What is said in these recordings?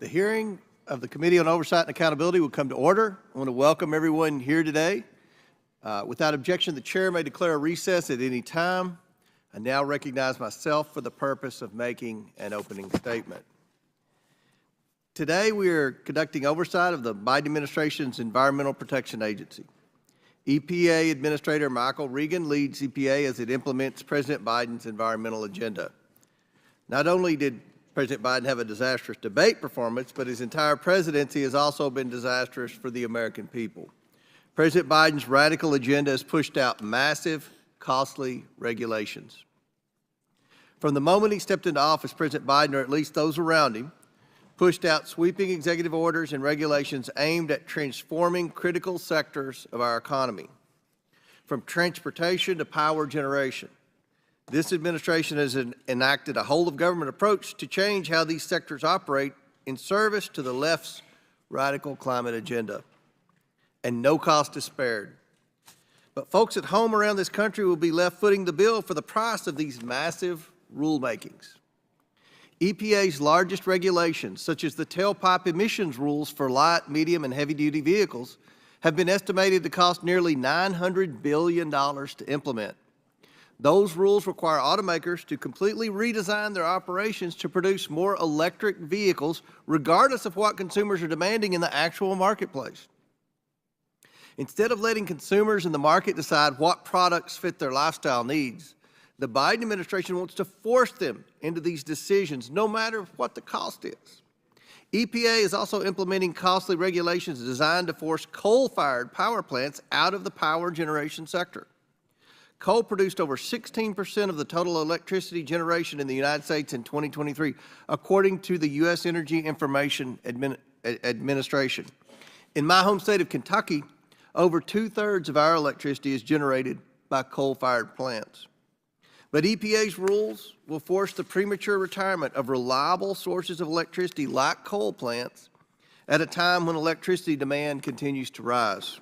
The hearing of the Committee on Oversight and Accountability will come to order. I want to welcome everyone here today. Without objection, the chair may declare a recess at any time. I now recognize myself for the purpose of making an opening statement. Today, we are conducting oversight of the Biden administration's Environmental Protection Agency. EPA Administrator Michael Regan leads EPA as it implements President Biden's environmental agenda. Not only did President Biden have a disastrous debate performance, but his entire presidency has also been disastrous for the American people. President Biden's radical agenda has pushed out massive, costly regulations. From the moment he stepped into office, President Biden, or at least those around him, pushed out sweeping executive orders and regulations aimed at transforming critical sectors of our economy, from transportation to power generation. This administration has enacted a whole-of-government approach to change how these sectors operate in service to the left's radical climate agenda, and no cost is spared. But folks at home around this country will be left footing the bill for the price of these massive rulemakings. EPA's largest regulations, such as the tailpipe emissions rules for light, medium, and heavy-duty vehicles, have been estimated to cost nearly $900 billion to implement. Those rules require automakers to completely redesign their operations to produce more electric vehicles, regardless of what consumers are demanding in the actual marketplace. Instead of letting consumers in the market decide what products fit their lifestyle needs, the Biden administration wants to force them into these decisions, no matter what the cost is. EPA is also implementing costly regulations designed to force coal-fired power plants out of the power generation sector. Coal produced over 16% of the total electricity generation in the United States in 2023, according to the U.S. Energy Information Administration. In my home state of Kentucky, over 2/3 of our electricity is generated by coal-fired plants. But EPA's rules will force the premature retirement of reliable sources of electricity like coal plants at a time when electricity demand continues to rise.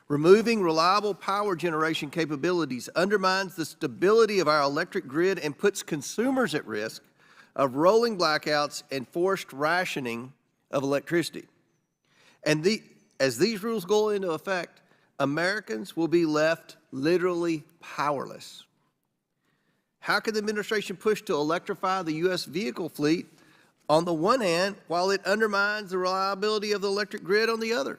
Removing reliable power generation capabilities undermines the stability of our electric grid and puts consumers at risk of rolling blackouts and forced rationing of electricity. And as these rules go into effect, Americans will be left literally powerless. How can the administration push to electrify the U.S. vehicle fleet on the one hand, while it undermines the reliability of the electric grid on the other?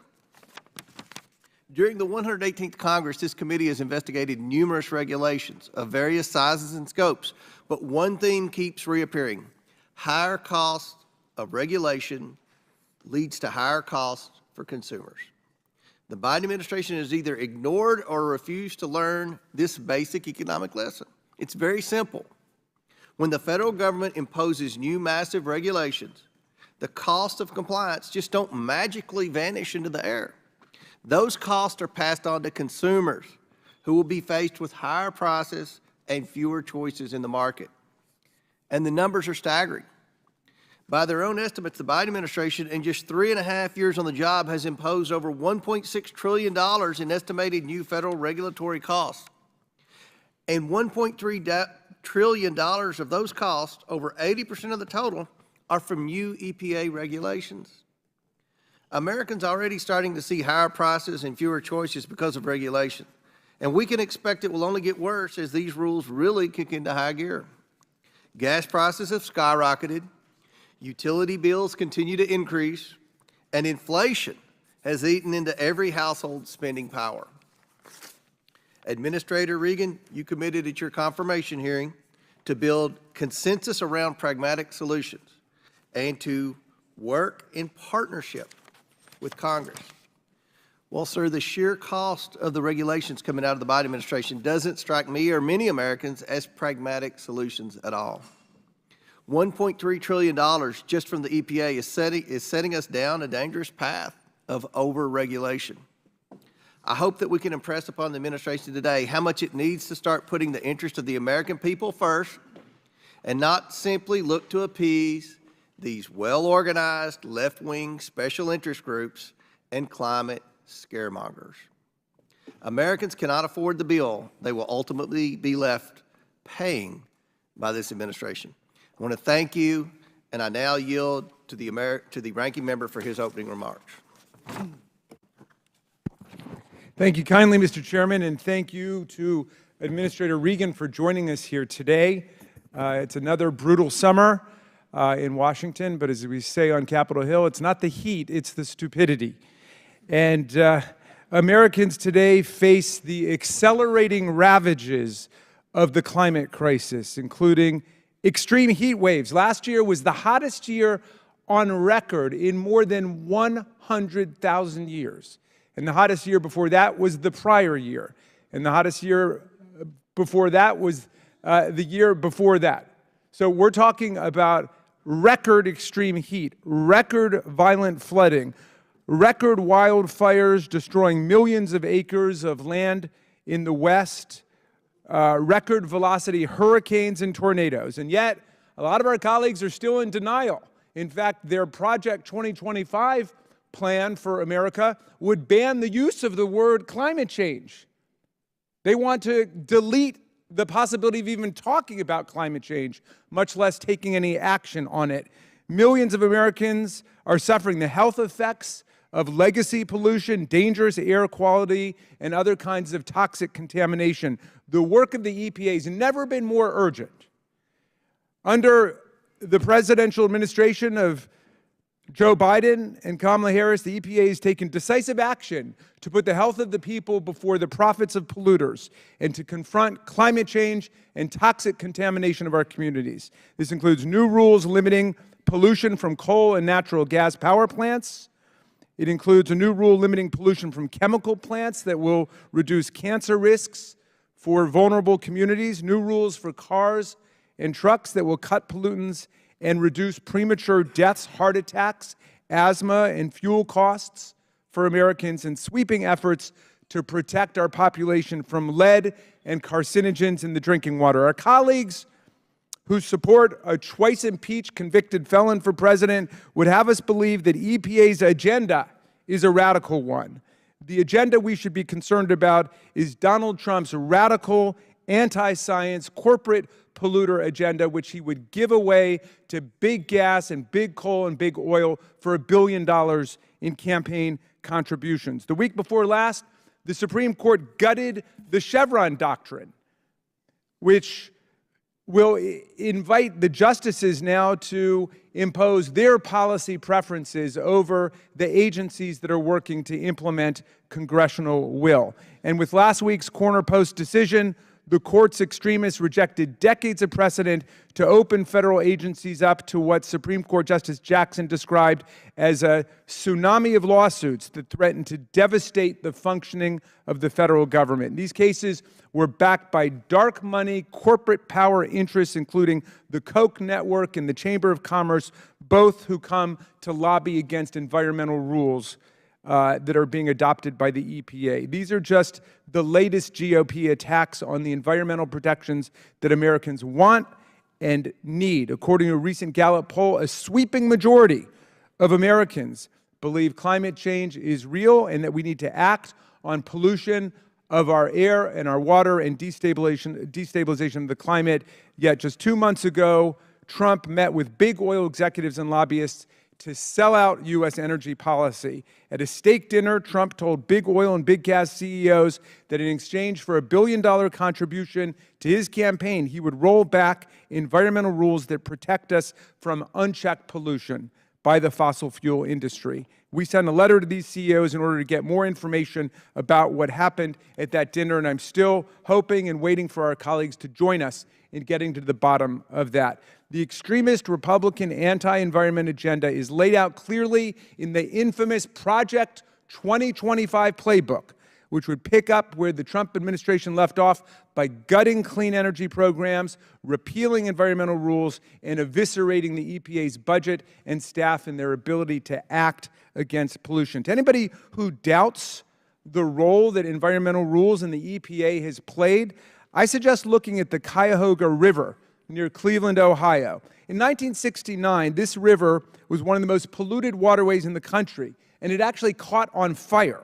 During the 118th Congress, this committee has investigated numerous regulations of various sizes and scopes, but one theme keeps reappearing. Higher costs of regulation leads to higher costs for consumers. The Biden administration has either ignored or refused to learn this basic economic lesson. It's very simple. When the federal government imposes new massive regulations, the costs of compliance just don't magically vanish into the air. Those costs are passed on to consumers who will be faced with higher prices and fewer choices in the market. And the numbers are staggering. By their own estimates, the Biden administration, in just 3.5 years on the job, has imposed over $1.6 trillion in estimated new federal regulatory costs. And $1.3 trillion of those costs, over 80% of the total, are from new EPA regulations. Americans are already starting to see higher prices and fewer choices because of regulation. And we can expect it will only get worse as these rules really kick into high gear. Gas prices have skyrocketed, utility bills continue to increase, and inflation has eaten into every household's spending power. Administrator Regan, you committed at your confirmation hearing to build consensus around pragmatic solutions and to work in partnership with Congress. Well, sir, the sheer cost of the regulations coming out of the Biden administration doesn't strike me or many Americans as pragmatic solutions at all. $1.3 trillion just from the EPA is setting us down a dangerous path of over-regulation. I hope that we can impress upon the administration today how much it needs to start putting the interest of the American people first and not simply look to appease these well-organized left-wing special interest groups and climate scaremongers. Americans cannot afford the bill they will ultimately be left paying by this administration. I want to thank you And I now yield to the ranking member for his opening remarks. Thank you kindly, Mr. Chairman, and thank you to Administrator Regan for joining us here today. It's another brutal summer in Washington, but as we say on Capitol Hill, it's not the heat, it's the stupidity. And Americans today face the accelerating ravages of the climate crisis, including extreme heat waves. Last year was the hottest year on record in more than 100,000 years. And the hottest year before that was the prior year. And the hottest year before that was the year before that. So we're talking about record extreme heat, record violent flooding, record wildfires destroying millions of acres of land in the West, record velocity hurricanes and tornadoes. And yet, a lot of our colleagues are still in denial. In fact, their Project 2025 plan for America would ban the use of the word climate change. They want to delete the possibility of even talking about climate change, much less taking any action on it. Millions of Americans are suffering the health effects of legacy pollution, dangerous air quality, and other kinds of toxic contamination. The work of the EPA has never been more urgent. Under the presidential administration of Joe Biden and Kamala Harris, the EPA has taken decisive action to put the health of the people before the profits of polluters and to confront climate change and toxic contamination of our communities. This includes new rules limiting pollution from coal and natural gas power plants. It includes a new rule limiting pollution from chemical plants that will reduce cancer risks for vulnerable communities, new rules for cars and trucks that will cut pollutants and reduce premature deaths, heart attacks, asthma, and fuel costs for Americans, and sweeping efforts to protect our population from lead and carcinogens in the drinking water. Our colleagues who support a twice-impeached convicted felon for president would have us believe that EPA's agenda is a radical one. The agenda we should be concerned about is Donald Trump's radical, anti-science, corporate polluter agenda, which he would give away to big gas and big coal and big oil for $1 billion in campaign contributions. The week before last, the Supreme Court gutted the Chevron doctrine, which will invite the justices now to impose their policy preferences over the agencies that are working to implement congressional will. And with last week's Corner Post decision, the court's extremists rejected decades of precedent to open federal agencies up to what Supreme Court Justice Jackson described as a tsunami of lawsuits that threaten to devastate the functioning of the federal government. These cases were backed by dark money, corporate power interests, including the Koch network and the Chamber of Commerce, both who come to lobby against environmental rules that are being adopted by the EPA. These are just the latest GOP attacks on the environmental protections that Americans want and need. According to a recent Gallup poll, a sweeping majority of Americans believe climate change is real and that we need to act on pollution of our air and our water and destabilization of the climate. Yet just 2 months ago, Trump met with big oil executives and lobbyists to sell out U.S. energy policy. At a steak dinner, Trump told big oil and big gas CEOs that in exchange for $1 billion contribution to his campaign, he would roll back environmental rules that protect us from unchecked pollution by the fossil fuel industry. We sent a letter to these CEOs in order to get more information about what happened at that dinner, and I'm still hoping and waiting for our colleagues to join us in getting to the bottom of that. The extremist Republican anti-environment agenda is laid out clearly in the infamous Project 2025 playbook, which would pick up where the Trump administration left off by gutting clean energy programs, repealing environmental rules, and eviscerating the EPA's budget and staff in their ability to act against pollution. To anybody who doubts the role that environmental rules and the EPA has played, I suggest looking at the Cuyahoga River near Cleveland, Ohio. In 1969, this river was one of the most polluted waterways in the country, and it actually caught on fire.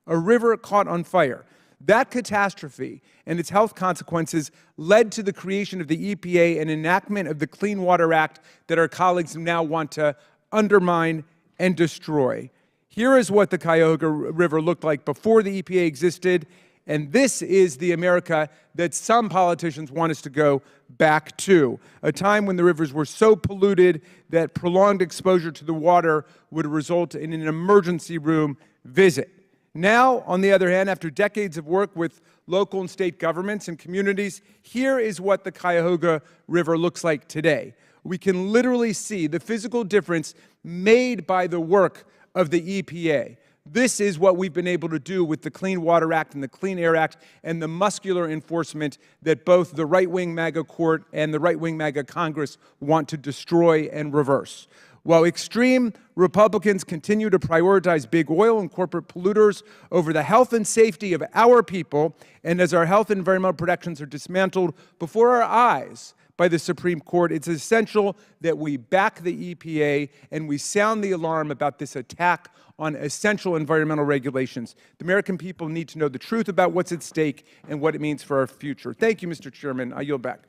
A river caught on fire. That catastrophe and its health consequences led to the creation of the EPA and enactment of the Clean Water Act that our colleagues now want to undermine and destroy. Here is what the Cuyahoga River looked like before the EPA existed, and this is the America that some politicians want us to go back to, a time when the rivers were so polluted that prolonged exposure to the water would result in an emergency room visit. Now, on the other hand, after decades of work with local and state governments and communities, here is what the Cuyahoga River looks like today. We can literally see the physical difference made by the work of the EPA. This is what we've been able to do with the Clean Water Act and the Clean Air Act and the muscular enforcement that both the right-wing MAGA court and the right-wing MAGA Congress want to destroy and reverse. While extreme Republicans continue to prioritize big oil and corporate polluters over the health and safety of our people, and as our health and environmental protections are dismantled before our eyes by the Supreme Court, it's essential that we back the EPA and we sound the alarm about this attack on essential environmental regulations. The American people need to know the truth about what's at stake and what it means for our future. Thank you, Mr. Chairman. I yield back.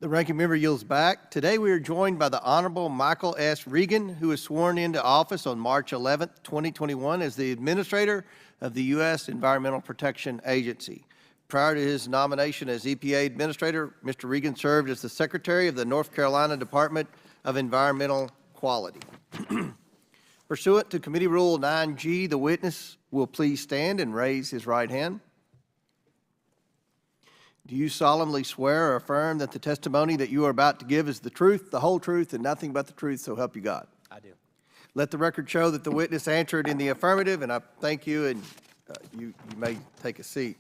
The ranking member yields back. Today we are joined by the Honorable Michael S. Regan, who was sworn into office on March 11, 2021 as the Administrator of the U.S. Environmental Protection Agency. Prior to his nomination as EPA Administrator, Mr. Regan served as the Secretary of the North Carolina Department of Environmental Quality. Pursuant to Committee Rule 9G, the witness will please stand and raise his right hand. Do you solemnly swear or affirm that the testimony that you are about to give is the truth, the whole truth, and nothing but the truth, so help you God? I do. Let the record show that the witness answered in the affirmative, and I thank you, and you may take a seat.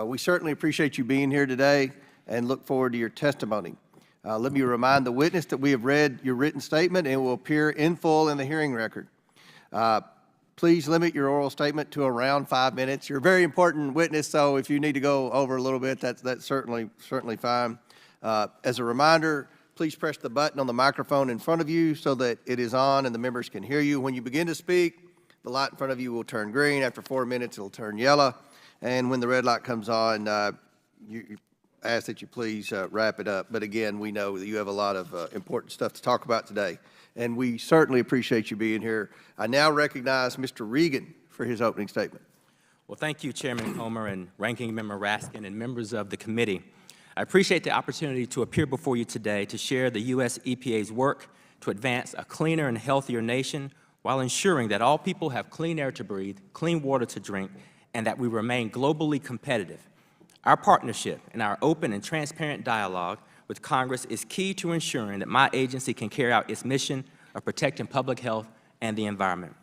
We certainly appreciate you being here today and look forward to your testimony. Let me remind the witness that we have read your written statement and it will appear in full in the hearing record. Please limit your oral statement to around 5 minutes. You're a very important witness, so if you need to go over a little bit, that's certainly fine. As a reminder, please press the button on the microphone in front of you so that it is on and the members can hear you. When you begin to speak, the light in front of you will turn green. After 4 minutes, it will turn yellow. And when the red light comes on, you ask that you please wrap it up. But again, we know that you have a lot of important stuff to talk about today, and we certainly appreciate you being here. I now recognize Mr. Regan for his opening statement. Well, thank you, Chairman Comer and Ranking Member Raskin and members of the committee. I appreciate the opportunity to appear before you today to share the U.S. EPA's work to advance a cleaner and healthier nation while ensuring that all people have clean air to breathe, clean water to drink, and that we remain globally competitive. Our partnership and our open and transparent dialogue with Congress is key to ensuring that my agency can carry out its mission of protecting public health and the environment.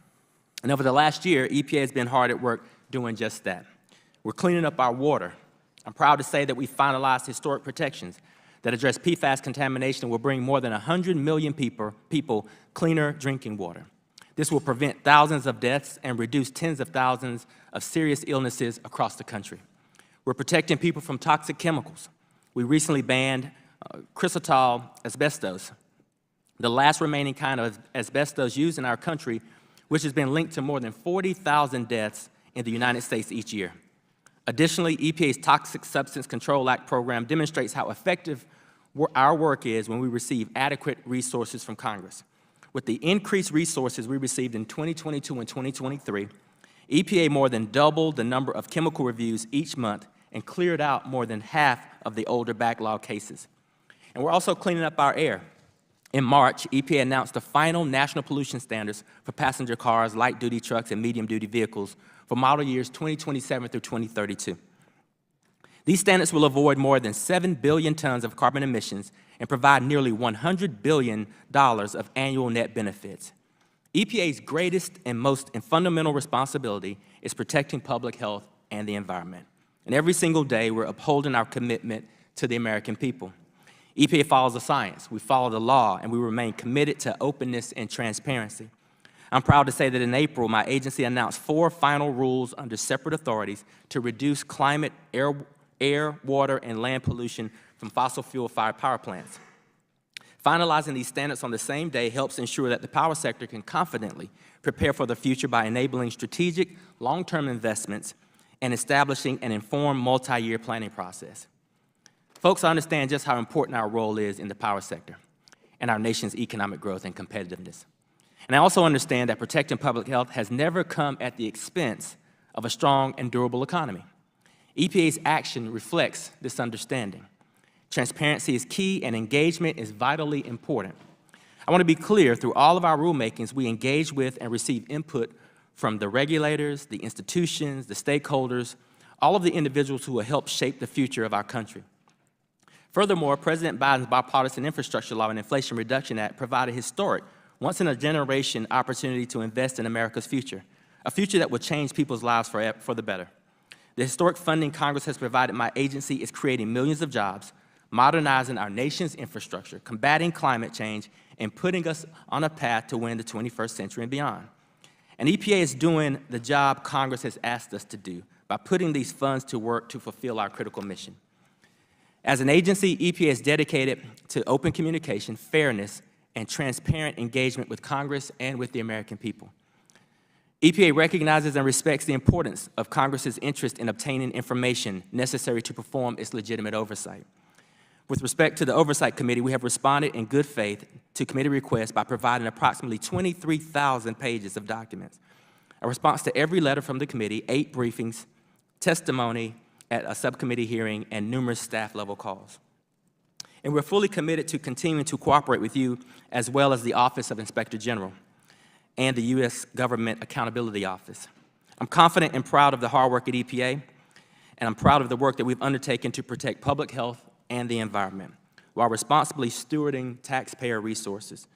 And over the last year, EPA has been hard at work doing just that. We're cleaning up our water. I'm proud to say that we finalized historic protections that address PFAS contamination and will bring more than 100 million people cleaner drinking water. This will prevent thousands of deaths and reduce tens of thousands of serious illnesses across the country. We're protecting people from toxic chemicals. We recently banned chrysotile asbestos, the last remaining kind of asbestos used in our country, which has been linked to more than 40,000 deaths in the United States each year. Additionally, EPA's Toxic Substance Control Act program demonstrates how effective our work is when we receive adequate resources from Congress. With the increased resources we received in 2022 and 2023, EPA more than doubled the number of chemical reviews each month and cleared out more than half of the older backlog cases. And we're also cleaning up our air. In March, EPA announced the final national pollution standards for passenger cars, light-duty trucks, and medium-duty vehicles for model years 2027 through 2032. These standards will avoid more than 7 billion tons of carbon emissions and provide nearly $100 billion of annual net benefits. EPA's greatest and most fundamental responsibility is protecting public health and the environment. And every single day, we're upholding our commitment to the American people. EPA follows the science, we follow the law, and we remain committed to openness and transparency. I'm proud to say that in April, my agency announced 4 final rules under separate authorities to reduce climate, air, water, and land pollution from fossil fuel-fired power plants. Finalizing these standards on the same day helps ensure that the power sector can confidently prepare for the future by enabling strategic, long-term investments and establishing an informed multi-year planning process. Folks understand just how important our role is in the power sector and our nation's economic growth and competitiveness. And I also understand that protecting public health has never come at the expense of a strong and durable economy. EPA's action reflects this understanding. Transparency is key and engagement is vitally important. I want to be clear, through all of our rulemakings, we engage with and receive input from the regulators, the institutions, the stakeholders, all of the individuals who will help shape the future of our country. Furthermore, President Biden's Bipartisan Infrastructure Law and Inflation Reduction Act provide a historic, once-in-a-generation opportunity to invest in America's future, a future that will change people's lives for the better. The historic funding Congress has provided my agency is creating millions of jobs, modernizing our nation's infrastructure, combating climate change, and putting us on a path to win the 21st century and beyond. And EPA is doing the job Congress has asked us to do by putting these funds to work to fulfill our critical mission. As an agency, EPA is dedicated to open communication, fairness, and transparent engagement with Congress and with the American people. EPA recognizes and respects the importance of Congress's interest in obtaining information necessary to perform its legitimate oversight. With respect to the Oversight Committee, we have responded in good faith to committee requests by providing approximately 23,000 pages of documents, a response to every letter from the committee, 8 briefings, testimony at a subcommittee hearing, and numerous staff-level calls. And we're fully committed to continuing to cooperate with you, as well as the Office of Inspector General and the U.S. Government Accountability Office. I'm confident and proud of the hard work at EPA, and I'm proud of the work that we've undertaken to protect public health and the environment, while responsibly stewarding taxpayer resources.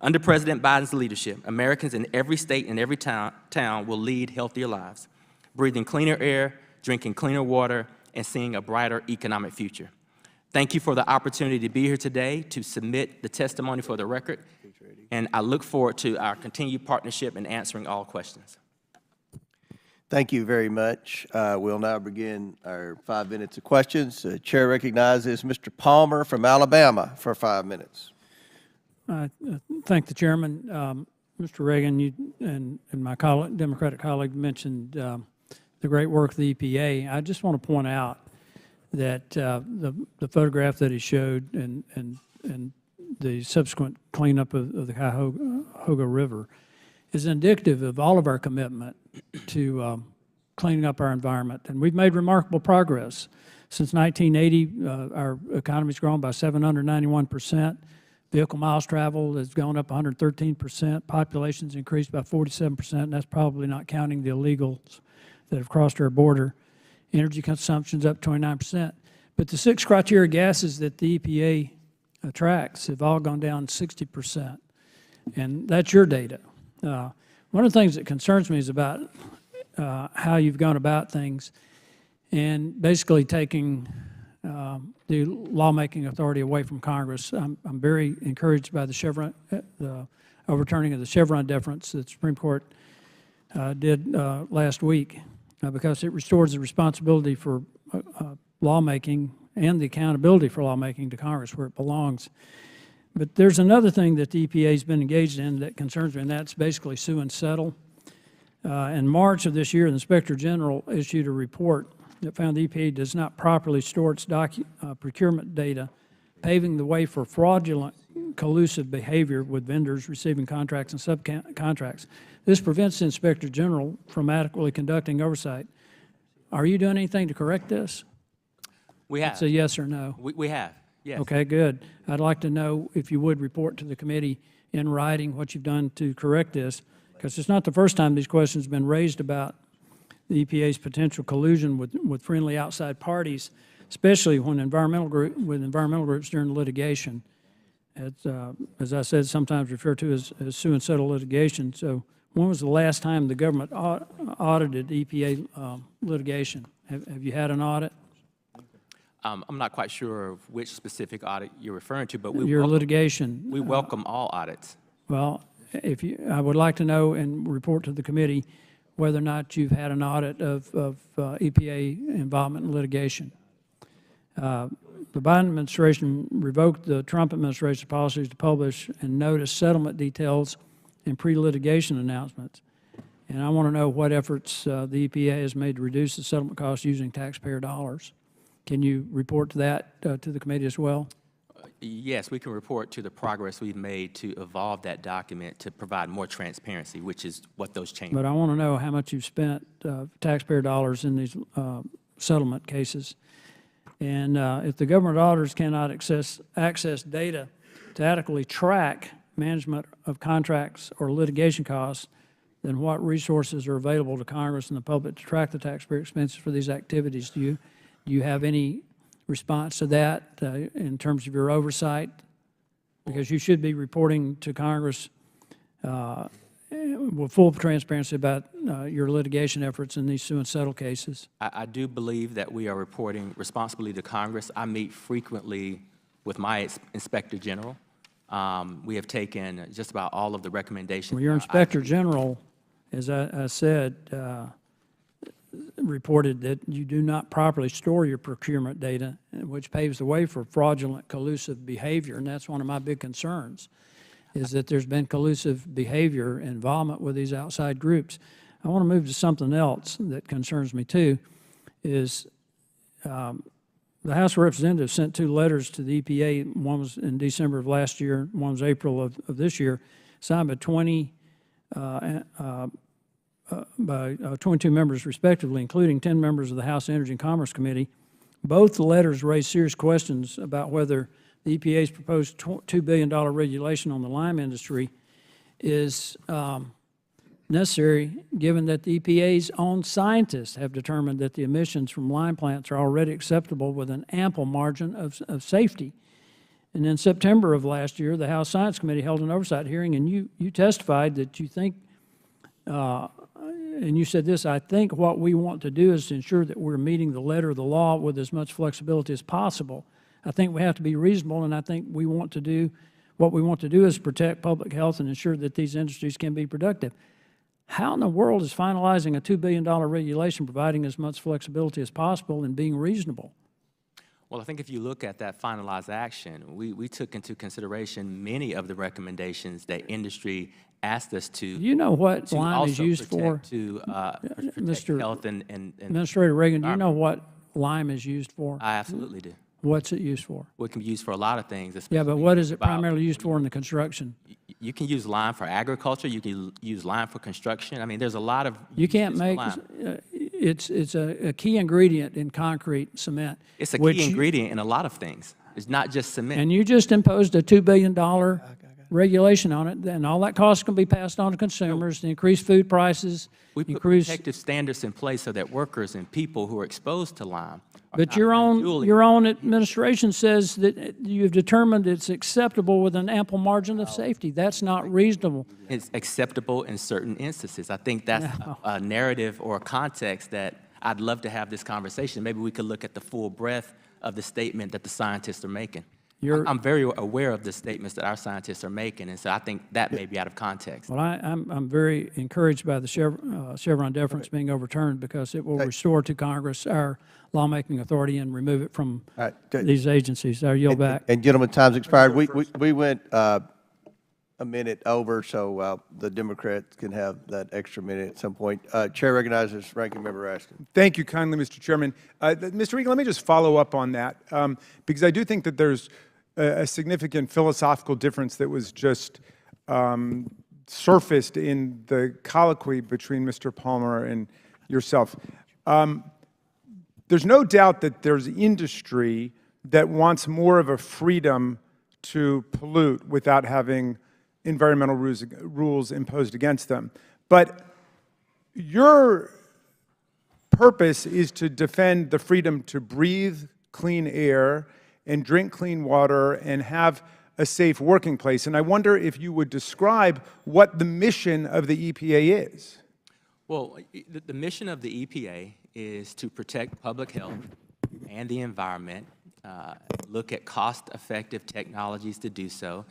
Under President Biden's leadership, Americans in every state and every town will lead healthier lives, breathing cleaner air, drinking cleaner water, and seeing a brighter economic future. Thank you for the opportunity to be here today to submit the testimony for the record, and I look forward to our continued partnership in answering all questions. Thank you very much. We'll now begin our 5 minutes of questions. Chair recognizes Mr. Palmer from Alabama for 5 minutes. Thank the chairman. Mr. Regan, you and my Democratic colleague mentioned the great work of the EPA. I just want to point out that the photograph that he showed and the subsequent cleanup of the Cuyahoga River is indicative of all of our commitment to cleaning up our environment. And we've made remarkable progress. Since 1980, our economy's grown by 791%. Vehicle miles traveled has gone up 113%. Population's increased by 47%, and that's probably not counting the illegals that have crossed our border. Energy consumption's up 29%. But the 6 criteria gases that the EPA tracks have all gone down 60%. And that's your data. One of the things that concerns me is about how you've gone about things and basically taking the lawmaking authority away from Congress. I'm very encouraged by the overturning of the Chevron deference that the Supreme Court did last week because it restores the responsibility for lawmaking and the accountability for lawmaking to Congress where it belongs. But there's another thing that the EPA has been engaged in that concerns me, and that's basically sue and settle. In March of this year, the Inspector General issued a report that found the EPA does not properly store its procurement data, paving the way for fraudulent, collusive behavior with vendors receiving contracts and subcontracts. This prevents the Inspector General from adequately conducting oversight. Are you doing anything to correct this? We have. It's a yes or no. We have, yes. Okay, good. I'd like to know if you would report to the committee in writing what you've done to correct this, because it's not the first time these questions have been raised about the EPA's potential collusion with friendly outside parties, especially when environmental groups during litigation. It's, as I said, sometimes referred to as sue and settle litigation. So when was the last time the government audited EPA litigation? Have you had an audit? I'm not quite sure of which specific audit you're referring to, but litigation. We welcome all audits. Well, I would like to know and report to the committee whether or not you've had an audit of EPA involvement in litigation. The Biden administration revoked the Trump administration's policies to publish and notice settlement details and pre-litigation announcements. And I want to know what efforts the EPA has made to reduce the settlement costs using taxpayer dollars. Can you report to that to the committee as well? Yes, we can report to the progress we've made to evolve that document to provide more transparency, which is what those changes. But I want to know how much you've spent taxpayer dollars in these settlement cases. And if the government auditors cannot access data to adequately track management of contracts or litigation costs, then what resources are available to Congress and the public to track the taxpayer expenses for these activities? Do you have any response to that in terms of your oversight? Because you should be reporting to Congress with full transparency about your litigation efforts in these sue and settle cases. I do believe that we are reporting responsibly to Congress. I meet frequently with my Inspector General. We have taken just about all of the recommendations. Well, your Inspector General, as I said, reported that you do not properly store your procurement data, which paves the way for fraudulent, collusive behavior, and that's one of my big concerns, is that there's been collusive behavior, involvement with these outside groups. I want to move to something else that concerns me too, is the House of Representatives sent 2 letters to the EPA. One was in December of last year, one was April of this year, signed by 22 members respectively, including 10 members of the House Energy and Commerce Committee. Both letters raised serious questions about whether the EPA's proposed $2 billion regulation on the lime industry is necessary, given that the EPA's own scientists have determined that the emissions from lime plants are already acceptable with an ample margin of safety. And in September of last year, the House Science Committee held an oversight hearing, and you testified that you think, and you said this, I think what we want to do is to ensure that we're meeting the letter of the law with as much flexibility as possible. I think we have to be reasonable, and I think what we want to do is protect public health and ensure that these industries can be productive. How in the world is finalizing a $2 billion regulation providing as much flexibility as possible and being reasonable? Well, I think if you look at that finalized action, we took into consideration many of the recommendations that industry asked us to. You know what lime is used for? To protect Mr. health and Administrator Reagan, do you know what lime is used for? I absolutely do. What's it used for? Well, it can be used for a lot of things. Yeah, but what is it primarily used for in the construction? You can use lime for agriculture. You can use lime for construction. I mean, there's a lot of You can't make, it's a key ingredient in concrete cement. It's a key ingredient in a lot of things. It's not just cement. And you just imposed a $2 billion regulation on it, and all that cost can be passed on to consumers, to increase food prices. We put protective standards in place so that workers and people who are exposed to lime are But not your unduly- own administration says that you've determined it's acceptable with an ample margin of safety. That's not reasonable. It's acceptable in certain instances. I think that's a narrative or a context that I'd love to have this conversation. Maybe we could look at the full breadth of the statement that the scientists are making. I'm very aware of the statements that our scientists are making, and so I think that may be out of context. Well, I'm very encouraged by the Chevron deference being overturned, because it will restore to Congress our lawmaking authority and remove it from these agencies. I yield back. And gentlemen, time's expired. We went a minute over, so the Democrats can have that extra minute at some point. Chair recognizes Ranking Member Raskin. Thank you kindly, Mr. Chairman. Mr. Regan, let me just follow up on that, because I do think that there's a significant philosophical difference that was just surfaced in the colloquy between Mr. Palmer and yourself. There's no doubt that there's industry that wants more of a freedom to pollute without having environmental rules imposed against them. But your purpose is to defend the freedom to breathe clean air and drink clean water and have a safe working place. And I wonder if you would describe what the mission of the EPA is. Well, the mission of the EPA is to protect public health and the environment, look at cost-effective technologies to do so,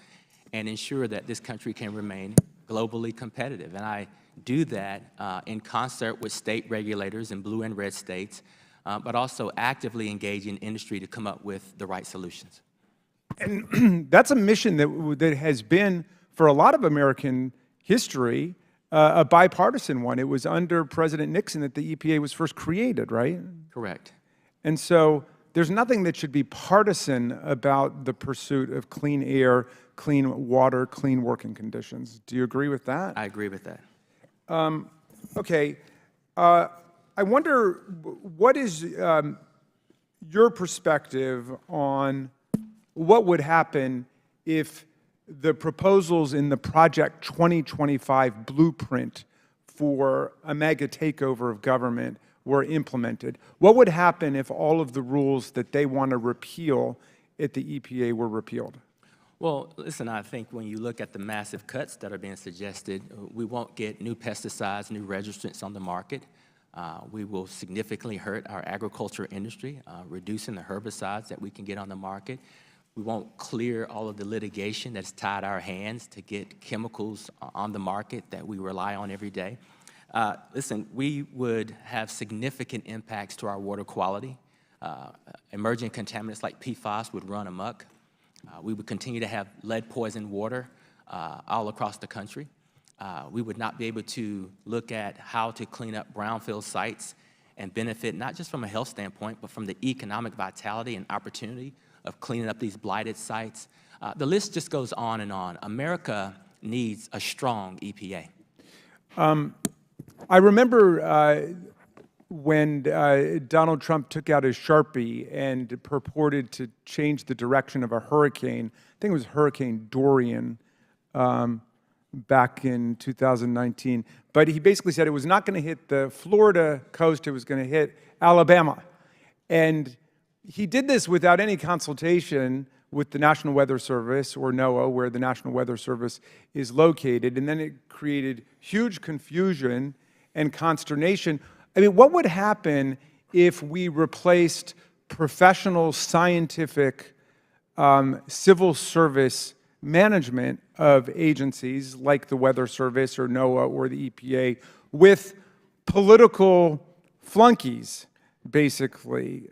and ensure that this country can remain globally competitive. And I do that in concert with state regulators in blue and red states, but also actively engaging industry to come up with the right solutions. And that's a mission that has been, for a lot of American history, a bipartisan one. It was under President Nixon that the EPA was first created, right? Correct. And so there's nothing that should be partisan about the pursuit of clean air, clean water, clean working conditions. Do you agree with that? I agree with that. Okay. I wonder, what is your perspective on what would happen if the proposals in the Project 2025 blueprint for a mega takeover of government were implemented? What would happen if all of the rules that they want to repeal at the EPA were repealed? Well, listen, I think when you look at the massive cuts that are being suggested, we won't get new pesticides, new registrants on the market. We will significantly hurt our agriculture industry, reducing the herbicides that we can get on the market. We won't clear all of the litigation that's tied our hands to get chemicals on the market that we rely on every day. Listen, we would have significant impacts to our water quality. Emerging contaminants like PFAS would run amok. We would continue to have lead-poisoned water all across the country. We would not be able to look at how to clean up brownfield sites and benefit not just from a health standpoint, but from the economic vitality and opportunity of cleaning up these blighted sites. The list just goes on and on. America needs a strong EPA. I remember when Donald Trump took out his Sharpie and purported to change the direction of a hurricane. I think it was Hurricane Dorian back in 2019. But he basically said it was not going to hit the Florida coast, it was going to hit Alabama. And he did this without any consultation with the National Weather Service, or NOAA, where the National Weather Service is located. And then it created huge confusion and consternation. I mean, what would happen if we replaced professional, scientific, civil service management of agencies like the Weather Service or NOAA or the EPA with political flunkies, basically,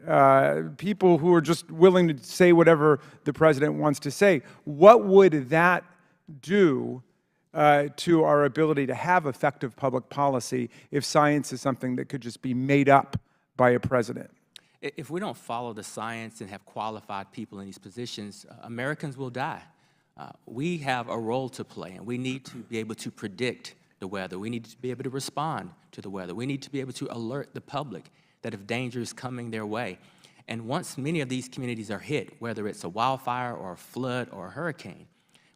people who are just willing to say whatever the president wants to say? What would that do to our ability to have effective public policy if science is something that could just be made up by a president? If we don't follow the science and have qualified people in these positions, Americans will die. We have a role to play, and we need to be able to predict the weather. We need to be able to respond to the weather. We need to be able to alert the public that if danger is coming their way. And once many of these communities are hit, whether it's a wildfire or a flood or a hurricane,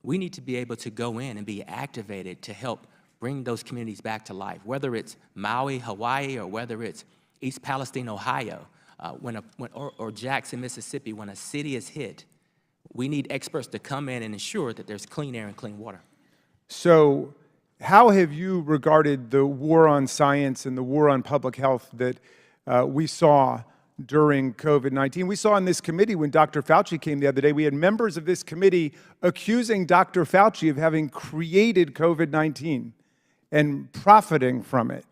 we need to be able to go in and be activated to help bring those communities back to life, whether it's Maui, Hawaii, or whether it's East Palestine, Ohio, or Jackson, Mississippi. When a city is hit, we need experts to come in and ensure that there's clean air and clean water. So how have you regarded the war on science and the war on public health that we saw during COVID-19? We saw in this committee when Dr. Fauci came the other day, we had members of this committee accusing Dr. Fauci of having created COVID-19 and profiting from it.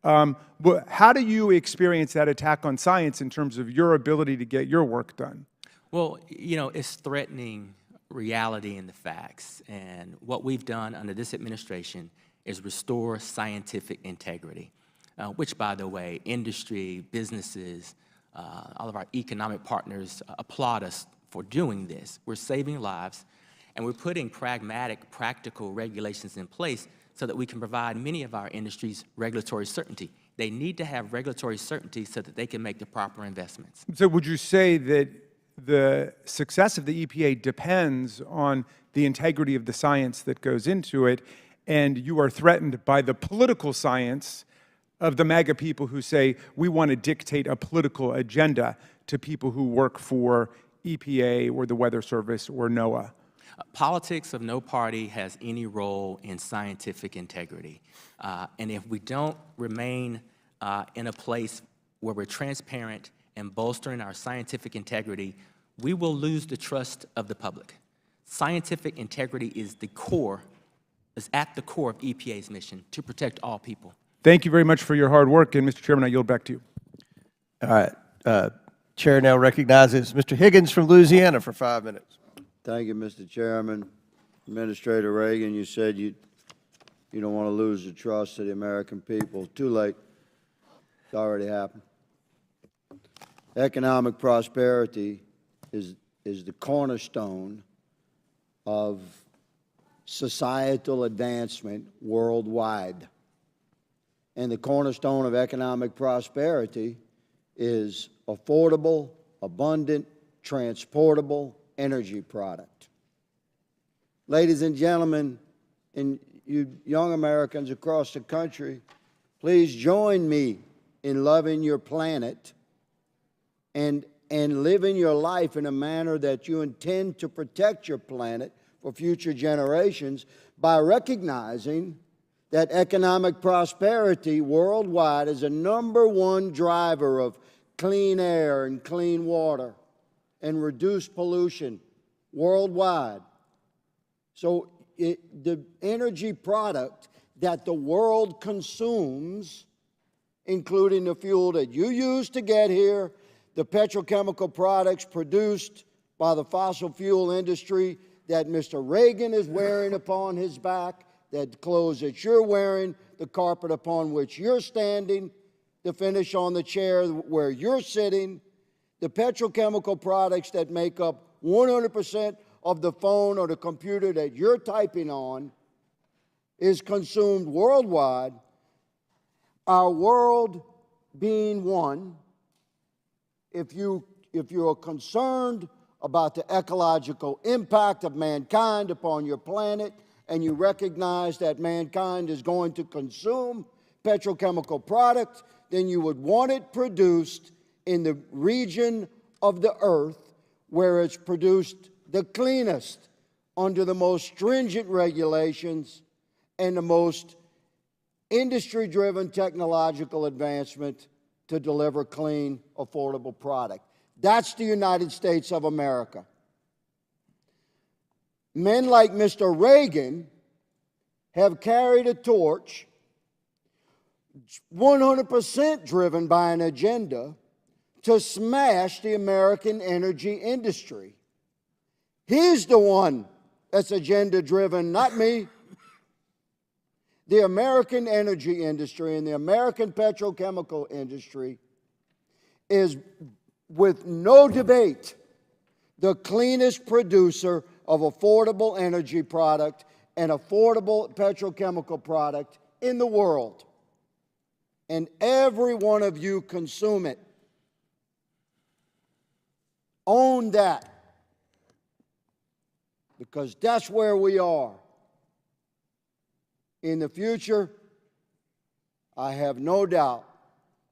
How do you experience that attack on science in terms of your ability to get your work done? Well, you know, it's threatening reality and the facts. And what we've done under this administration is restore scientific integrity, which, by the way, industry, businesses, all of our economic partners applaud us for doing this. We're saving lives, and we're putting pragmatic, practical regulations in place so that we can provide many of our industries regulatory certainty. They need to have regulatory certainty so that they can make the proper investments. So would you say that the success of the EPA depends on the integrity of the science that goes into it, and you are threatened by the political science of the MAGA people who say, we want to dictate a political agenda to people who work for EPA or the Weather Service or NOAA? Politics of no party has any role in scientific integrity. And if we don't remain in a place where we're transparent and bolstering our scientific integrity, we will lose the trust of the public. Scientific integrity is at the core of EPA's mission to protect all people. Thank you very much for your hard work, and Mr. Chairman, I yield back to you. All right. Chair now recognizes Mr. Higgins from Louisiana for 5 minutes. Thank you, Mr. Chairman. Administrator Reagan, you said you'd You don't want to lose the trust of the American people. Too late. It's already happened. Economic prosperity is the cornerstone of societal advancement worldwide. And the cornerstone of economic prosperity is affordable, abundant, transportable energy product. Ladies and gentlemen, and you young Americans across the country, please join me in loving your planet and living your life in a manner that you intend to protect your planet for future generations by recognizing that economic prosperity worldwide is a -- driver of clean air and clean water and reduced pollution worldwide. So the energy product that the world consumes, including the fuel that you use to get here, the petrochemical products produced by the fossil fuel industry that Mr. Reagan is wearing upon his back, that clothes that you're wearing, the carpet upon which you're standing, the finish on the chair where you're sitting, the petrochemical products that make up 100% of the phone or the computer that you're typing on is consumed worldwide. Our world being one, if you are concerned about the ecological impact of mankind upon your planet, and you recognize that mankind is going to consume petrochemical product, then you would want it produced in the region of the earth where it's produced the cleanest, under the most stringent regulations and the most industry-driven technological advancement to deliver clean, affordable product. That's the United States of America. Men like Mr. Reagan have carried a torch 100% driven by an agenda to smash the American energy industry. He's the one that's agenda-driven, not me. The American energy industry and the American petrochemical industry is, with no debate, the cleanest producer of affordable energy product and affordable petrochemical product in the world. And every one of you consume it. Own that. Because that's where we are. In the future, I have no doubt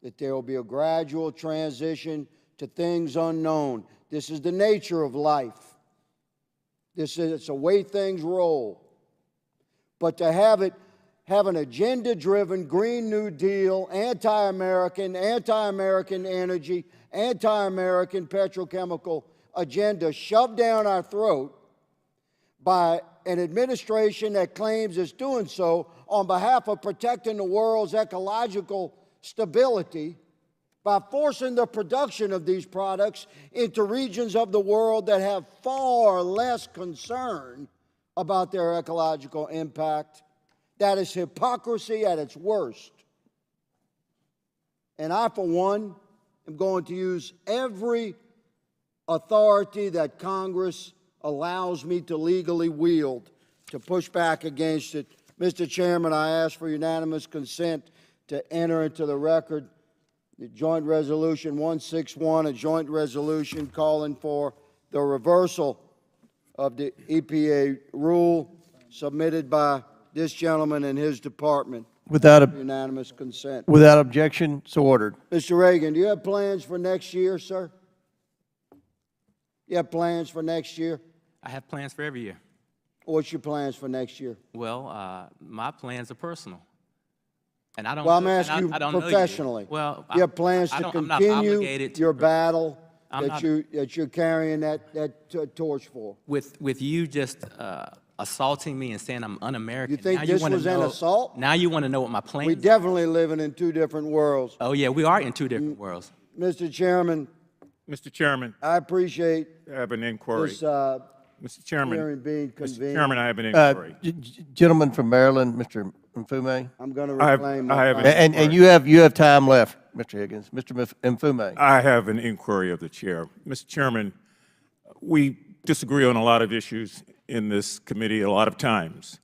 that there will be a gradual transition to things unknown. This is the nature of life. It's the way things roll. But to have an agenda-driven Green New Deal, anti-American energy, anti-American petrochemical agenda shoved down our throat by an administration that claims it's doing so on behalf of protecting the world's ecological stability, by forcing the production of these products into regions of the world that have far less concern about their ecological impact. That is hypocrisy at its worst. And I, for one, am going to use every authority that Congress allows me to legally wield to push back against it. Mr. Chairman, I ask for unanimous consent to enter into the record the Joint Resolution 161, a joint resolution calling for the reversal of the EPA rule submitted by this gentleman and his department. Without Unanimous consent. Without objection, so ordered. Mr. Reagan, do you have plans for next year, sir? You have plans for next year? I have plans for every year. What's your plans for next year? Well, my plans are personal. And I don't Well, I'm know- and asking I don't you know professionally. Well, you have plans to I'm not continue obligated to your battle that you're carrying that torch for. with you just assaulting me and saying I'm un-American. You think now this wanna was an know- assault? Now you want to know what my plans We definitely living in two different worlds. Oh, yeah, we are in two different worlds. Mr. Chairman, Mr. Chairman, I appreciate I have an inquiry. this Mr. Chairman, hearing being Mr. convened. Chairman, I have an inquiry. Gentleman from Maryland, Mr. Mfume? I'm going to I have- reclaim I my have time. an- And you have time left, Mr. Higgins. Mr. Mfume. I have an inquiry of the chair. Mr. Chairman, we disagree on a lot of issues in this committee a lot of times,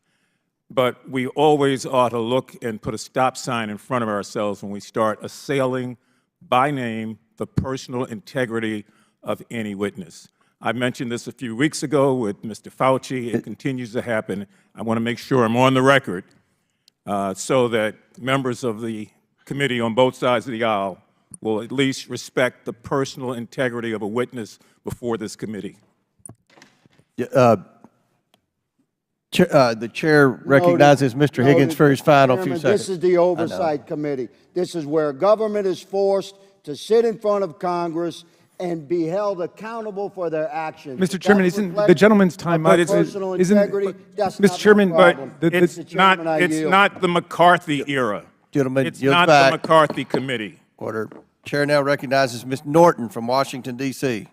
but we always ought to look and put a stop sign in front of ourselves when we start assailing by name the personal integrity of any witness. I mentioned this a few weeks ago with Mr. Fauci. It continues to happen. I want to make sure I'm on the record so that members of the committee on both sides of the aisle will at least respect the personal integrity of a witness before this committee. The chair recognizes Mr. Higgins Noted. for his final few Chairman, seconds. This is the Oversight Committee. This is where government is forced to sit in front of Congress and be held accountable for their actions. Mr. Chairman, That isn't the reflects gentleman's time up? upon personal Isn't- integrity. That's Mr. not Chairman, my but problem. It's Mr. Chairman, not, I it's yield. not the McCarthy era. Gentlemen, It's yield not back. the McCarthy committee. Order. Chair now recognizes Ms. Norton from Washington, D.C.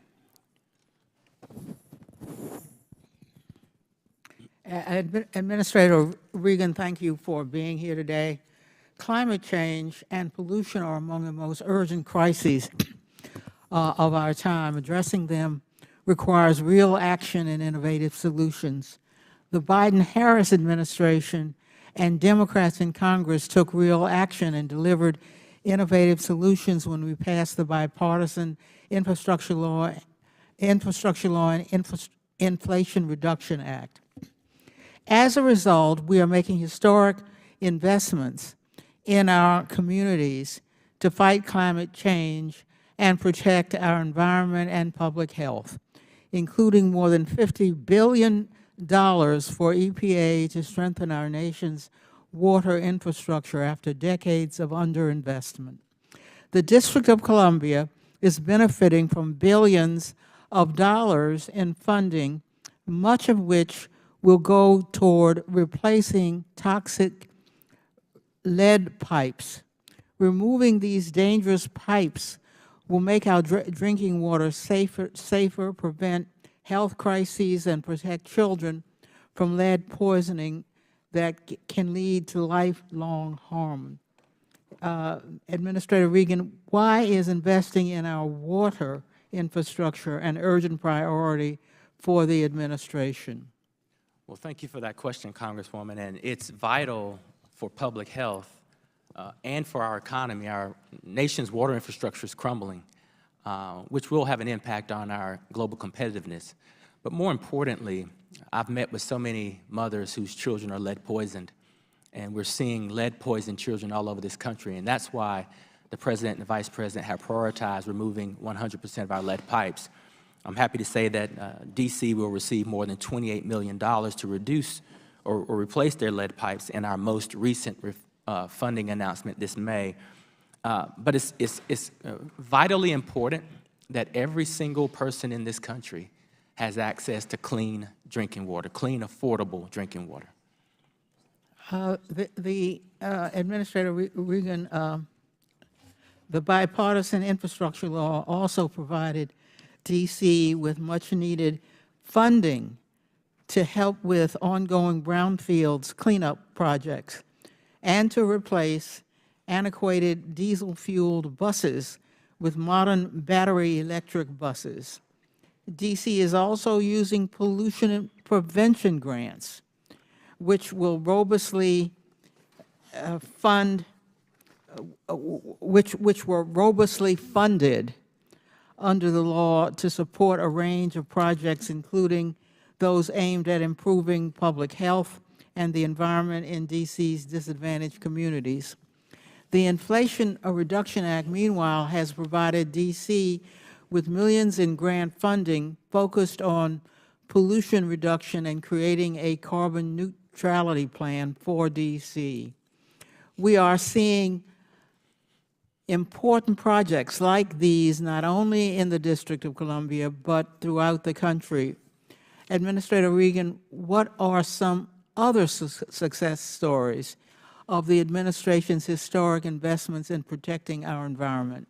Administrator Regan, thank you for being here today. Climate change and pollution are among the most urgent crises of our time. Addressing them requires real action and innovative solutions. The Biden-Harris administration and Democrats in Congress took real action and delivered innovative solutions when we passed the bipartisan Infrastructure Law and Inflation Reduction Act. As a result, we are making historic investments in our communities to fight climate change and protect our environment and public health, including more than $50 billion for EPA to strengthen our nation's water infrastructure after decades of underinvestment. The District of Columbia is benefiting from billions of dollars in funding, much of which will go toward replacing toxic lead pipes. Removing these dangerous pipes will make our drinking water safer, prevent health crises, and protect children from lead poisoning that can lead to lifelong harm. Administrator Regan, why is investing in our water infrastructure an urgent priority for the administration? Well, thank you for that question, Congresswoman, and it's vital for public health and for our economy. Our nation's water infrastructure is crumbling, which will have an impact on our global competitiveness. But more importantly, I've met with so many mothers whose children are lead poisoned, and we're seeing lead poisoned children all over this country, and that's why the President and the Vice President have prioritized removing 100% of our lead pipes. I'm happy to say that D.C. will receive more than $28 million to reduce or replace their lead pipes in our most recent funding announcement this May. But it's vitally important that every single person in this country has access to clean drinking water, clean, affordable drinking water. Administrator Regan, the bipartisan infrastructure law also provided D.C. with much-needed funding to help with ongoing brownfields cleanup projects and to replace antiquated diesel-fueled buses with modern battery electric buses. D.C. is also using pollution prevention grants, which will robustly which were robustly funded under the law to support a range of projects, including those aimed at improving public health and the environment in D.C.'s disadvantaged communities. The Inflation Reduction Act, meanwhile, has provided D.C. with millions in grant funding focused on pollution reduction and creating a carbon neutrality plan for D.C. We are seeing important projects like these not only in the District of Columbia, but throughout the country. Administrator Regan, what are some other success stories of the administration's historic investments in protecting our environment?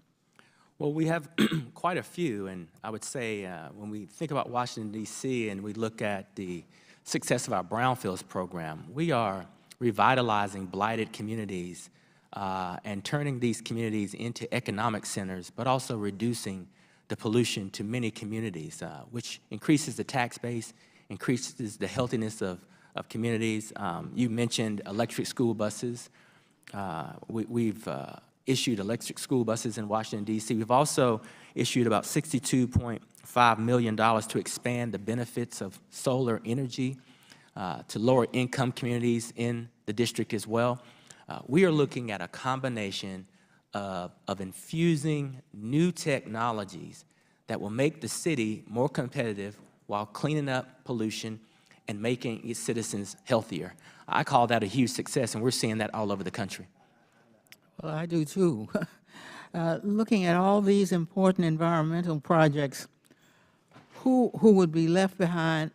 Well, we have quite a few, and I would say when we think about Washington, D.C., and we look at the success of our brownfields program, we are revitalizing blighted communities and turning these communities into economic centers, but also reducing the pollution to many communities, which increases the tax base, increases the healthiness of communities. You mentioned electric school buses. We've issued electric school buses in Washington, D.C. We've also issued about $62.5 million to expand the benefits of solar energy to lower income communities in the district as well. We are looking at a combination of infusing new technologies that will make the city more competitive while cleaning up pollution and making its citizens healthier. I call that a huge success, and we're seeing that all over the country. Well, I do too. Looking at all these important environmental projects, who would be left behind?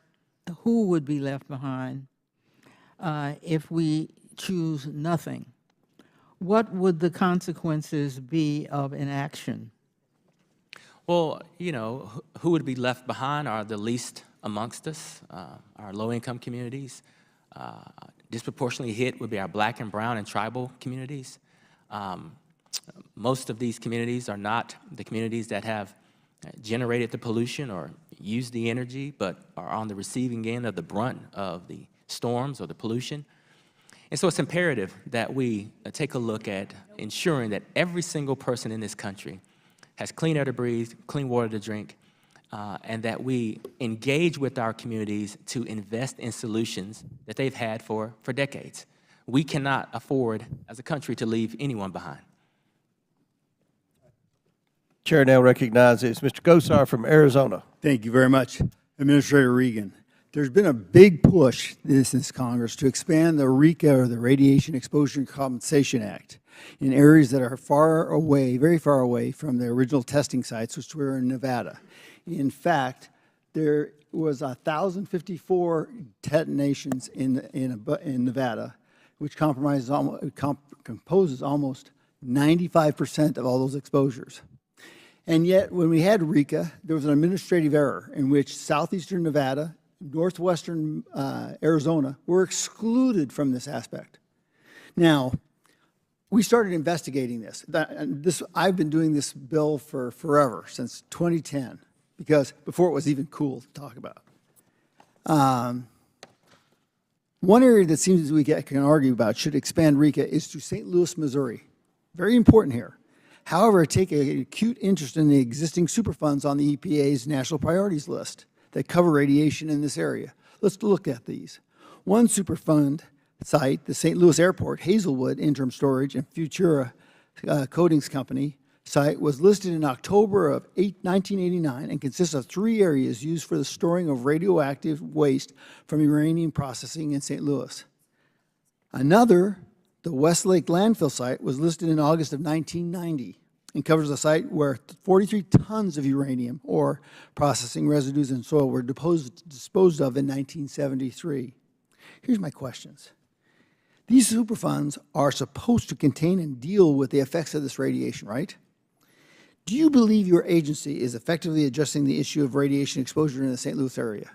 Who would be left behind if we choose nothing? What would the consequences be of inaction? Well, you know, who would be left behind are the least amongst us, our low-income communities. Disproportionately hit would be our black and brown and tribal communities. Most of these communities are not the communities that have generated the pollution or used the energy, but are on the receiving end of the brunt of the storms or the pollution. And so it's imperative that we take a look at ensuring that every single person in this country has clean air to breathe, clean water to drink, and that we engage with our communities to invest in solutions that they've had for decades. We cannot afford, as a country, to leave anyone behind. Chair now recognizes Mr. Gosar from Arizona. Thank you very much, Administrator Regan. There's been a big push in this Congress to expand the RECA, or the Radiation Exposure and Compensation Act, in areas that are far away, very far away from the original testing sites, which were in Nevada. In fact, there was 1,054 detonations in Nevada, which composes almost 95% of all those exposures. And yet, when we had RECA, there was an administrative error in which southeastern Nevada, northwestern Arizona were excluded from this aspect. Now, we started investigating this. I've been doing this bill for forever, since 2010, because before it was even cool to talk about. One area that seems we can argue about should expand RECA is to St. Louis, Missouri. Very important here. However, I take an acute interest in the existing Superfunds on the EPA's national priorities list that cover radiation in this area. Let's look at these. One Superfund site, the St. Louis Airport, Hazelwood Interim Storage, and Futura Coatings Company site, was listed in October of 1989 and consists of 3 areas used for the storing of radioactive waste from uranium processing in St. Louis. Another, the Westlake landfill site, was listed in August of 1990 and covers a site where 43 tons of uranium or processing residues in soil were disposed of in 1973. Here's my questions. These Superfunds are supposed to contain and deal with the effects of this radiation, right? Do you believe your agency is effectively addressing the issue of radiation exposure in the St. Louis area?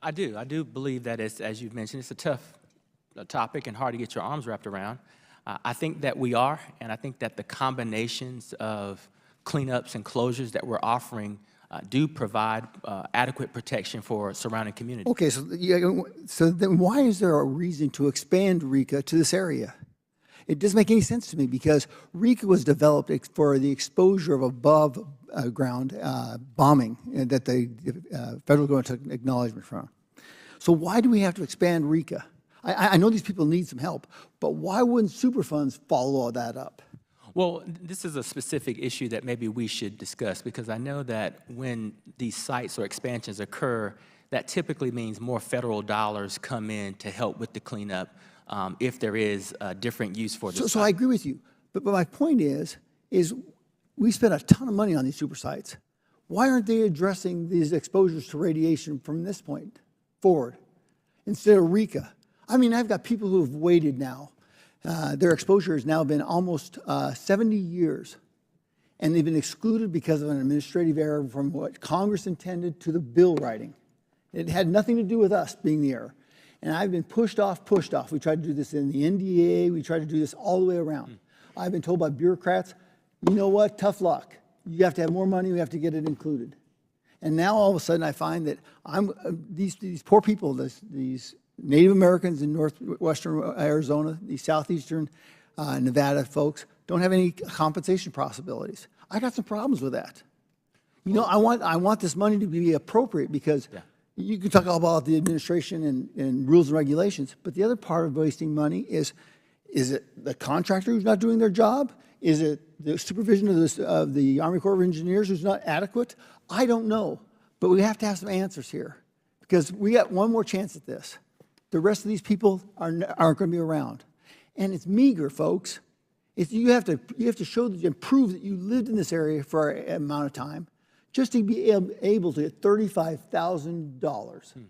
I do. I do believe that, as you've mentioned, it's a tough topic and hard to get your arms wrapped around. I think that we are, and I think that the combinations of cleanups and closures that we're offering do provide adequate protection for surrounding communities. Okay, so then why is there a reason to expand RECA to this area? It doesn't make any sense to me, because RECA was developed for the exposure of above ground bombing that the federal government took acknowledgement from. So why do we have to expand RECA? I know these people need some help, but why wouldn't Superfunds follow all that up? Well, this is a specific issue that maybe we should discuss, because I know that when these sites or expansions occur, that typically means more federal dollars come in to help with the cleanup if there is a different use for the site. So I agree with you, but my point is we spend a ton of money on these super sites. Why aren't they addressing these exposures to radiation from this point forward instead of RECA? I mean, I've got people who have waited now. Their exposure has now been almost 70 years, and they've been excluded because of an administrative error from what Congress intended to the bill writing. It had nothing to do with us being the error. And I've been pushed off, pushed off. We tried to do this in the NDA. We tried to do this all the way around. I've been told by bureaucrats, you know what, tough luck. You have to have more money. We have to get it included. And now all of a sudden I find that these poor people, these Native Americans in northwestern Arizona, these southeastern Nevada folks, don't have any compensation possibilities. I got some problems with that. You know, I want this money to be appropriate because you can talk all about the administration and rules and regulations, but the other part of wasting money is it the contractor who's not doing their job? Is it the supervision of the Army Corps of Engineers who's not adequate? I don't know, but we have to have some answers here because we got one more chance at this. The rest of these people aren't going to be around. And it's meager, folks. You have to show and prove that you lived in this area for an amount of time just to be able to get $35,000.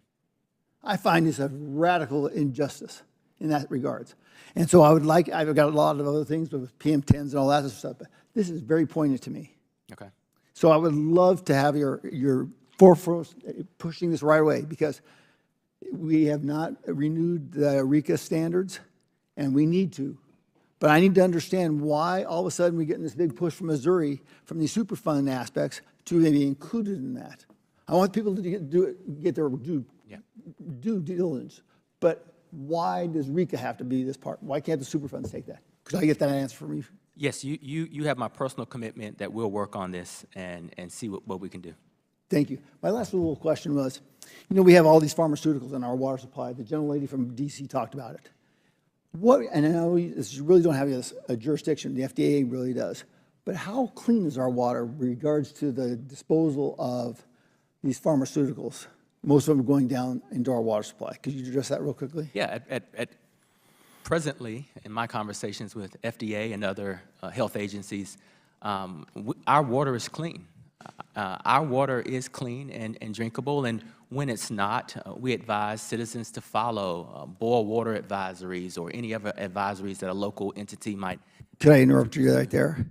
I find this a radical injustice in that regards. And so I've got a lot of other things with PM10s and all that stuff, but this is very poignant to me. Okay. So I would love to have your forefront pushing this right away because we have not renewed the RECA standards, and we need to. But I need to understand why all of a sudden we're getting this big push from Missouri from these Superfund aspects to maybe included in that. I want people to get their due diligence. But why does RECA have to be this part? Why can't the Superfunds take that? Could I get that answer from you? Yes, you have my personal commitment that we'll work on this and see what we can do. Thank you. My last little question was, you know, we have all these pharmaceuticals in our water supply. The gentlelady from D.C. talked about it. And I know you really don't have a jurisdiction. The FDA really does. But how clean is our water with regards to the disposal of these pharmaceuticals? Most of them are going down into our water supply. Could you address that real quickly? Yeah, presently, in my conversations with FDA and other health agencies, our water is clean. Our water is clean and drinkable, and when it's not, we advise citizens to follow boil water advisories or any other advisories that a local entity might. Could I interrupt you right there?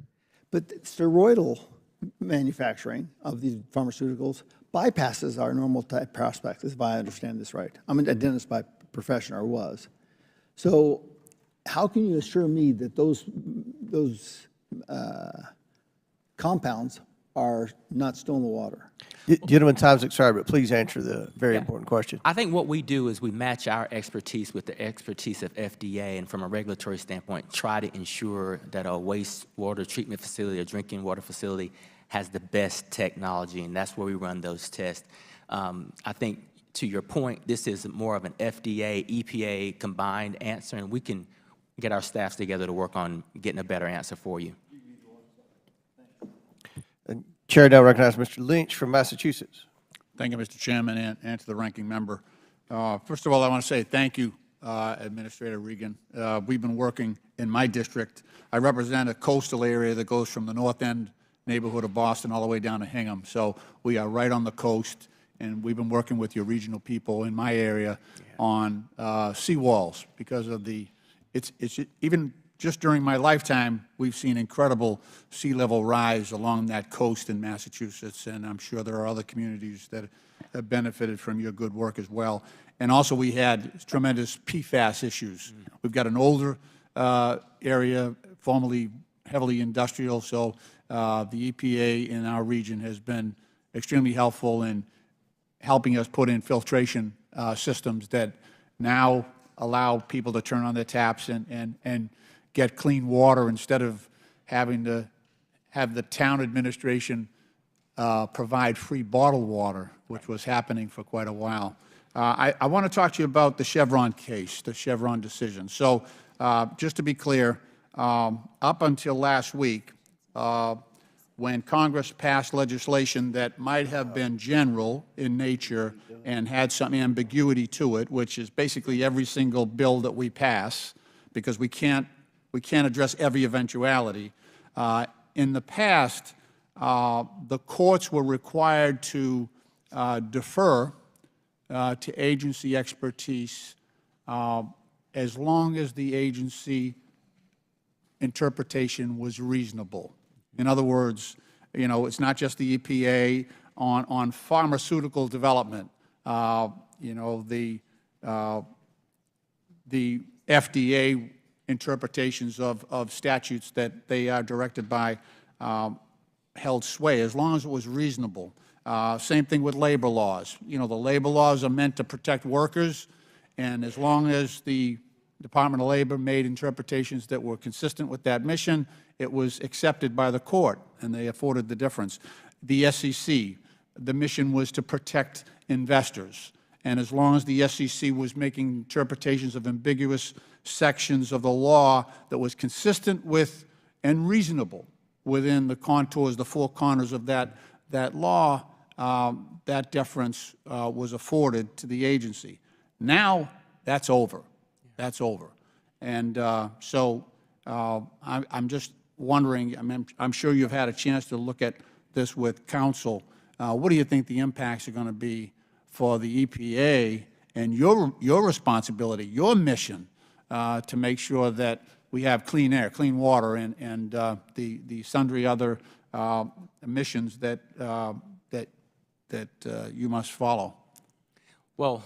But steroidal manufacturing of these pharmaceuticals bypasses our normal type prospects, if I understand this right. I'm a dentist by profession, or was. So how can you assure me that those compounds are not still in the water? Gentlemen, time's expired, but please answer the very important question. I think what we do is we match our expertise with the expertise of FDA, and from a regulatory standpoint, try to ensure that a wastewater treatment facility, a drinking water facility, has the best technology, and that's where we run those tests. I think, to your point, this is more of an FDA, EPA combined answer, and we can get our staffs together to work on getting a better answer for you. Chair now recognizes Mr. Lynch from Massachusetts. Thank you, Mr. Chairman, and to the ranking member. First of all, I want to say thank you, Administrator Regan. We've been working in my district. I represent a coastal area that goes from the north end neighborhood of Boston all the way down to Hingham. So we are right on the coast, and we've been working with your regional people in my area on seawalls because of it's even just during my lifetime, we've seen incredible sea level rise along that coast in Massachusetts, and I'm sure there are other communities that have benefited from your good work as well. And also we had tremendous PFAS issues. We've got an older area, formerly heavily industrial, so the EPA in our region has been extremely helpful in helping us put in filtration systems that now allow people to turn on their taps and get clean water instead of having to have the town administration provide free bottled water, which was happening for quite a while. I want to talk to you about the Chevron case, the Chevron decision. So just to be clear, up until last week, when Congress passed legislation that might have been general in nature and had some ambiguity to it, which is basically every single bill that we pass, because we can't address every eventuality. In the past, the courts were required to defer to agency expertise as long as the agency interpretation was reasonable. In other words, you know, it's not just the EPA on pharmaceutical development. You know, the FDA interpretations of statutes that they are directed by held sway, as long as it was reasonable. Same thing with labor laws. You know, the labor laws are meant to protect workers, and as long as the Department of Labor made interpretations that were consistent with that mission, it was accepted by the court, and they afforded the difference. The SEC, the mission was to protect investors, and as long as the SEC was making interpretations of ambiguous sections of the law that was consistent with and reasonable within the contours, the four corners of that law, that deference was afforded to the agency. Now, that's over. That's over. And so I'm just wondering, I'm sure you've had a chance to look at this with counsel. What do you think the impacts are going to be for the EPA and your responsibility, your mission to make sure that we have clean air, clean water, and the sundry other missions that you must follow? Well,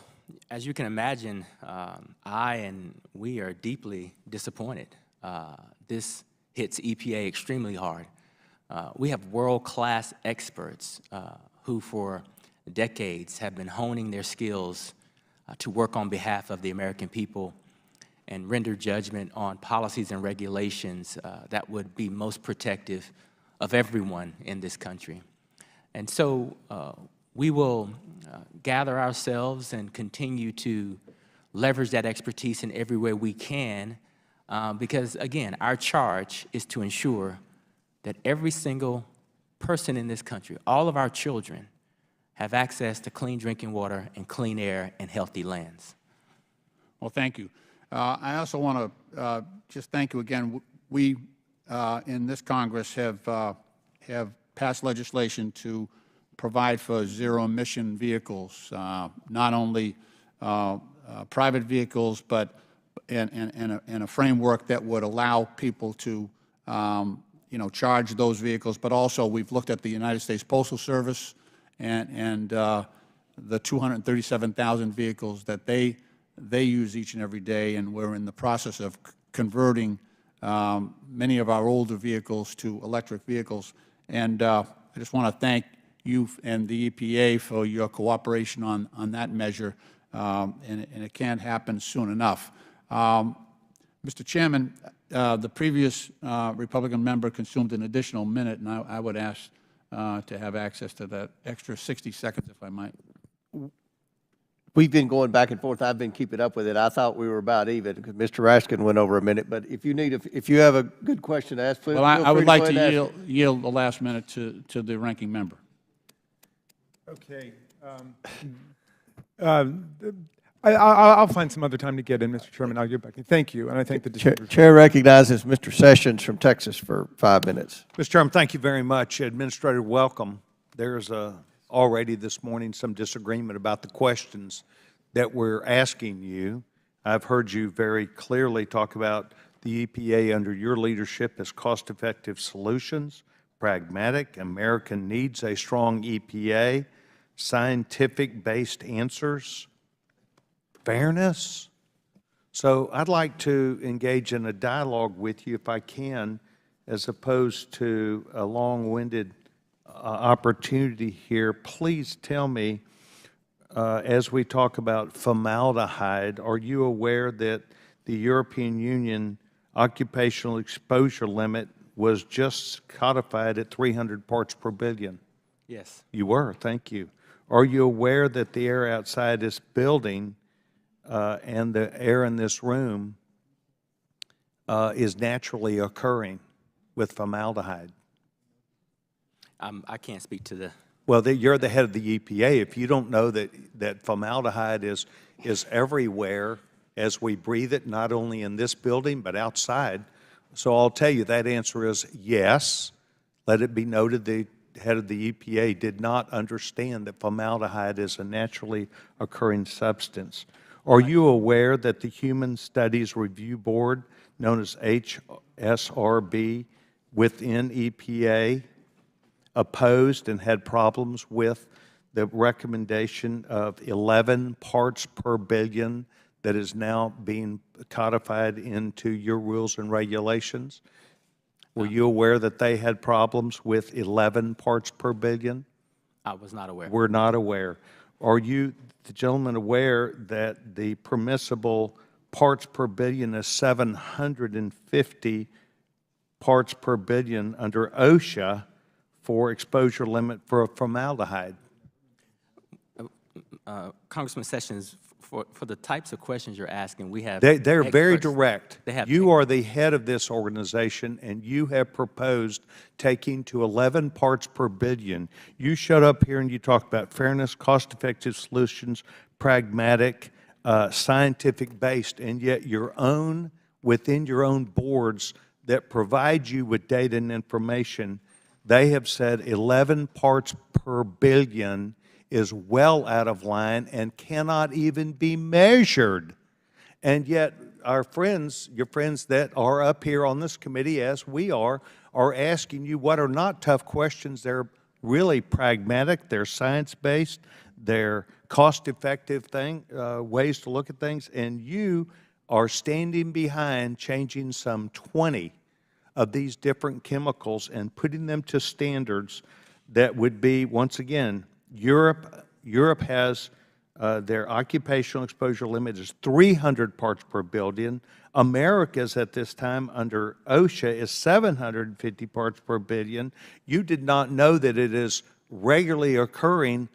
as you can imagine, I and we are deeply disappointed. This hits EPA extremely hard. We have world-class experts who for decades have been honing their skills to work on behalf of the American people and render judgment on policies and regulations that would be most protective of everyone in this country. And so we will gather ourselves and continue to leverage that expertise in every way we can because, again, our charge is to ensure that every single person in this country, all of our children, have access to clean drinking water and clean air and healthy lands. Well, thank you. I also want to just thank you again. We in this Congress have passed legislation to provide for zero-emission vehicles, not only private vehicles, but in a framework that would allow people to, charge those vehicles. But also, we've looked at the United States Postal Service and the 237,000 vehicles that they use each and every day, and we're in the process of converting many of our older vehicles to electric vehicles. And I just want to thank you and the EPA for your cooperation on that measure, and it can't happen soon enough. Mr. Chairman, the previous Republican member consumed an additional minute, and I would ask to have access to that extra 60 seconds, if I might. We've been going back and forth. I've been keeping up with it. I thought we were about even because Mr. Raskin went over a minute. But if you have a good question to ask, please. Well, I would like to yield the last minute to the ranking member. Okay. I'll find some other time to get in, Mr. Chairman. I'll get back. Thank you, and I thank the Chair recognizes Mr. Sessions from Texas for 5 minutes. Mr. Chairman, thank you very much. Administrator, welcome. There's already this morning some disagreement about the questions that we're asking you. I've heard you very clearly talk about the EPA under your leadership as cost-effective solutions, pragmatic. America needs a strong EPA, scientific-based answers, fairness. So I'd like to engage in a dialogue with you if I can, as opposed to a long-winded opportunity here. Please tell me, as we talk about formaldehyde, are you aware that the European Union occupational exposure limit was just codified at 300 parts per billion? Yes. You were, thank you. Are you aware that the air outside this building and the air in this room is naturally occurring with formaldehyde? I can't speak to the... Well, you're the head of the EPA. If you don't know that formaldehyde is everywhere as we breathe it, not only in this building but outside, so I'll tell you that answer is yes. Let it be noted the head of the EPA did not understand that formaldehyde is a naturally occurring substance. Are you aware that the Human Studies Review Board, known as HSRB, within EPA, opposed and had problems with the recommendation of 11 parts per billion that is now being codified into your rules and regulations? Were you aware that they had problems with 11 parts per billion? I was not aware. We're not aware. Are you, the gentleman, aware that the permissible parts per billion is 750 parts per billion under OSHA for exposure limit for formaldehyde? Congressman Sessions, for the types of questions you're asking, we have They're very experts. direct. They have You are the head of this organization, and you have proposed taking to 11 parts per billion. You showed up here and you talked about fairness, cost-effective solutions, pragmatic, scientific-based, and yet within your own boards that provide you with data and information, they have said 11 parts per billion is well out of line and cannot even be measured. And yet our friends, your friends that are up here on this committee, as we are asking you what are not tough questions. They're really pragmatic, they're science-based, they're cost-effective ways to look at things, and you are standing behind changing some 20 of these different chemicals and putting them to standards that would be, once again, Europe has their occupational exposure limit is 300 parts per billion. America's at this time under OSHA is 750 parts per billion. You did not know that it is regularly occurring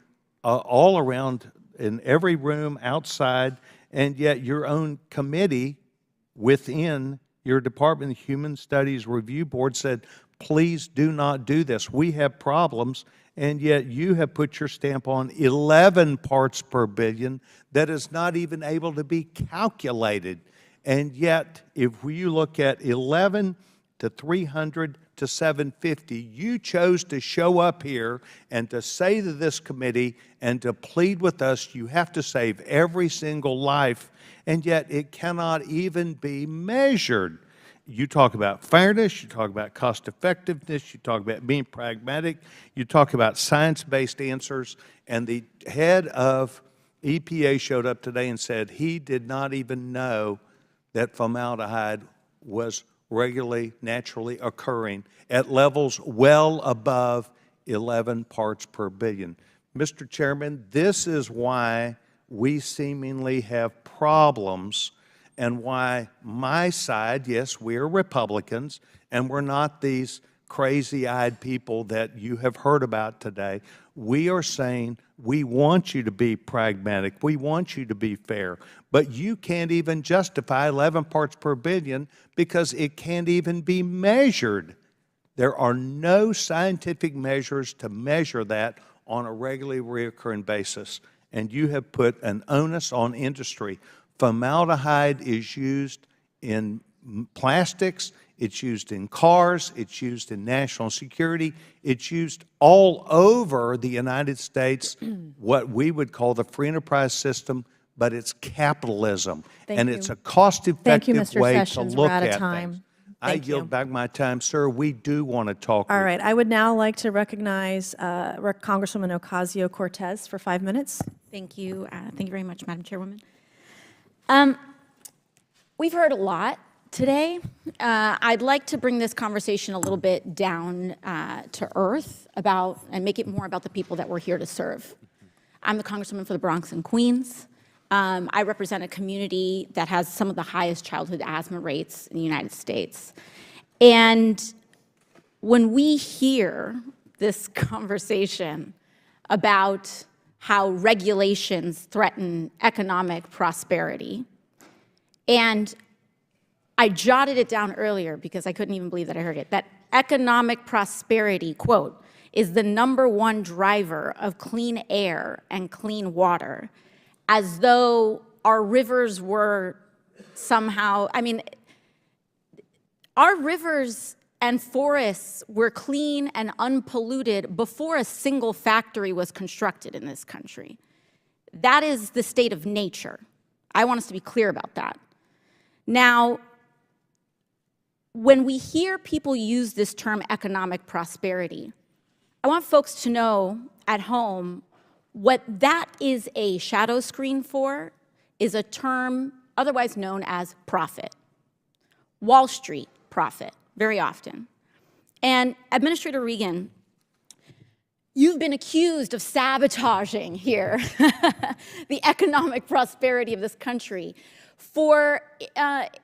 all around in every room outside, and yet your own committee within your Department of Human Studies Review Board said, please do not do this. We have problems. And yet you have put your stamp on 11 parts per billion that is not even able to be calculated. And yet, if you look at 11 to 300 to 750, you chose to show up here and to say to this committee and to plead with us, you have to save every single life, and yet it cannot even be measured. You talk about fairness, you talk about cost effectiveness, you talk about being pragmatic, you talk about science-based answers, and the head of EPA showed up today and said he did not even know that formaldehyde was regularly, naturally occurring at levels well above 11 parts per billion. Mr. Chairman, this is why we seemingly have problems and why my side, yes, we're Republicans, and we're not these crazy-eyed people that you have heard about today. We are saying we want you to be pragmatic. We want you to be fair. But you can't even justify 11 parts per billion because it can't even be measured. There are no scientific measures to measure that on a regularly recurring basis. And you have put an onus on industry. Formaldehyde is used in plastics, it's used in cars, it's used in national security, it's used all over the United States, what we would call the free enterprise system, but it's capitalism. And it's a cost-effective way to look at things. I yield back my time. Sir, we do want to talk. All right. I would now like to recognize Congresswoman Ocasio-Cortez for 5 minutes. Thank you. Thank you very much, Madam Chairwoman. We've heard a lot today. I'd like to bring this conversation a little bit down to earth and make it more about the people that we're here to serve. I'm the Congresswoman for the Bronx and Queens. I represent a community that has some of the highest childhood asthma rates in the United States. And when we hear this conversation about how regulations threaten economic prosperity, and I jotted it down earlier because I couldn't even believe that I heard it, that economic prosperity, quote, is the #1 driver of clean air and clean water, as though our rivers were somehow, I mean, our rivers and forests were clean and unpolluted before a single factory was constructed in this country. That is the state of nature. I want us to be clear about that. Now, when we hear people use this term economic prosperity, I want folks to know at home what that is a shadow screen for is a term otherwise known as profit. Wall Street profit, very often. And Administrator Regan, you've been accused of sabotaging here the economic prosperity of this country for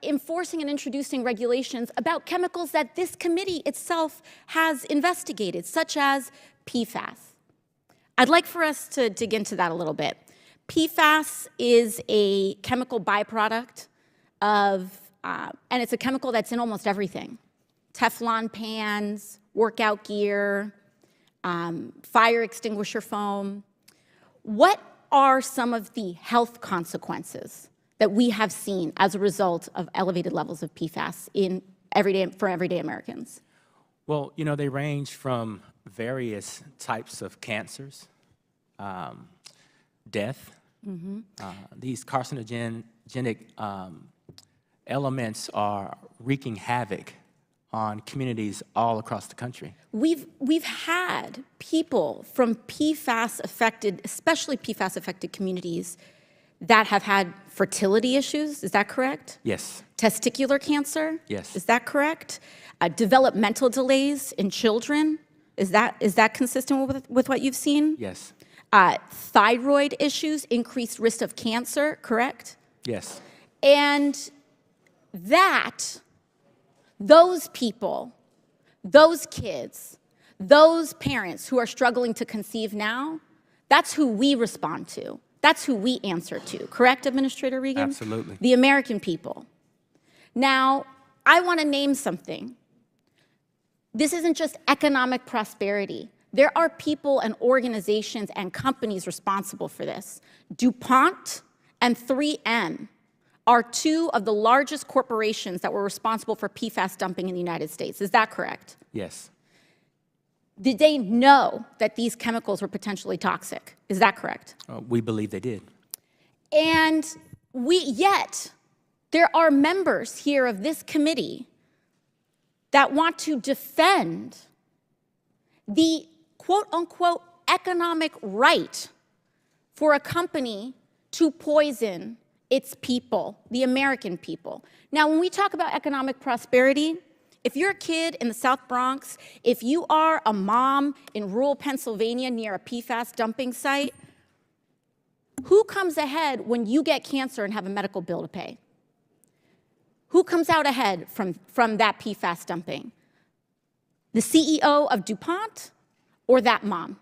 enforcing and introducing regulations about chemicals that this committee itself has investigated, such as PFAS. I'd like for us to dig into that a little bit. PFAS is a chemical byproduct of, and it's a chemical that's in almost everything. Teflon pans, workout gear, fire extinguisher foam. What are some of the health consequences that we have seen as a result of elevated levels of PFAS for everyday Americans? Well, you know, they range from various types of cancers, death. These carcinogenic elements are wreaking havoc on communities all across the country. We've had people from PFAS-affected, especially PFAS-affected communities, that have had fertility issues. Is that correct? Yes. Testicular cancer? Yes. Is that correct? Developmental delays in children? Is that consistent with what you've seen? Yes. Thyroid issues, increased risk of cancer, correct? Yes. And those people, those kids, those parents who are struggling to conceive now, that's who we respond to. That's who we answer to. Correct, Administrator Regan? Absolutely. The American people. Now, I want to name something. This isn't just economic prosperity. There are people and organizations and companies responsible for this. DuPont and 3M are two of the largest corporations that were responsible for PFAS dumping in the United States. Is that correct? Yes. Did they know that these chemicals were potentially toxic? Is that correct? We believe they did. And yet, there are members here of this committee that want to defend the quote-unquote economic right for a company to poison its people, the American people. Now, when we talk about economic prosperity, if you're a kid in the South Bronx, if you are a mom in rural Pennsylvania near a PFAS dumping site, who comes ahead when you get cancer and have a medical bill to pay? Who comes out ahead from that PFAS dumping? The CEO of DuPont or that mom?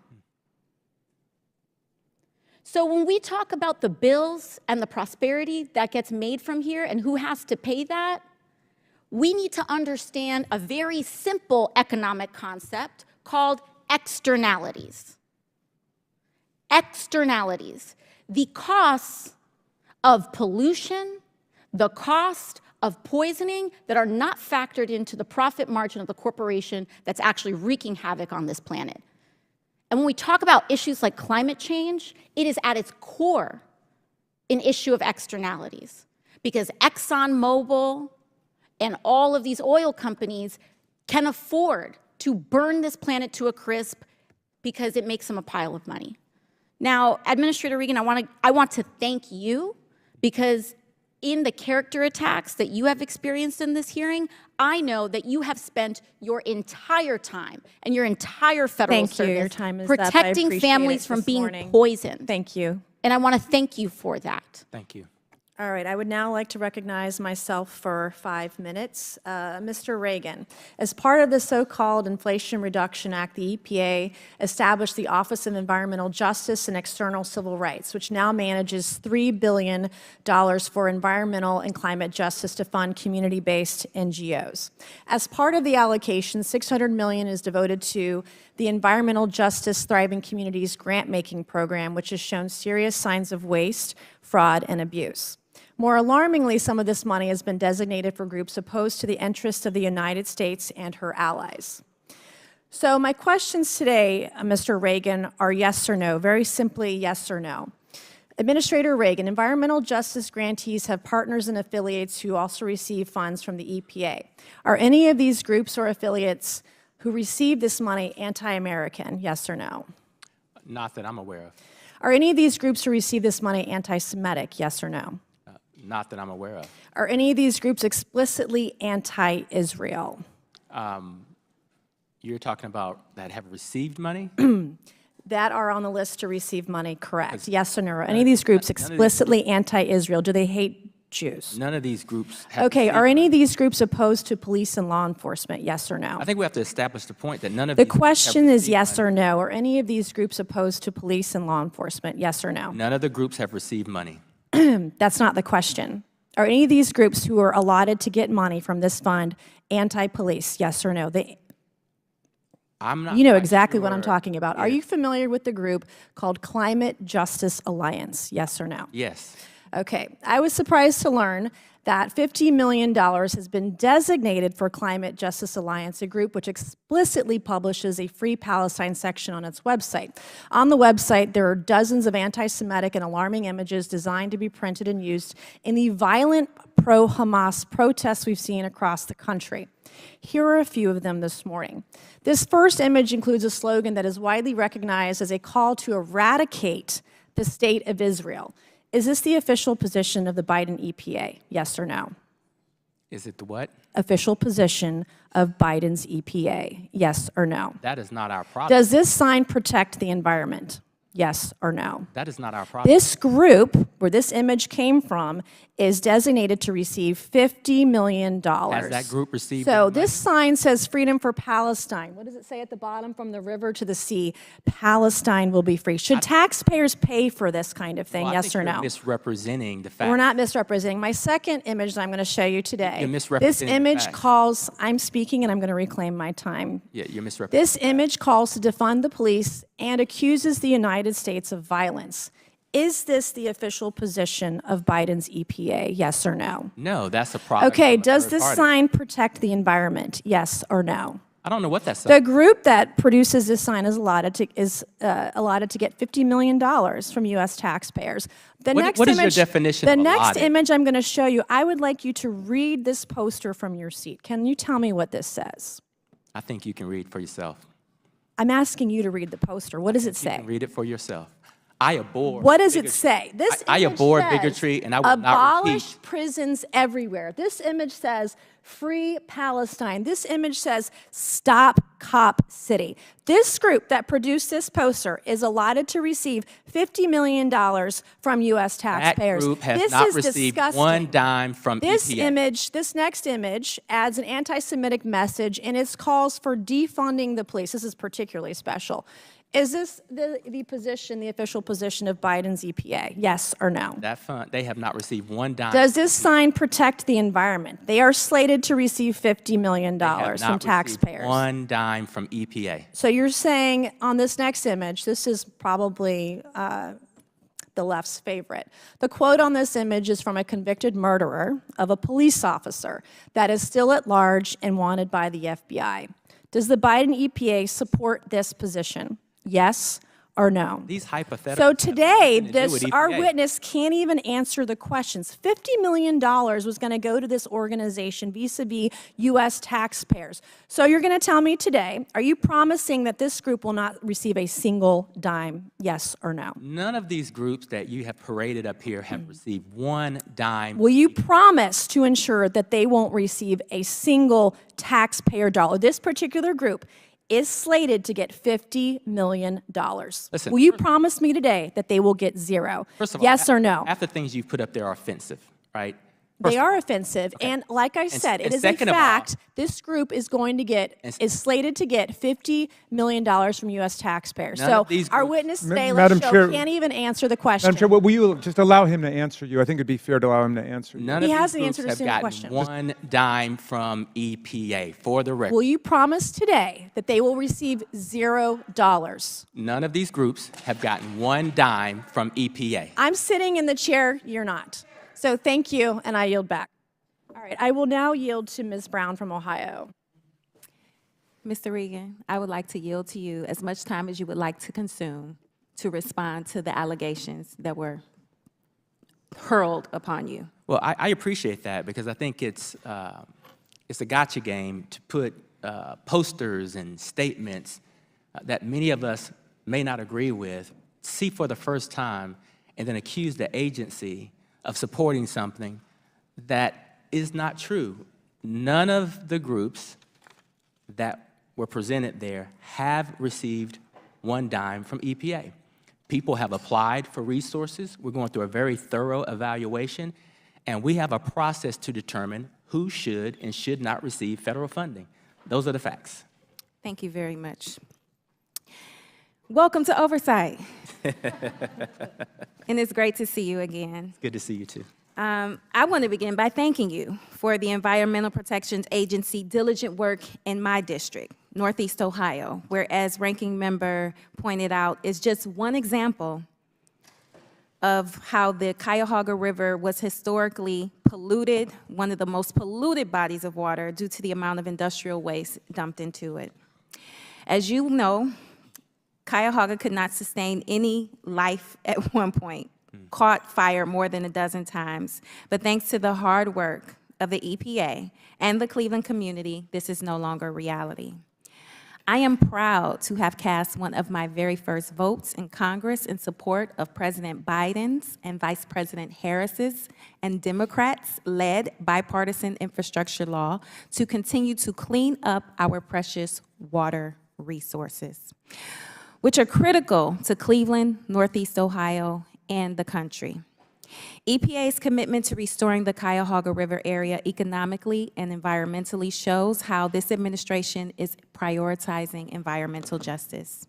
So when we talk about the bills and the prosperity that gets made from here and who has to pay that, we need to understand a very simple economic concept called externalities. Externalities, the costs of pollution, the cost of poisoning that are not factored into the profit margin of the corporation that's actually wreaking havoc on this planet. And when we talk about issues like climate change, it is at its core an issue of externalities, because ExxonMobil and all of these oil companies can afford to burn this planet to a crisp because it makes them a pile of money. Now, Administrator Regan, I want to thank you, because in the character attacks that you have experienced in this hearing, I know that you have spent your entire time and your entire federal service Your time is up. I protecting appreciate families it from this being morning. poisoned. Thank you. And I want to thank you for that. Thank you. All right, I would now like to recognize myself for 5 minutes. Mr. Regan, as part of the so-called Inflation Reduction Act, the EPA established the Office of Environmental Justice and External Civil Rights, which now manages $3 billion for environmental and climate justice to fund community-based NGOs. As part of the allocation, $600 million is devoted to the Environmental Justice Thriving Communities grant-making program, which has shown serious signs of waste, fraud, and abuse. More alarmingly, some of this money has been designated for groups opposed to the interests of the United States and her allies. So my questions today, Mr. Regan, are yes or no, very simply yes or no. Administrator Regan, environmental justice grantees have partners and affiliates who also receive funds from the EPA. Are any of these groups or affiliates who receive this money anti-American, yes or no? Not that I'm aware of. Are any of these groups who receive this money anti-Semitic, yes or no? Not that I'm aware of. Are any of these groups explicitly anti-Israel? You're talking about that have received money? That are on the list to receive money, correct? Yes or no? Are any of these groups explicitly anti-Israel? Do they hate Jews? None of these groups have Okay, received are any money. of these groups opposed to police and law enforcement? Yes or no? I think we have to establish the point that none of The these groups have question is received yes money. or no. Are any of these groups opposed to police and law enforcement? Yes or no? None of the groups have received money. That's not the question. Are any of these groups who are allotted to get money from this fund anti-police? Yes or no? I'm not You know quite exactly what sure. I'm talking about. Are Yes. you familiar with the group called Climate Justice Alliance? Yes or no? Yes. Okay. I was surprised to learn that $50 million has been designated for Climate Justice Alliance, a group which explicitly publishes a Free Palestine section on its website. On the website, there are dozens of anti-Semitic and alarming images designed to be printed and used in the violent pro-Hamas protests we've seen across the country. Here are a few of them this morning. This first image includes a slogan that is widely recognized as a call to eradicate the state of Israel. Is this the official position of the Biden EPA? Yes or no? Is it the what? Official position of Biden's EPA? Yes or no? That is not our product. Does this sign protect the environment? Yes or no? That is not our product. This group, where this image came from, is designated to receive $50 million. Has that group received So any this sign says freedom for Palestine. What does it say at the bottom? From the river to the sea, Palestine will be free. Should taxpayers pay for this kind of thing? Well, I Yes think or you're no? misrepresenting the fact. We're not misrepresenting. My second image that I'm going to show you today. You're This misrepresenting the image facts. calls, I'm speaking and I'm going to reclaim my time. Yeah, you're misrepresenting. This image calls to defund the police and accuses the United States of violence. Is this the official position of Biden's EPA? Yes or no? No, that's a product. Okay, of a does third this party. sign protect the environment? Yes or no? I don't know what that The says. group that produces this sign is allotted to get $50 million from U.S. taxpayers. The What- next what is your image, definition The of next allotted? image I'm going to show you, I would like you to read this poster from your seat. Can you tell me what this says? I think you can read for yourself. I'm asking you to read the poster. What does it You say? can read it for yourself. I abhor. What does it bigotry. say? This I image abhor says, bigotry, and I will not abolish repeat. prisons everywhere. This image says, free Palestine. This image says, stop Cop City. This group that produced this poster is allotted to receive $50 million from U.S. taxpayers. That group has This not is received disgusting. one dime from This EPA. image, this next image, adds an anti-Semitic message and it calls for defunding the police. This is particularly special. Is this the position, the official position of Biden's EPA? Yes or no? That fund, they have not received one dime. Does this sign protect the environment? They are slated to receive $50 million They have not from received taxpayers. one dime from EPA. So you're saying on this next image, this is probably the left's favorite. The quote on this image is from a convicted murderer of a police officer that is still at large and wanted by the FBI. Does the Biden EPA support this position? Yes or no? These hypotheticals. So today, have nothing to do with our EPA. witness can't even answer the questions. $50 million was going to go to this organization vis-a-vis U.S. taxpayers. So you're going to tell me today, are you promising that this group will not receive a single dime? Yes or no? None of these groups that you have paraded up here have received one dime. Will you promise to ensure that they won't receive a single taxpayer dollar? This particular group is slated to get $50 million. Listen, will you promise me today that they will get zero? First of all, yes or no? half the things you've put up there are offensive, right? They are offensive, and like I said, it and is a second of all- fact. This group is going to get is slated to get $50 million from U.S. taxpayers. None So of these our groups- witness Ma- today, Madam let's show, Chair- can't even answer the question. Madam Chair, will you just allow him to answer you? I think it'd be fair to allow him to answer you. None He of hasn't these answered a groups have single gotten question. one dime from EPA, for the record. Will you promise today that they will receive $0? None of these groups have gotten one dime from EPA. I'm sitting in the chair, you're not. So thank you, and I yield back. All right, I will now yield to Ms. Brown from Ohio. Mr. Regan, I would like to yield to you as much time as you would like to consume to respond to the allegations that were hurled upon you. Well, I appreciate that because I think it's a gotcha game to put posters and statements that many of us may not agree with, see for the first time, and then accuse the agency of supporting something that is not true. None of the groups that were presented there have received one dime from EPA. People have applied for resources. We're going through a very thorough evaluation, and we have a process to determine who should and should not receive federal funding. Those are the facts. Thank you very much. Welcome to Oversight. And it's great to see you again. Good to see you too. I want to begin by thanking you for the Environmental Protection Agency diligent work in my district, Northeast Ohio, where, as Ranking Member pointed out, is just one example of how the Cuyahoga River was historically polluted, one of the most polluted bodies of water due to the amount of industrial waste dumped into it. As you know, Cuyahoga could not sustain any life at one point, caught fire more than a dozen times. But thanks to the hard work of the EPA and the Cleveland community, this is no longer a reality. I am proud to have cast one of my very first votes in Congress in support of President Biden's and Vice President Harris's and Democrats-led bipartisan infrastructure law to continue to clean up our precious water resources, which are critical to Cleveland, Northeast Ohio, and the country. EPA's commitment to restoring the Cuyahoga River area economically and environmentally shows how this administration is prioritizing environmental justice.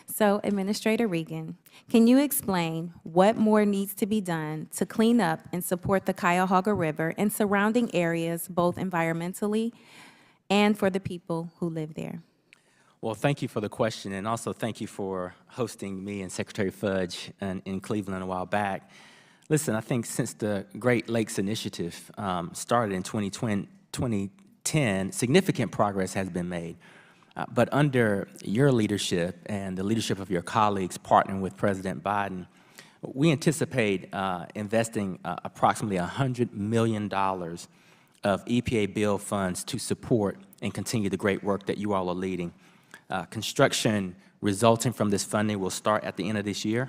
So, Administrator Regan, can you explain what more needs to be done to clean up and support the Cuyahoga River and surrounding areas, both environmentally and for the people who live there? Well, thank you for the question, and also thank you for hosting me and Secretary Fudge in Cleveland a while back. Listen, I think since the Great Lakes Initiative started in 2010, significant progress has been made. But under your leadership and the leadership of your colleagues partnering with President Biden, we anticipate investing approximately $100 million of EPA bill funds to support and continue the great work that you all are leading. Construction resulting from this funding will start at the end of this year,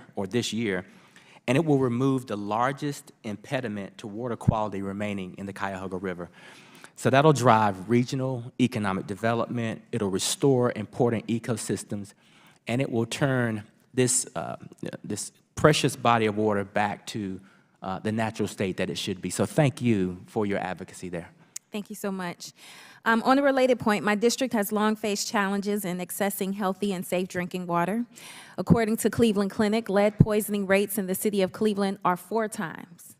and it will remove the largest impediment to water quality remaining in the Cuyahoga River. So that'll drive regional economic development, it'll restore important ecosystems, and it will turn this, this precious body of water back to the natural state that it should be. So thank you for your advocacy there. Thank you so much. On a related point, my district has long faced challenges in accessing healthy and safe drinking water. According to Cleveland Clinic, lead poisoning rates in the city of Cleveland are four times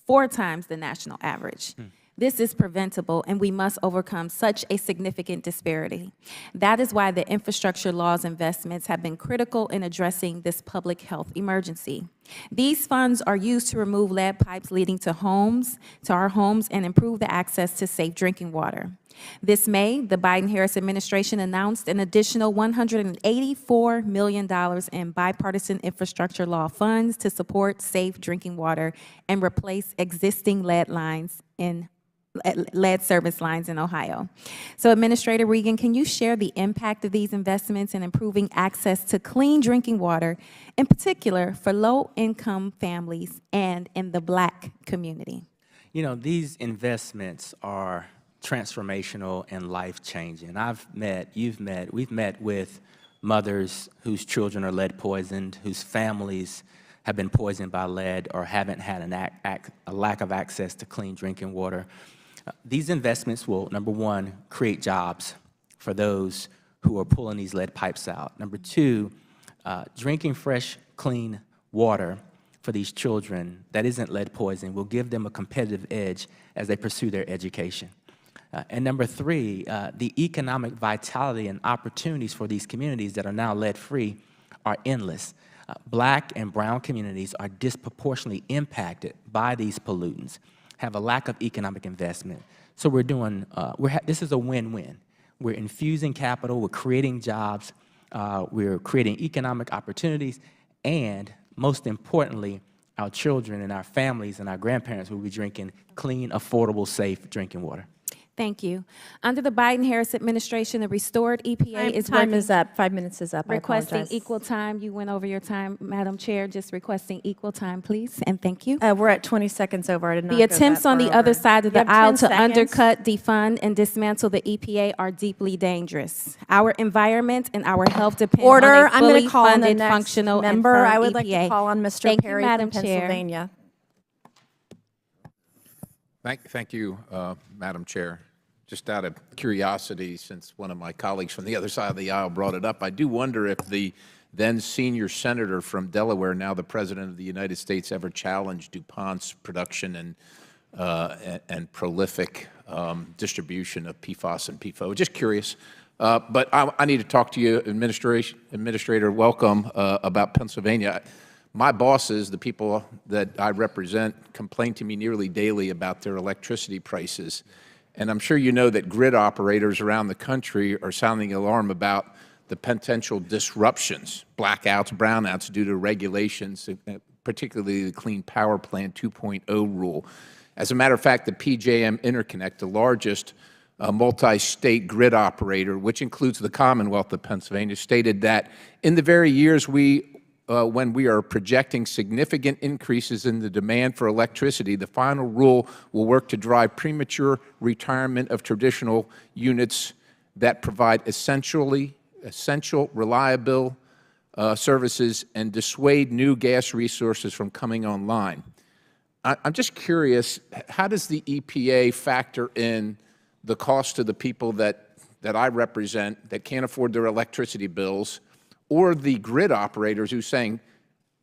the national average. This is preventable, and we must overcome such a significant disparity. That is why the infrastructure law's investments have been critical in addressing this public health emergency. These funds are used to remove lead pipes leading to our homes, and improve the access to safe drinking water. This May, the Biden-Harris administration announced an additional $184 million in bipartisan infrastructure law funds to support safe drinking water and replace existing lead service lines in Ohio. So, Administrator Regan, can you share the impact of these investments in improving access to clean drinking water, in particular for low-income families and in the Black community? You know, these investments are transformational and life-changing. We've met with mothers whose children are lead poisoned, whose families have been poisoned by lead or haven't had a lack of access to clean drinking water. These investments will, number one, create jobs for those who are pulling these lead pipes out. Number two, drinking fresh, clean water for these children that isn't lead poisoned will give them a competitive edge as they pursue their education. And number three, the economic vitality and opportunities for these communities that are now lead-free are endless. Black and brown communities are disproportionately impacted by these pollutants, have a lack of economic investment. So we're doing, this is a win-win. We're infusing capital, we're creating jobs, we're creating economic opportunities, and most importantly, our children and our families and our grandparents will be drinking clean, affordable, safe drinking water. Thank you. Under the Biden-Harris administration, the restored EPA is Time working, is up. 5 minutes is up. I requesting apologize. equal time. You went over your time, Madam Chair, just requesting equal time, please, and thank you. We're at 20 seconds over. I did not The go attempts that on far the other over. side of You the have 10 aisle to seconds. undercut, defund, and dismantle the EPA are deeply dangerous. Our environment and our health depend Order. on a I'm going fully to call on the funded, next functional, member. and firm I would EPA. like to call on Mr. Thank Perry you, Madam from Chair. Pennsylvania. Thank you, Madam Chair. Just out of curiosity, since one of my colleagues from the other side of the aisle brought it up, I do wonder if the then senior senator from Delaware, now the President of the United States, ever challenged DuPont's production and prolific distribution of PFAS and PFOA. Just curious. But I need to talk to you, Administrator Welcome, about Pennsylvania. My bosses, the people that I represent, complain to me nearly daily about their electricity prices. And I'm sure you know that grid operators around the country are sounding the alarm about the potential disruptions, blackouts, brownouts due to regulations, particularly the Clean Power Plan 2.0 rule. As a matter of fact, the PJM Interconnect, the largest multi-state grid operator, which includes the Commonwealth of Pennsylvania, stated that in the very years when we are projecting significant increases in the demand for electricity, the final rule will work to drive premature retirement of traditional units that provide essential, reliable services and dissuade new gas resources from coming online. I'm just curious, how does the EPA factor in the cost to the people that I represent that can't afford their electricity bills, or the grid operators who are saying,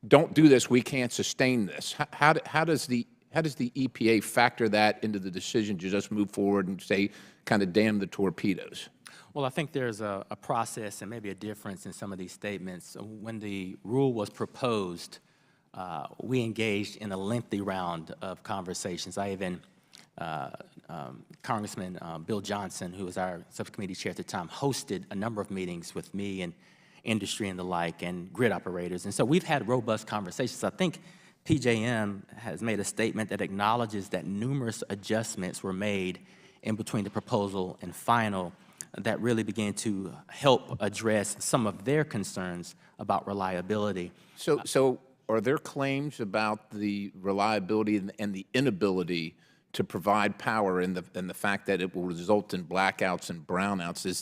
don't do this, we can't sustain this? How does the EPA factor that into the decision to just move forward and say, kind of damn the torpedoes? Well, I think there's a process and maybe a difference in some of these statements. When the rule was proposed, we engaged in a lengthy round of conversations. I even, Congressman Bill Johnson, who was our subcommittee chair at the time, hosted a number of meetings with me and industry and the like, and grid operators. And so we've had robust conversations. I think PJM has made a statement that acknowledges that numerous adjustments were made in between the proposal and final that really began to help address some of their concerns about reliability. So are there claims about the reliability and the inability to provide power and the fact that it will result in blackouts and brownouts? Is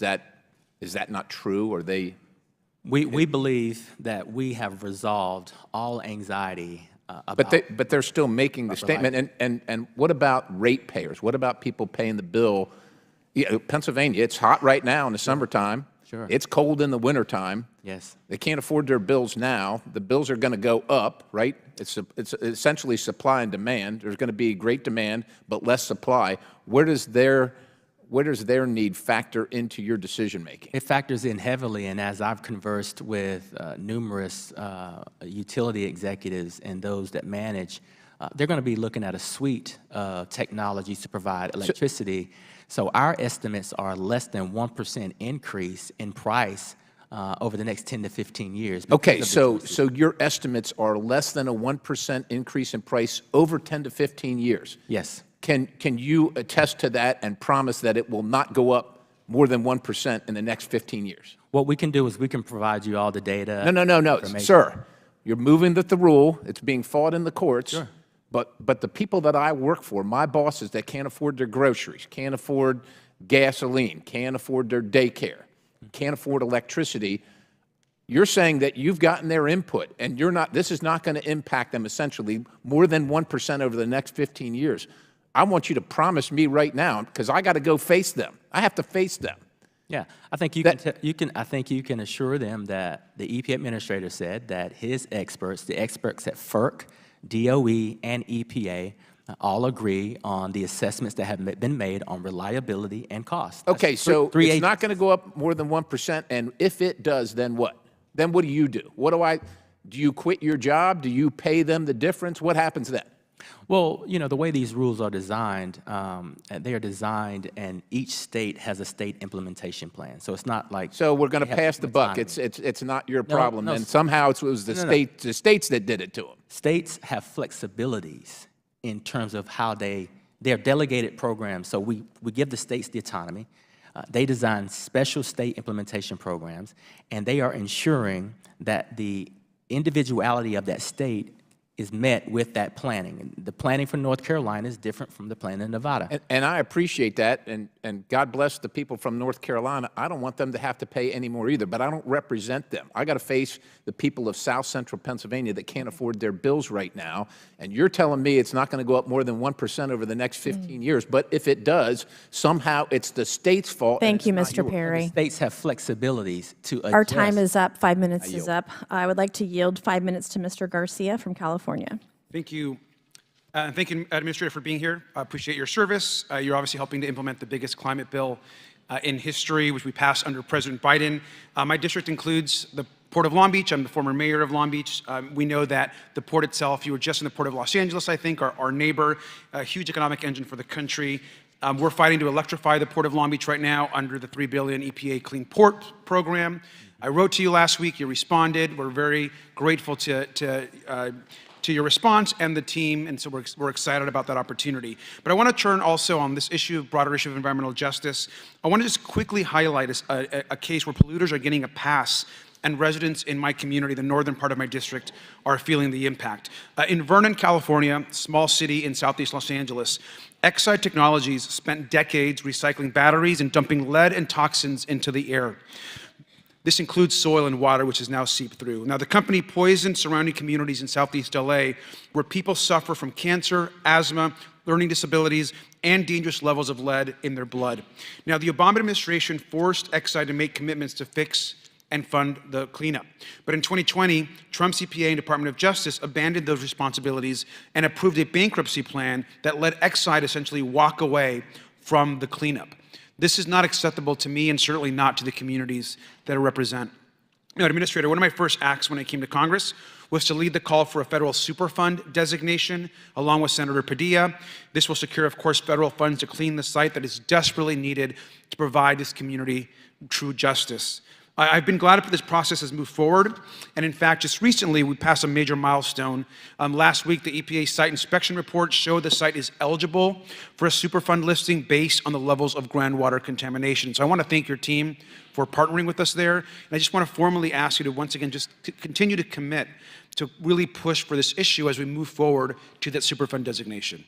that not true? Or they? We believe that we have resolved all anxiety about. But they're still making the statement. And what about ratepayers? What about people paying the bill? Yeah, Pennsylvania, it's hot right now in the summertime. Sure. It's cold in the wintertime. Yes. They can't afford their bills now. The bills are going to go up, right? It's essentially supply and demand. There's going to be great demand, but less supply. Where does their need factor into your decision making? It factors in heavily, and as I've conversed with numerous utility executives and those that manage, they're going to be looking at a suite of technologies to provide electricity. So our estimates are less than 1% increase in price over the next 10 to 15 years. Okay, so your estimates are less than a 1% increase in price over 10 to 15 years? Yes. Can you attest to that and promise that it will not go up more than 1% in the next 15 years? What we can do is we can provide you all the data. No, sir. You're moving the rule. It's being fought in the courts. Sure. But the people that I work for, my bosses that can't afford their groceries, can't afford gasoline, can't afford their daycare, can't afford electricity, you're saying that you've gotten their input and this is not going to impact them essentially more than 1% over the next 15 years. I want you to promise me right now, because I got to go face them. I have to face them. Yeah, I think I think you can assure them that the EPA administrator said that his experts, the experts at FERC, DOE, and EPA, all agree on the assessments that have been made on reliability and cost. Okay, so it's not going to go up more than 1%, and if it does, then what? Then what do you do? Do you quit your job? Do you pay them the difference? What happens then? Well, you know, the way these rules are designed, they are designed, and each state has a state implementation plan. So it's not like. So we're going to pass the buck. It's not your problem, and somehow it was the states that did it to them. States have flexibilities in terms of how they They're delegated programs, so we give the states the autonomy. They design special state implementation programs, and they are ensuring that the individuality of that state is met with that planning. And the planning for North Carolina is different from the planning in Nevada. And I appreciate that, and God bless the people from North Carolina. I don't want them to have to pay any more either, but I don't represent them. I got to face the people of South Central Pennsylvania that can't afford their bills right now, and you're telling me it's not going to go up more than 1% over the next 15 years, but if it does, somehow it's the state's fault. Thank you, Mr. Perry. States have flexibilities to adjust. Our time is up. 5 minutes is up. I would like to yield 5 minutes to Mr. Garcia from California. Thank you. Thank you, Administrator, for being here. I appreciate your service. You're obviously helping to implement the biggest climate bill in history, which we passed under President Biden. My district includes the Port of Long Beach. I'm the former mayor of Long Beach. We know that the port itself, you were just in the Port of Los Angeles, I think, our neighbor, a huge economic engine for the country. We're fighting to electrify the Port of Long Beach right now under the $3 billion EPA Clean Port program. I wrote to you last week. You responded. We're very grateful to your response and the team, and so we're excited about that opportunity. But I want to turn also on this issue, broader issue of environmental justice. I want to just quickly highlight a case where polluters are getting a pass, and residents in my community, the northern part of my district, are feeling the impact. In Vernon, California, small city in southeast Los Angeles, Exide Technologies spent decades recycling batteries and dumping lead and toxins into the air. This includes soil and water, which has now seeped through. Now, the company poisoned surrounding communities in Southeast LA, where people suffer from cancer, asthma, learning disabilities, and dangerous levels of lead in their blood. Now, the Obama administration forced Exide to make commitments to fix and fund the cleanup. But in 2020, Trump's EPA and Department of Justice abandoned those responsibilities and approved a bankruptcy plan that let Exide essentially walk away from the cleanup. This is not acceptable to me and certainly not to the communities that I represent. Now, Administrator, one of my first acts when I came to Congress was to lead the call for a federal Superfund designation, along with Senator Padilla. This will secure, of course, federal funds to clean the site that is desperately needed to provide this community true justice. I've been glad that this process has moved forward, and in fact, just recently, we passed a major milestone. Last week, the EPA site inspection report showed the site is eligible for a Superfund listing based on the levels of groundwater contamination. So I want to thank your team for partnering with us there, and I just want to formally ask you to once again just continue to commit to really push for this issue as we move forward to that Superfund designation.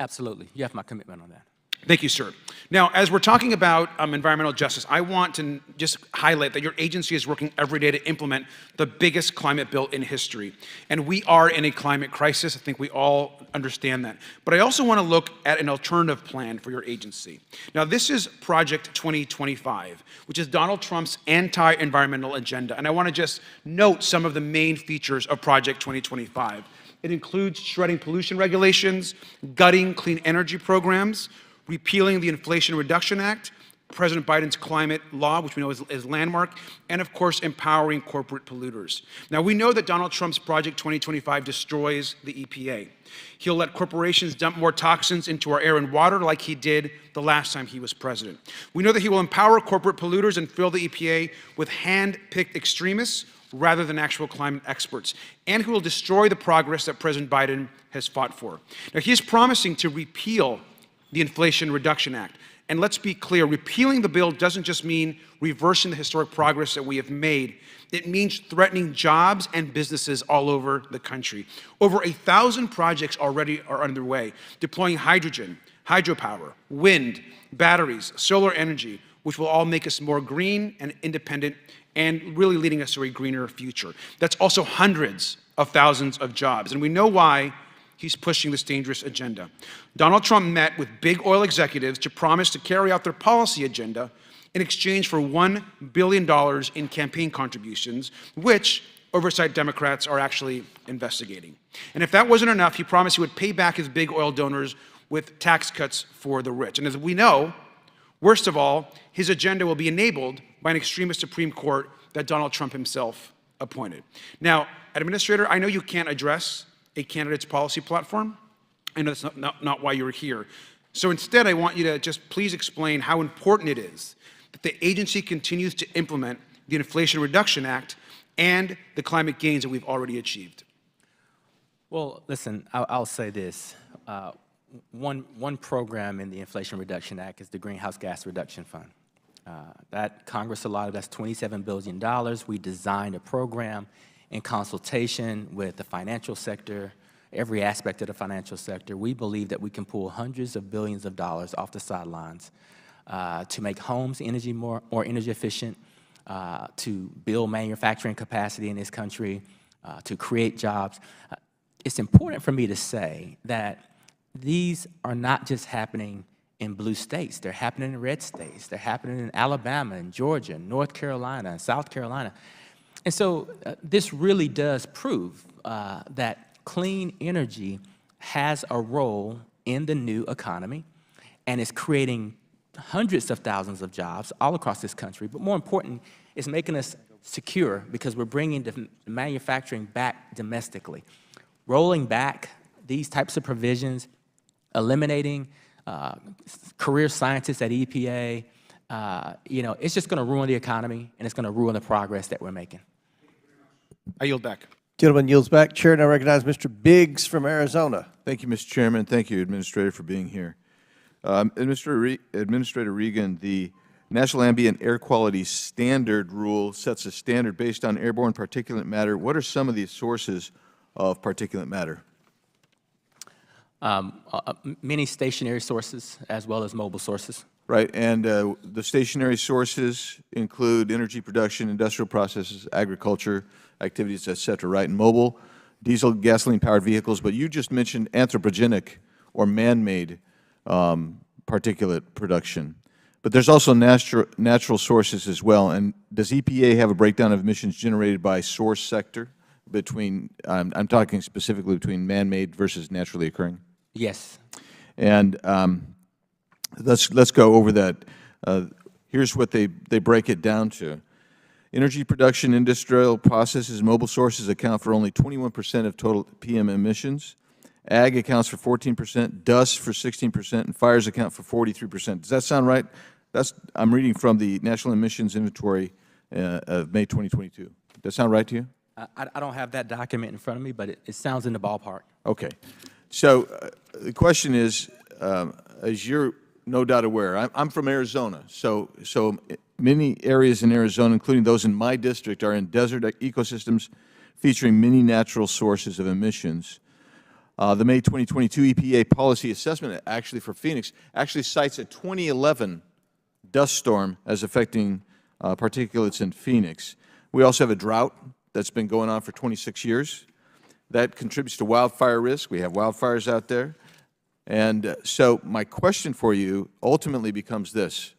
Absolutely. You have my commitment on that. Thank you, sir. Now, as we're talking about environmental justice, I want to just highlight that your agency is working every day to implement the biggest climate bill in history. And we are in a climate crisis. I think we all understand that. But I also want to look at an alternative plan for your agency. Now, this is Project 2025, which is Donald Trump's anti-environmental agenda. And I want to just note some of the main features of Project 2025. It includes shredding pollution regulations, gutting clean energy programs, repealing the Inflation Reduction Act, President Biden's climate law, which we know is landmark, and of course, empowering corporate polluters. Now, we know that Donald Trump's Project 2025 destroys the EPA. He'll let corporations dump more toxins into our air and water like he did the last time he was president. We know that he will empower corporate polluters and fill the EPA with hand-picked extremists rather than actual climate experts, and who will destroy the progress that President Biden has fought for. Now, he is promising to repeal the Inflation Reduction Act. And let's be clear, repealing the bill doesn't just mean reversing the historic progress that we have made. It means threatening jobs and businesses all over the country. Over 1,000 projects already are underway, deploying hydrogen, hydropower, wind, batteries, solar energy, which will all make us more green and independent and really leading us to a greener future. That's also hundreds of thousands of jobs. And we know why he's pushing this dangerous agenda. Donald Trump met with big oil executives to promise to carry out their policy agenda in exchange for $1 billion in campaign contributions, which Oversight Democrats are actually investigating. And if that wasn't enough, he promised he would pay back his big oil donors with tax cuts for the rich. And as we know, worst of all, his agenda will be enabled by an extremist Supreme Court that Donald Trump himself appointed. Now, Administrator, I know you can't address a candidate's policy platform. I know that's not why you're here. So instead, I want you to just please explain how important it is that the agency continues to implement the Inflation Reduction Act and the climate gains that we've already achieved. Well, listen, I'll say this. One program in the Inflation Reduction Act is the Greenhouse Gas Reduction Fund. That Congress allotted us $27 billion. We designed a program in consultation with the financial sector, every aspect of the financial sector. We believe that we can pull hundreds of billions of dollars off the sidelines to make homes more energy efficient, to build manufacturing capacity in this country, to create jobs. It's important for me to say that these are not just happening in blue states. They're happening in red states. They're happening in Alabama and Georgia, North Carolina, and South Carolina. And so this really does prove that clean energy has a role in the new economy and is creating hundreds of thousands of jobs all across this country. But more important, it's making us secure because we're bringing the manufacturing back domestically. Rolling back these types of provisions, eliminating career scientists at EPA, it's just going to ruin the economy and it's going to ruin the progress that we're making. I yield back. Gentleman yields back. Chair now recognize Mr. Biggs from Arizona. Thank you, Mr. Chairman. Thank you, Administrator, for being here. Administrator Regan, the National Ambient Air Quality Standard rule sets a standard based on airborne particulate matter. What are some of the sources of particulate matter? Many stationary sources as well as mobile sources. Right, and the stationary sources include energy production, industrial processes, agriculture, activities, et cetera, right? And mobile, diesel, gasoline-powered vehicles, but you just mentioned anthropogenic or man-made particulate production. But there's also natural sources as well, and does EPA have a breakdown of emissions generated by source sector between, I'm talking specifically between man-made versus naturally occurring? Yes. And let's go over that. Here's what they break it down to. Energy production, industrial processes, mobile sources account for only 21% of total PM emissions. Ag accounts for 14%, dust for 16%, and fires account for 43%. Does that sound right? I'm reading from the National Emissions Inventory of May 2022. Does that sound right to you? I don't have that document in front of me, but it sounds in the ballpark. Okay. So the question is, as you're no doubt aware, I'm from Arizona, so many areas in Arizona, including those in my district, are in desert ecosystems featuring many natural sources of emissions. The May 2022 EPA policy assessment actually for Phoenix actually cites a 2011 dust storm as affecting particulates in Phoenix. We also have a drought that's been going on for 26 years. That contributes to wildfire risk. We have wildfires out there. And so my question for you ultimately becomes this.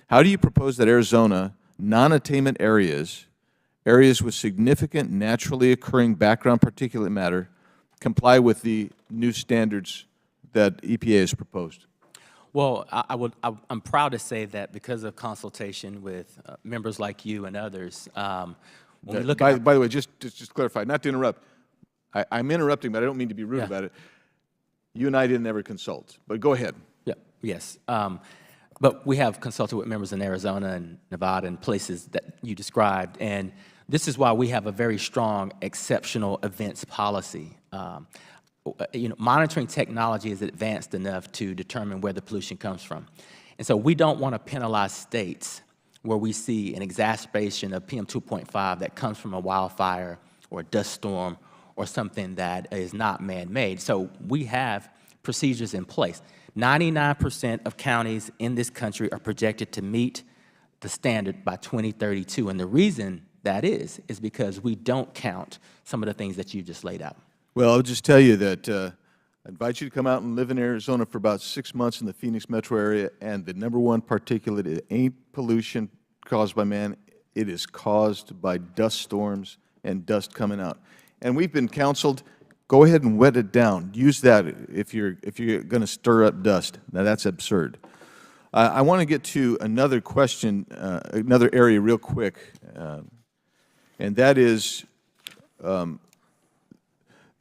How do you propose that Arizona non-attainment areas with significant naturally occurring background particulate matter comply with the new standards that EPA has proposed? Well, I'm proud to say that because of consultation with members like you and others, when we look by the way, just clarify, not to interrupt. I'm interrupting, but I don't mean to be rude about it. You and I didn't ever consult, but go ahead. Yeah, yes. But we have consulted with members in Arizona and Nevada and places that you described, and this is why we have a very strong exceptional events policy. Monitoring technology is advanced enough to determine where the pollution comes from. And so we don't want to penalize states where we see an exacerbation of PM 2.5 that comes from a wildfire or a dust storm or something that is not man-made. So we have procedures in place. 99% of counties in this country are projected to meet the standard by 2032. And the reason that is because we don't count some of the things that you just laid out. Well, I'll just tell you that I invite you to come out and live in Arizona for about 6 months in the Phoenix metro area, and the #1 particulate, it ain't pollution caused by man, it is caused by dust storms and dust coming out. And we've been counseled, go ahead and wet it down. Use that if you're going to stir up dust. Now, that's absurd. I want to get to another question, another area real quick, and that is on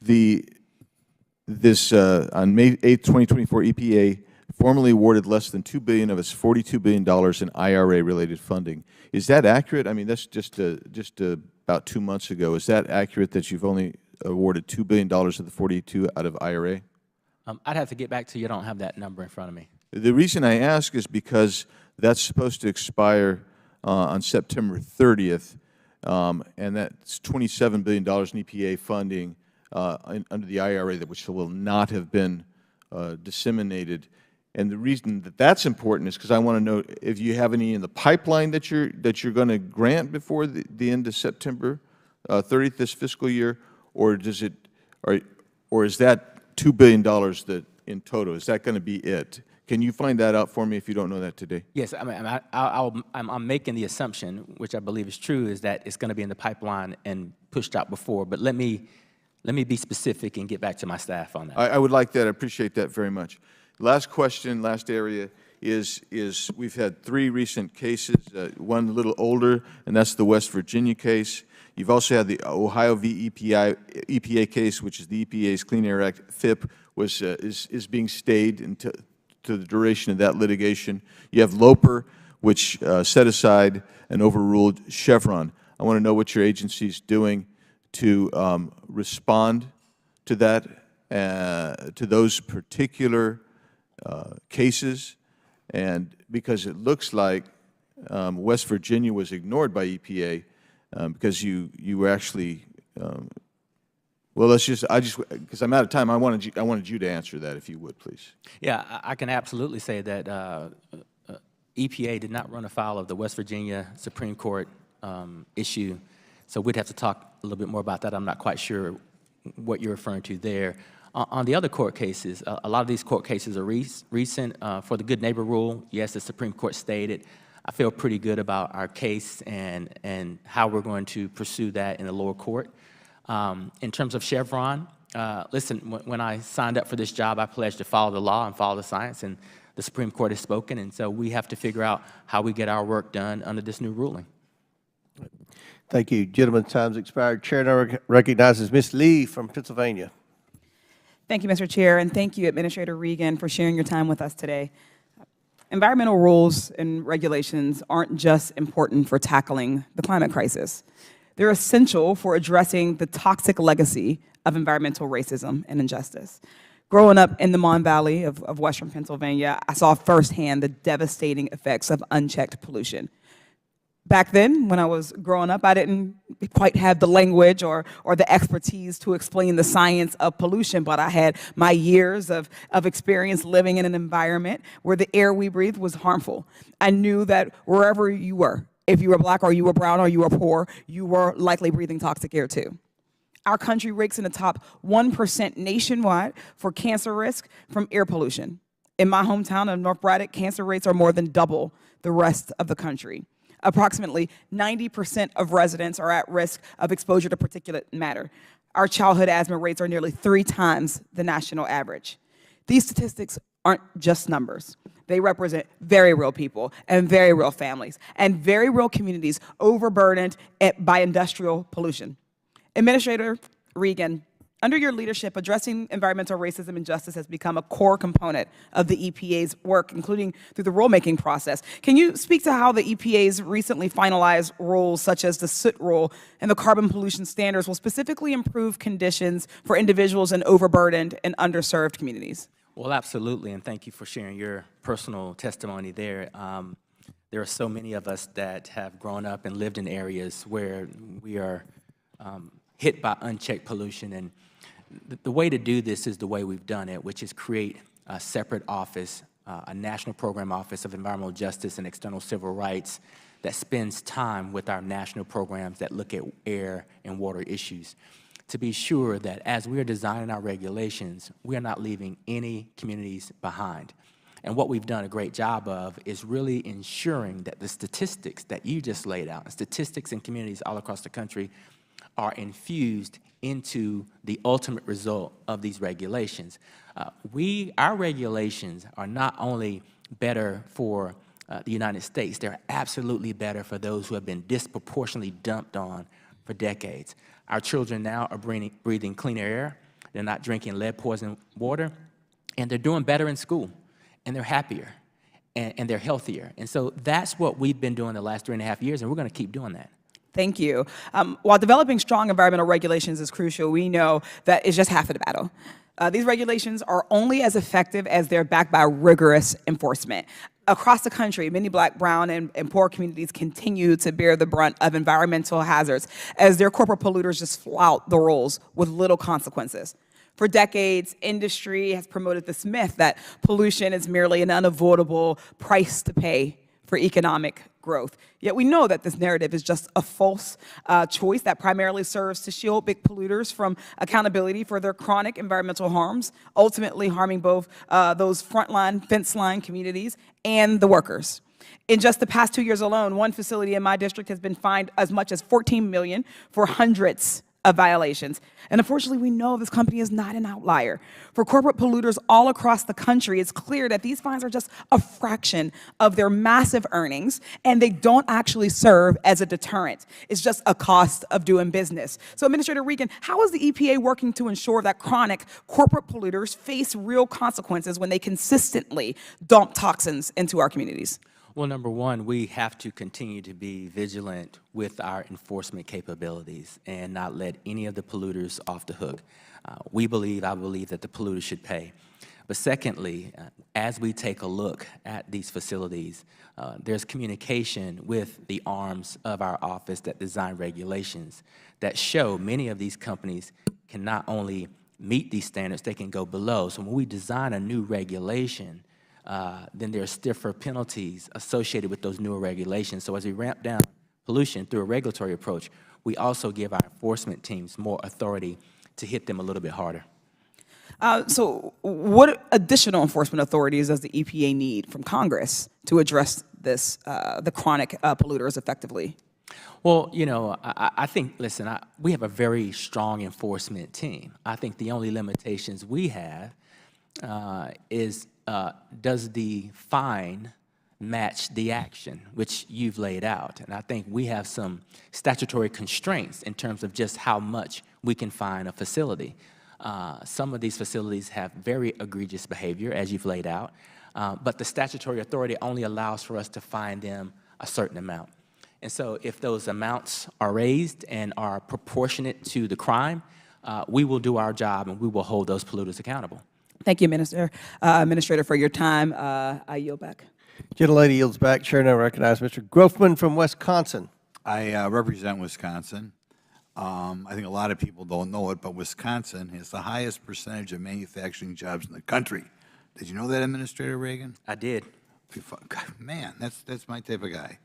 May 8th, 2024, EPA formally awarded less than $2 billion of its $42 billion in IRA-related funding. Is that accurate? I mean, that's just about 2 months ago. Is that accurate that you've only awarded $2 billion of the 42 out of IRA? I'd have to get back to you. I don't have that number in front of me. The reason I ask is because that's supposed to expire on September 30th, and that's $27 billion in EPA funding under the IRA, which will not have been disseminated. And the reason that that's important is because I want to know if you have any in the pipeline that you're going to grant before the end of September 30th this fiscal year, or does it, or is that $2 billion that in total? Is that going to be it? Can you find that out for me if you don't know that today? Yes, I mean, I'm making the assumption, which I believe is true, is that it's going to be in the pipeline and pushed out before. But let me be specific and get back to my staff on that. I would like that. I appreciate that very much. Last question, last area is we've had 3 recent cases, one a little older, and that's the West Virginia case. You've also had the Ohio v. EPA case, which is the EPA's Clean Air Act, FIP, is being stayed until to the duration of that litigation. You have Loper, which set aside and overruled Chevron. I want to know what your agency is doing to respond to that, to those particular cases, and because it looks like West Virginia was ignored by EPA because you were actually well, because I'm out of time, I wanted you to answer that, if you would, please. Yeah, I can absolutely say that EPA did not run afoul of the West Virginia Supreme Court issue, so we'd have to talk a little bit more about that. I'm not quite sure what you're referring to there. On the other court cases, a lot of these court cases are recent. For the Good Neighbor Rule, yes, the Supreme Court stayed it. I feel pretty good about our case and how we're going to pursue that in the lower court. In terms of Chevron, listen, when I signed up for this job, I pledged to follow the law and follow the science, and the Supreme Court has spoken, and so we have to figure out how we get our work done under this new ruling. Thank you. Gentlemen, time's expired. Chair now recognizes Ms. Lee from Pennsylvania. Thank you, Mr. Chair, and thank you, Administrator Regan, for sharing your time with us today. Environmental rules and regulations aren't just important for tackling the climate crisis. They're essential for addressing the toxic legacy of environmental racism and injustice. Growing up in the Mon Valley of Western Pennsylvania, I saw firsthand the devastating effects of unchecked pollution. Back then, when I was growing up, I didn't quite have the language or the expertise to explain the science of pollution, but I had my years of experience living in an environment where the air we breathed was harmful. I knew that wherever you were, if you were black or you were brown or you were poor, you were likely breathing toxic air too. Our country ranks in the top 1% nationwide for cancer risk from air pollution. In my hometown of North Braddock, cancer rates are more than double the rest of the country. Approximately 90% of residents are at risk of exposure to particulate matter. Our childhood asthma rates are nearly 3 times the national average. These statistics aren't just numbers. They represent very real people and very real families and very real communities overburdened by industrial pollution. Administrator Regan, under your leadership, addressing environmental racism and justice has become a core component of the EPA's work, including through the rulemaking process. Can you speak to how the EPA's recently finalized rules, such as the soot rule and the carbon pollution standards, will specifically improve conditions for individuals in overburdened and underserved communities? Well, absolutely, and thank you for sharing your personal testimony there. There are so many of us that have grown up and lived in areas where we are hit by unchecked pollution, and the way to do this is the way we've done it, which is create a separate office, a National Program Office of Environmental Justice and External Civil Rights that spends time with our national programs that look at air and water issues, to be sure that as we are designing our regulations, we are not leaving any communities behind. And what we've done a great job of is really ensuring that the statistics that you just laid out, statistics in communities all across the country, are infused into the ultimate result of these regulations. Our regulations are not only better for the United States, they're absolutely better for those who have been disproportionately dumped on for decades. Our children now are breathing cleaner air, they're not drinking lead-poisoned water, and they're doing better in school, and they're happier, and they're healthier. And so that's what we've been doing the last 3.5 years, and we're going to keep doing that. Thank you. While developing strong environmental regulations is crucial, we know that it's just half of the battle. These regulations are only as effective as they're backed by rigorous enforcement. Across the country, many Black, brown, and poor communities continue to bear the brunt of environmental hazards as their corporate polluters just flout the rules with little consequences. For decades, industry has promoted this myth that pollution is merely an unavoidable price to pay for economic growth. Yet we know that this narrative is just a false choice that primarily serves to shield big polluters from accountability for their chronic environmental harms, ultimately harming both those frontline, fence line communities and the workers. In just the past 2 years alone, one facility in my district has been fined as much as $14 million for hundreds of violations. And unfortunately, we know this company is not an outlier. For corporate polluters all across the country, it's clear that these fines are just a fraction of their massive earnings, and they don't actually serve as a deterrent. It's just a cost of doing business. So Administrator Regan, how is the EPA working to ensure that chronic corporate polluters face real consequences when they consistently dump toxins into our communities? Well, number one, we have to continue to be vigilant with our enforcement capabilities and not let any of the polluters off the hook. I believe that the polluters should pay. But secondly, as we take a look at these facilities, there's communication with the arms of our office that design regulations that show many of these companies can not only meet these standards, they can go below. So when we design a new regulation, then there are stiffer penalties associated with those newer regulations. So as we ramp down pollution through a regulatory approach, we also give our enforcement teams more authority to hit them a little bit harder. So what additional enforcement authorities does the EPA need from Congress to address this, the chronic polluters effectively? Well, you know, I think, listen, we have a very strong enforcement team. I think the only limitations we have is does the fine match the action, which you've laid out? And I think we have some statutory constraints in terms of just how much we can fine a facility. Some of these facilities have very egregious behavior, as you've laid out, but the statutory authority only allows for us to fine them a certain amount. And so if those amounts are raised and are proportionate to the crime, we will do our job and we will hold those polluters accountable. Thank you, Administrator, for your time. I yield back. Gentlelady yields back. Chair now recognizes Mr. Grofman from Wisconsin. I represent Wisconsin. I think a lot of people don't know it, but Wisconsin has the highest percentage of manufacturing jobs in the country. Did you know that, Administrator Regan? I did. Man, that's my type of guy.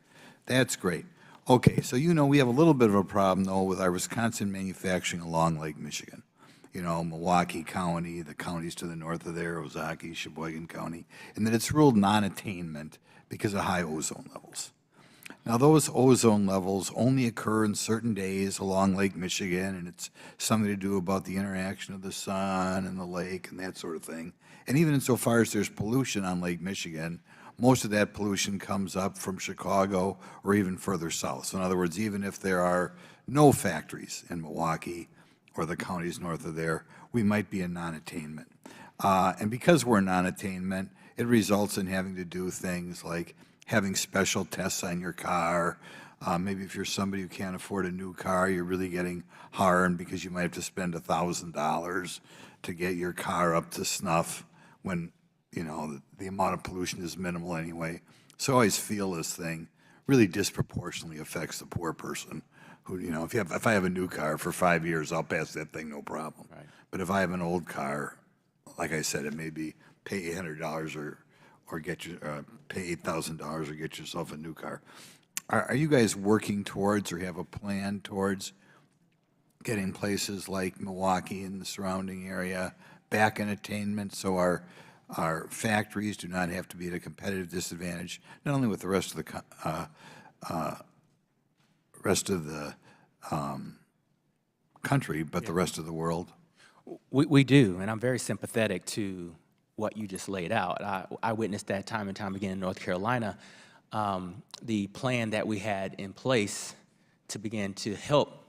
That's great. Okay, so you know we have a little bit of a problem, though, with our Wisconsin manufacturing along Lake Michigan. You know, Milwaukee County, the counties to the north of there, Ozaukee, Sheboygan County, and that it's ruled non-attainment because of high ozone levels. Now, those ozone levels only occur in certain days along Lake Michigan, and it's something to do about the interaction of the sun and the lake and that sort of thing. And even insofar as there's pollution on Lake Michigan, most of that pollution comes up from Chicago or even further south. So in other words, even if there are no factories in Milwaukee or the counties north of there, we might be in non-attainment. And because we're in non-attainment, it results in having to do things like having special tests on your car. Maybe if you're somebody who can't afford a new car, you're really getting harmed because you might have to spend $1,000 to get your car up to snuff when, you know, the amount of pollution is minimal anyway. So I always feel this thing really disproportionately affects the poor person who, you know, if I have a new car for 5 years, I'll pass that thing no problem. Right. But if I have an old car, like I said, it may be pay $800 or get you pay $8,000 or get yourself a new car. Are you guys working towards or have a plan towards getting places like Milwaukee and the surrounding area back in attainment so our factories do not have to be at a competitive disadvantage, not only with the rest of the country, but the rest of the world? We do, and I'm very sympathetic to what you just laid out. I witnessed that time and time again in North Carolina. The plan that we had in place to begin to help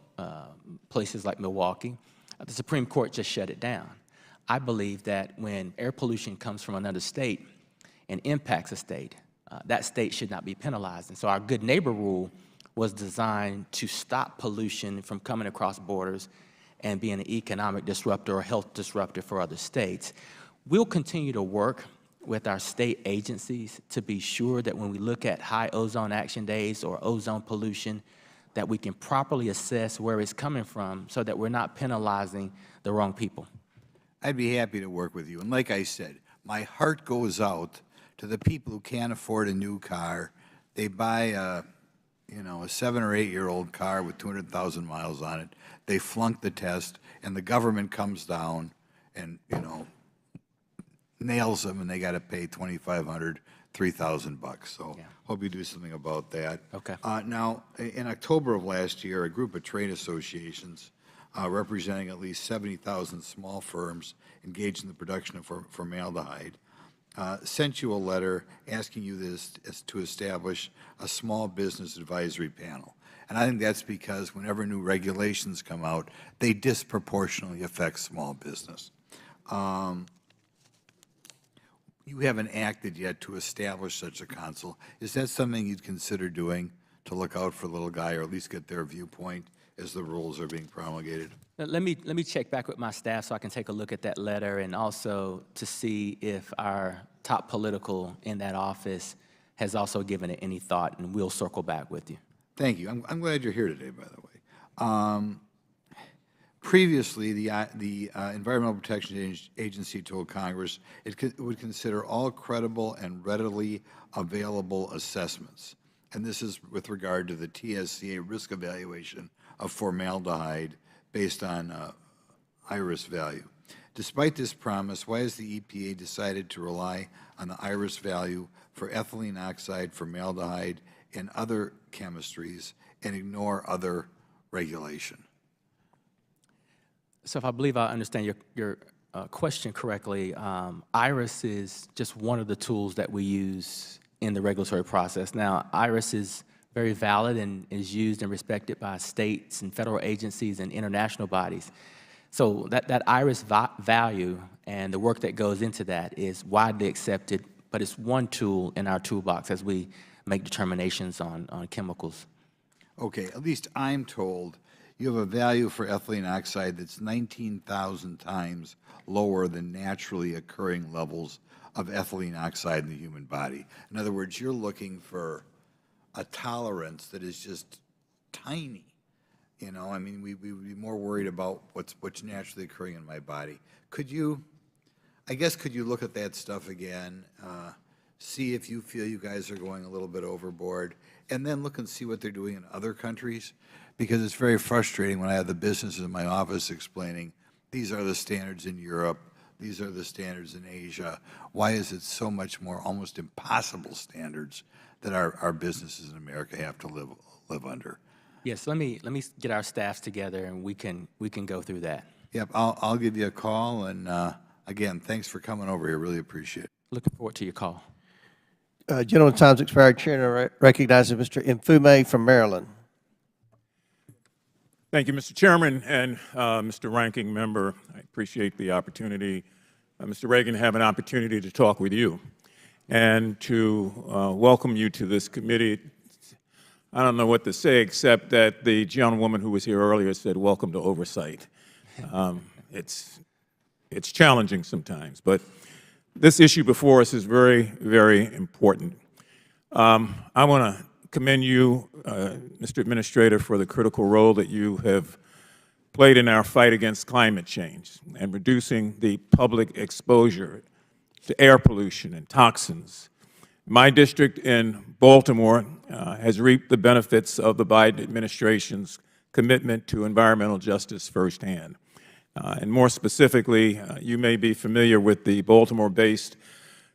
places like Milwaukee, the Supreme Court just shut it down. I believe that when air pollution comes from another state and impacts a state, that state should not be penalized. And so our good neighbor rule was designed to stop pollution from coming across borders and being an economic disruptor or health disruptor for other states. We'll continue to work with our state agencies to be sure that when we look at high ozone action days or ozone pollution, that we can properly assess where it's coming from so that we're not penalizing the wrong people. I'd be happy to work with you. And like I said, my heart goes out to the people who can't afford a new car. They buy a 7 or 8 year old car with 200,000 miles on it. They flunk the test, and the government comes down and, nails them, and they got to pay $2,500, $3,000. So hope you do something about that. Okay. Now, in October of last year, a group of trade associations representing at least 70,000 small firms engaged in the production of formaldehyde sent you a letter asking you to establish a small business advisory panel. And I think that's because whenever new regulations come out, they disproportionately affect small business. You haven't acted yet to establish such a council. Is that something you'd consider doing, to look out for the little guy, or at least get their viewpoint as the rules are being promulgated? Let me check back with my staff so I can take a look at that letter, and also to see if our top political in that office has also given it any thought, and we'll circle back with you. Thank you. I'm glad you're here today, by the way. Previously, the Environmental Protection Agency told Congress it would consider all credible and readily available assessments, and this is with regard to the TSCA risk evaluation of formaldehyde based on IRIS value. Despite this promise, why has the EPA decided to rely on the IRIS value for ethylene oxide, formaldehyde, and other chemistries and ignore other regulation? So if I believe I understand your question correctly, IRIS is just one of the tools that we use in the regulatory process. Now, IRIS is very valid and is used and respected by states and federal agencies and international bodies. So that IRIS value and the work that goes into that is widely accepted, but it's one tool in our toolbox as we make determinations on chemicals. Okay, at least I'm told you have a value for ethylene oxide that's 19,000 times lower than naturally occurring levels of ethylene oxide in the human body. In other words, you're looking for a tolerance that is just tiny. I mean, we would be more worried about what's naturally occurring in my body. Could you look at that stuff again, see if you feel you guys are going a little bit overboard, and then look and see what they're doing in other countries? Because it's very frustrating when I have the businesses in my office explaining, these are the standards in Europe, these are the standards in Asia. Why is it so much more almost impossible standards that our businesses in America have to live under? Yes, let me get our staffs together and we can go through that. Yep, I'll give you a call, and again, thanks for coming over here. Really appreciate it. Looking forward to your call. Gentleman's time's expired. Chair recognizes Mr. Infume from Maryland. Thank you, Mr. Chairman and Mr. Ranking Member. I appreciate the opportunity, Mr. Regan, to have an opportunity to talk with you and to welcome you to this committee. I don't know what to say except that the gentlewoman who was here earlier said, "Welcome to Oversight." It's challenging sometimes, but this issue before us is very, very important. I want to commend you, Mr. Administrator, for the critical role that you have played in our fight against climate change and reducing the public exposure to air pollution and toxins. My district in Baltimore has reaped the benefits of the Biden administration's commitment to environmental justice firsthand. And more specifically, you may be familiar with the Baltimore-based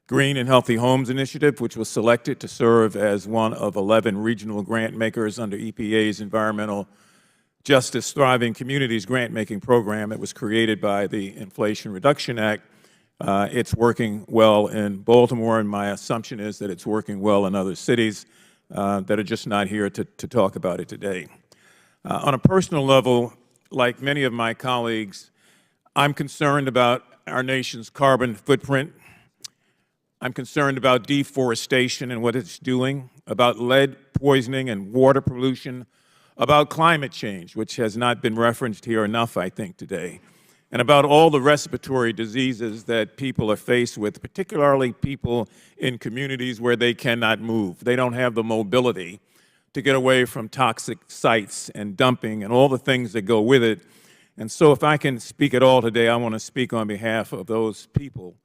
Green and Healthy Homes Initiative, which was selected to serve as one of 11 regional grant makers under EPA's Environmental Justice Thriving Communities grant-making program. It was created by the Inflation Reduction Act. It's working well in Baltimore, and my assumption is that it's working well in other cities that are just not here to talk about it today. On a personal level, like many of my colleagues, I'm concerned about our nation's carbon footprint. I'm concerned about deforestation and what it's doing, about lead poisoning and water pollution about climate change, which has not been referenced here enough, I think, today, and about all the respiratory diseases that people are faced with, particularly people in communities where they cannot move. They don't have the mobility to get away from toxic sites and dumping and all the things that go with it. And so if I can speak at all today, I want to speak on behalf of those people,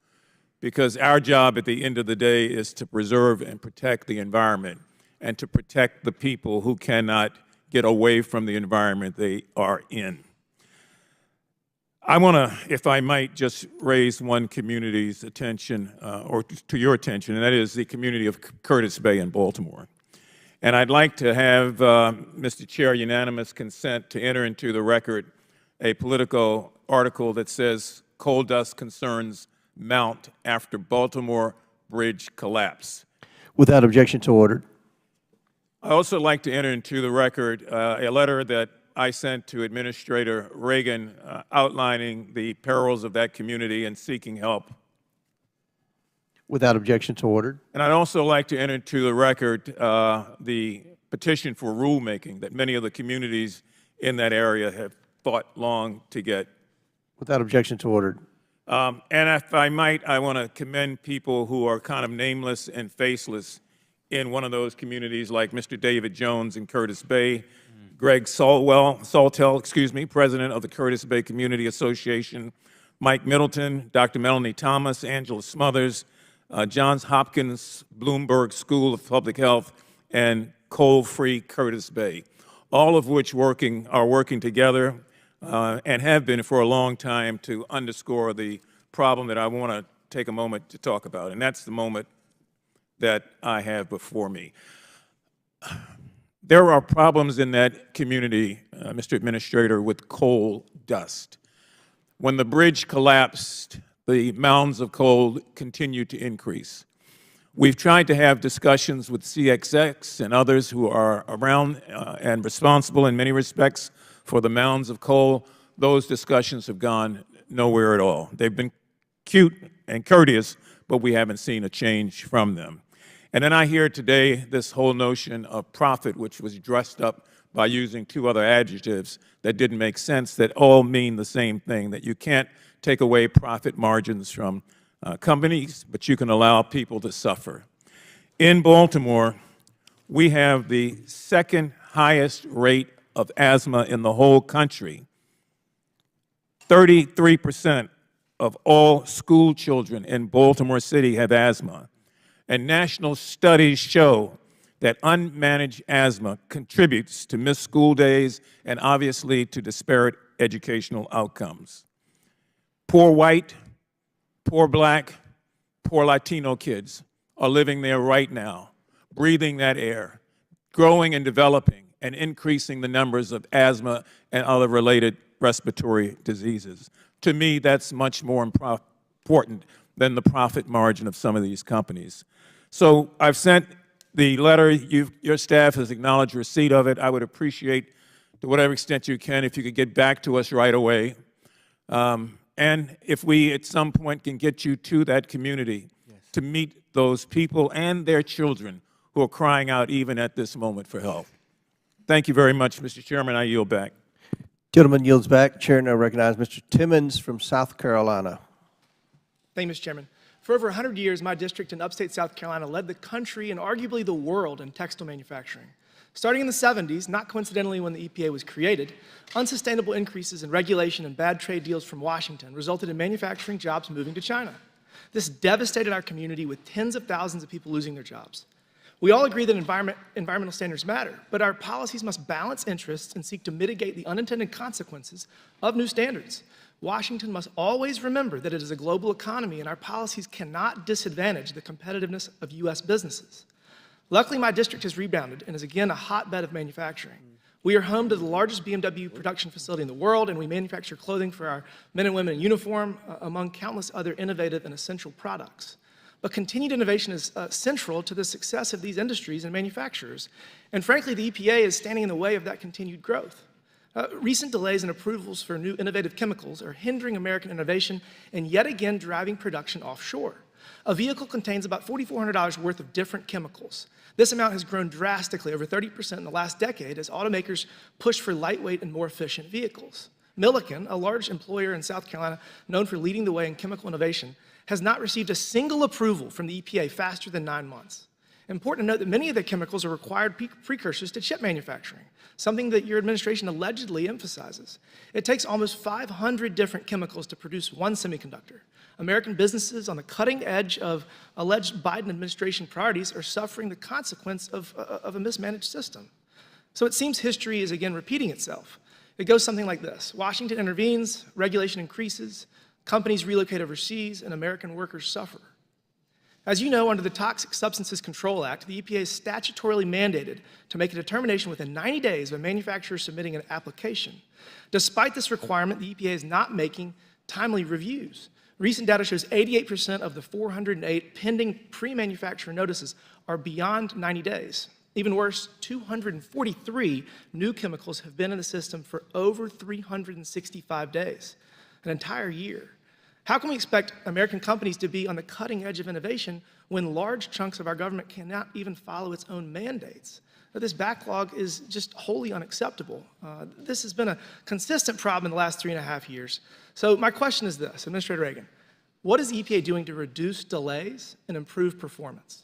because our job at the end of the day is to preserve and protect the environment and to protect the people who cannot get away from the environment they are in. I want to, if I might, just raise one community's attention, or to your attention, and that is the community of Curtis Bay in Baltimore. And I'd like to have, Mr. Chair, unanimous consent to enter into the record a political article that says coal dust concerns mount after Baltimore bridge collapse. Without objection, to ordered. I also like to enter into the record a letter that I sent to Administrator Regan outlining the perils of that community and seeking help. Without objection, to ordered. And I'd also like to enter into the record the petition for rulemaking that many of the communities in that area have fought long to get. Without objection, to ordered. And if I might, I want to commend people who are kind of nameless and faceless in one of those communities, like Mr. David Jones in Curtis Bay, Greg Saltell, president of the Curtis Bay Community Association, Mike Middleton, Dr. Melanie Thomas, Angela Smothers, Johns Hopkins Bloomberg School of Public Health, and Coal-Free Curtis Bay, all of which are working together and have been for a long time to underscore the problem that I want to take a moment to talk about, and that's the moment that I have before me. There are problems in that community, Mr. Administrator, with coal dust. When the bridge collapsed, the mounds of coal continued to increase. We've tried to have discussions with CXX and others who are around and responsible in many respects for the mounds of coal. Those discussions have gone nowhere at all. They've been cute and courteous, but we haven't seen a change from them. And then I hear today this whole notion of profit, which was dressed up by using two other adjectives that didn't make sense, that all mean the same thing, that you can't take away profit margins from companies, but you can allow people to suffer. In Baltimore, we have the second highest rate of asthma in the whole country. 33% of all school children in Baltimore City have asthma. And national studies show that unmanaged asthma contributes to missed school days and obviously to disparate educational outcomes. Poor white, poor black, poor Latino kids are living there right now, breathing that air, growing and developing and increasing the numbers of asthma and other related respiratory diseases. To me, that's much more important than the profit margin of some of these companies. So I've sent the letter. Your staff has acknowledged receipt of it. I would appreciate, to whatever extent you can, if you could get back to us right away. And if we, at some point, can get you to that community to meet those people and their children who are crying out even at this moment for help. Thank you very much, Mr. Chairman. I yield back. Gentleman yields back. Chair now recognizes Mr. Timmons from South Carolina. Thank you, Mr. Chairman. For over 100 years, my district in upstate South Carolina led the country and arguably the world in textile manufacturing. Starting in the 70s, not coincidentally when the EPA was created, unsustainable increases in regulation and bad trade deals from Washington resulted in manufacturing jobs moving to China. This devastated our community with tens of thousands of people losing their jobs. We all agree that environmental standards matter, but our policies must balance interests and seek to mitigate the unintended consequences of new standards. Washington must always remember that it is a global economy and our policies cannot disadvantage the competitiveness of U.S. businesses. Luckily, my district has rebounded and is again a hotbed of manufacturing. We are home to the largest BMW production facility in the world, and we manufacture clothing for our men and women in uniform, among countless other innovative and essential products. But continued innovation is central to the success of these industries and manufacturers. And frankly, the EPA is standing in the way of that continued growth. Recent delays in approvals for new innovative chemicals are hindering American innovation and yet again driving production offshore. A vehicle contains about $4,400 worth of different chemicals. This amount has grown drastically, over 30% in the last decade, as automakers push for lightweight and more efficient vehicles. Milliken, a large employer in South Carolina known for leading the way in chemical innovation, has not received a single approval from the EPA faster than 9 months. Important to note that many of the chemicals are required precursors to chip manufacturing, something that your administration allegedly emphasizes. It takes almost 500 different chemicals to produce one semiconductor. American businesses on the cutting edge of alleged Biden administration priorities are suffering the consequence of a mismanaged system. So it seems history is again repeating itself. It goes something like this. Washington intervenes, regulation increases, companies relocate overseas, and American workers suffer. As you know, under the Toxic Substances Control Act, the EPA is statutorily mandated to make a determination within 90 days of a manufacturer submitting an application. Despite this requirement, the EPA is not making timely reviews. Recent data shows 88% of the 408 pending pre-manufacturer notices are beyond 90 days. Even worse, 243 new chemicals have been in the system for over 365 days, an entire year. How can we expect American companies to be on the cutting edge of innovation when large chunks of our government cannot even follow its own mandates? This backlog is just wholly unacceptable. This has been a consistent problem in the last 3.5 years. So my question is this, Administrator Regan, what is the EPA doing to reduce delays and improve performance?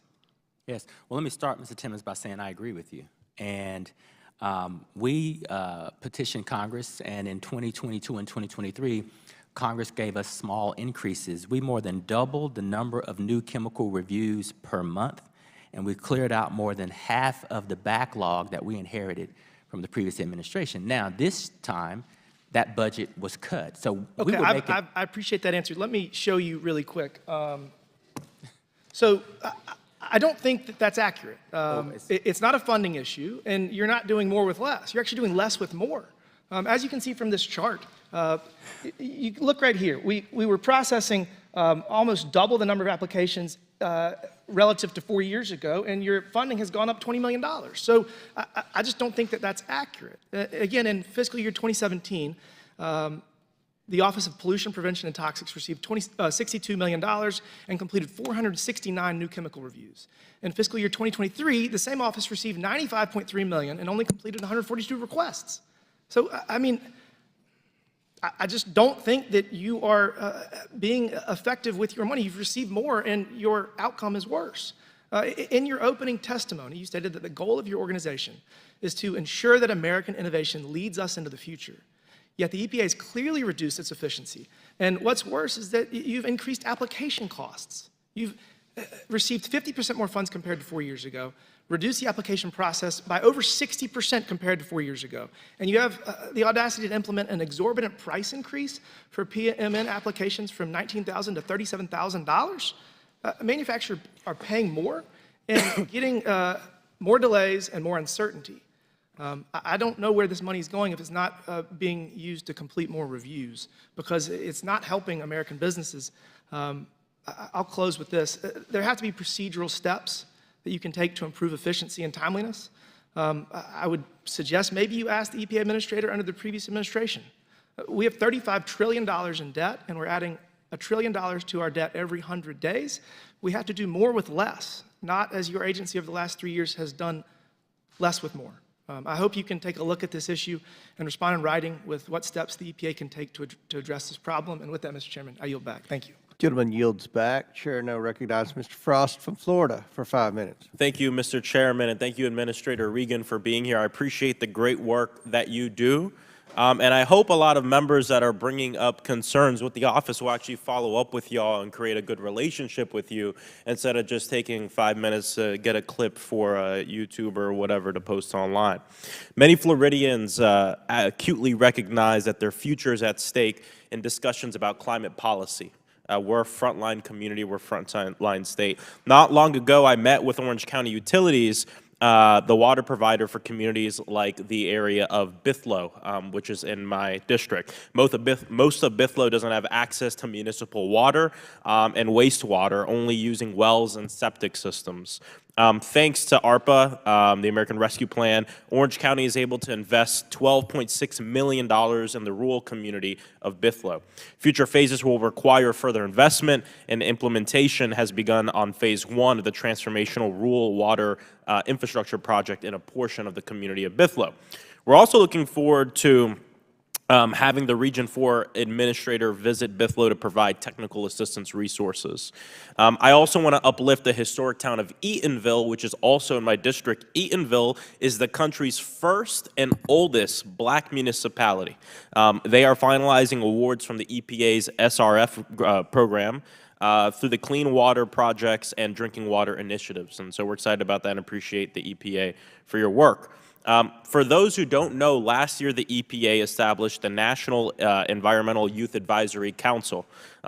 Yes. Well, let me start, Mr. Timmons, by saying I agree with you. And we petitioned Congress, and in 2022 and 2023, Congress gave us small increases. We more than doubled the number of new chemical reviews per month, and we cleared out more than half of the backlog that we inherited from the previous administration. Now, this time, that budget was cut. So we okay, would make it. I appreciate that answer. Let me show you really quick. I don't think that that's accurate. It's not a funding issue, and you're not doing more with less. You're actually doing less with more. As you can see from this chart, you look right here. We were processing almost double the number of applications relative to 4 years ago, and your funding has gone up $20 million. So I just don't think that that's accurate. Again, in fiscal year 2017, the Office of Pollution Prevention and Toxics received $62 million and completed 469 new chemical reviews. In fiscal year 2023, the same office received $95.3 million and only completed 142 requests. So, I mean, I just don't think that you are being effective with your money. You've received more and your outcome is worse. In your opening testimony, you stated that the goal of your organization is to ensure that American innovation leads us into the future. Yet the EPA has clearly reduced its efficiency. And what's worse is that you've increased application costs. You've received 50% more funds compared to 4 years ago, reduced the application process by over 60% compared to 4 years ago. And you have the audacity to implement an exorbitant price increase for PMN applications from $19,000 to $37,000. Manufacturers are paying more and getting more delays and more uncertainty. I don't know where this money is going if it's not being used to complete more reviews, because it's not helping American businesses. I'll close with this. There have to be procedural steps that you can take to improve efficiency and timeliness. I would suggest maybe you ask the EPA administrator under the previous administration. We have $35 trillion in debt, and we're adding $1 trillion to our debt every 100 days. We have to do more with less, not as your agency over the last 3 years has done less with more. I hope you can take a look at this issue and respond in writing with what steps the EPA can take to address this problem. And with that, Mr. Chairman, I yield back. Thank you. Gentleman yields back. Chair now recognizes Mr. Frost from Florida for 5 minutes. Thank you, Mr. Chairman, and thank you, Administrator Regan, for being here. I appreciate the great work that you do. And I hope a lot of members that are bringing up concerns with the office will actually follow up with y'all and create a good relationship with you instead of just taking 5 minutes to get a clip for YouTube or whatever to post online. Many Floridians acutely recognize that their future is at stake in discussions about climate policy. We're a frontline community, we're a frontline state. Not long ago, I met with Orange County Utilities, the water provider for communities like the area of Bithlo, which is in my district. Most of Bithlo doesn't have access to municipal water and wastewater, only using wells and septic systems. Thanks to ARPA, the American Rescue Plan, Orange County is able to invest $12.6 million in the rural community of Bithlo. Future phases will require further investment, and implementation has begun on phase 1 of the transformational rural water infrastructure project in a portion of the community of Bithlo. We're also looking forward to having the Region 4 administrator visit Bithlo to provide technical assistance resources. I also want to uplift the historic town of Eatonville, which is also in my district. Eatonville is the country's first and oldest black municipality. They are finalizing awards from the EPA's SRF program through the Clean Water Projects and Drinking Water Initiatives. And so we're excited about that and appreciate the EPA for your work. For those who don't know, last year the EPA established the National Environmental Youth Advisory Council.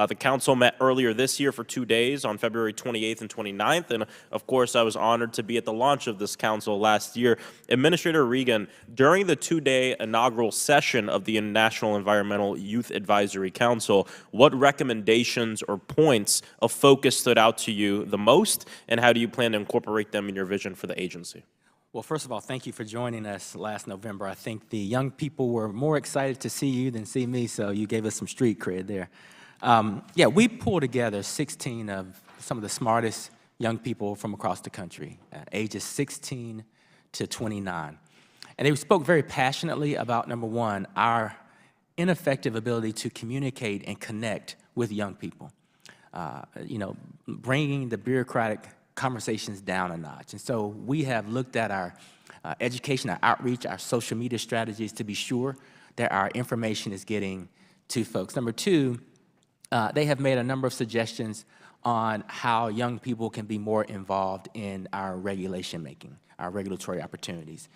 The council met earlier this year for 2 days on February 28th and 29th, and of course I was honored to be at the launch of this council last year. Administrator Regan, during the 2-day inaugural session of the National Environmental Youth Advisory Council, what recommendations or points of focus stood out to you the most, and how do you plan to incorporate them in your vision for the agency? Well, first of all, thank you for joining us last November. I think the young people were more excited to see you than see me, so you gave us some street cred there. Yeah, we pulled together 16 of some of the smartest young people from across the country, ages 16 to 29. And they spoke very passionately about, number one, our ineffective ability to communicate and connect with young people. Bringing the bureaucratic conversations down a notch. And so we have looked at our education, our outreach, our social media strategies to be sure that our information is getting to folks. Number two, they have made a number of suggestions on how young people can be more involved in our regulation making, our regulatory opportunities.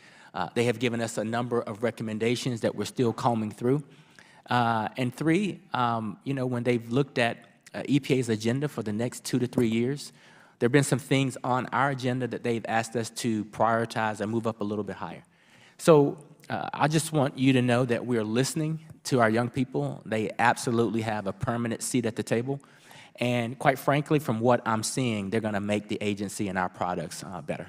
They have given us a number of recommendations that we're still combing through. And three, when they've looked at EPA's agenda for the next 2 to 3 years, there have been some things on our agenda that they've asked us to prioritize and move up a little bit higher. So I just want you to know that we're listening to our young people. They absolutely have a permanent seat at the table. And quite frankly, from what I'm seeing, they're going to make the agency and our products better.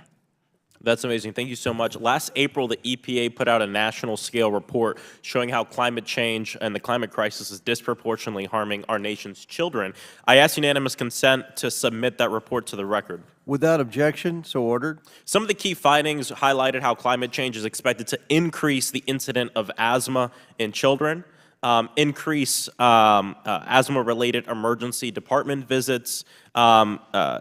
That's amazing. Thank you so much. Last April, the EPA put out a national scale report showing how climate change and the climate crisis is disproportionately harming our nation's children. I ask unanimous consent to submit that report to the record. Without objection, so ordered. Some of the key findings highlighted how climate change is expected to increase the incidence of asthma in children, increase asthma-related emergency department visits,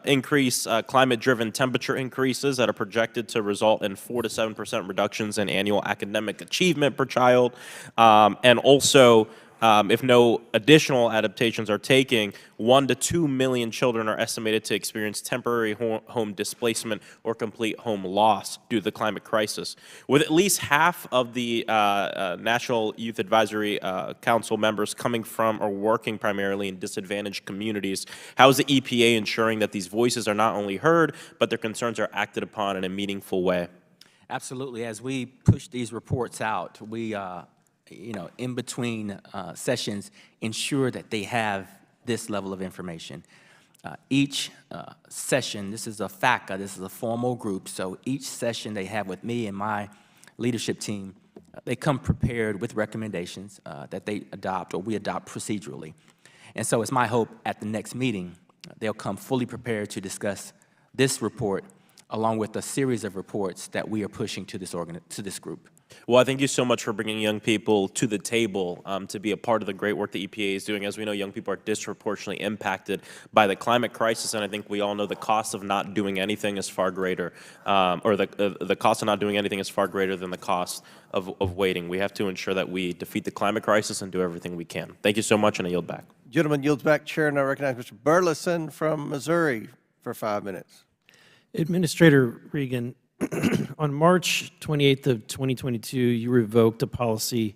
increase climate-driven temperature increases that are projected to result in 4 to 7% reductions in annual academic achievement per child, and also, if no additional adaptations are taken, 1 to 2 million children are estimated to experience temporary home displacement or complete home loss due to the climate crisis. With at least half of the National Youth Advisory Council members coming from or working primarily in disadvantaged communities, how is the EPA ensuring that these voices are not only heard, but their concerns are acted upon in a meaningful way? Absolutely. As we push these reports out, we in between sessions, ensure that they have this level of information. Each session, this is a FACA, this is a formal group, so each session they have with me and my leadership team, they come prepared with recommendations that they adopt or we adopt procedurally. And so it's my hope at the next meeting, they'll come fully prepared to discuss this report along with a series of reports that we are pushing to this group. Well, I thank you so much for bringing young people to the table to be a part of the great work the EPA is doing. As we know, young people are disproportionately impacted by the climate crisis, and I think we all know the cost of not doing anything is far greater, or the cost of not doing anything is far greater than the cost of waiting. We have to ensure that we defeat the climate crisis and do everything we can. Thank you so much, and I yield back. Gentleman yields back. Chair, and I recognize Mr. Burleson from Missouri for 5 minutes. Administrator Regan, on March 28th of 2022, you revoked a policy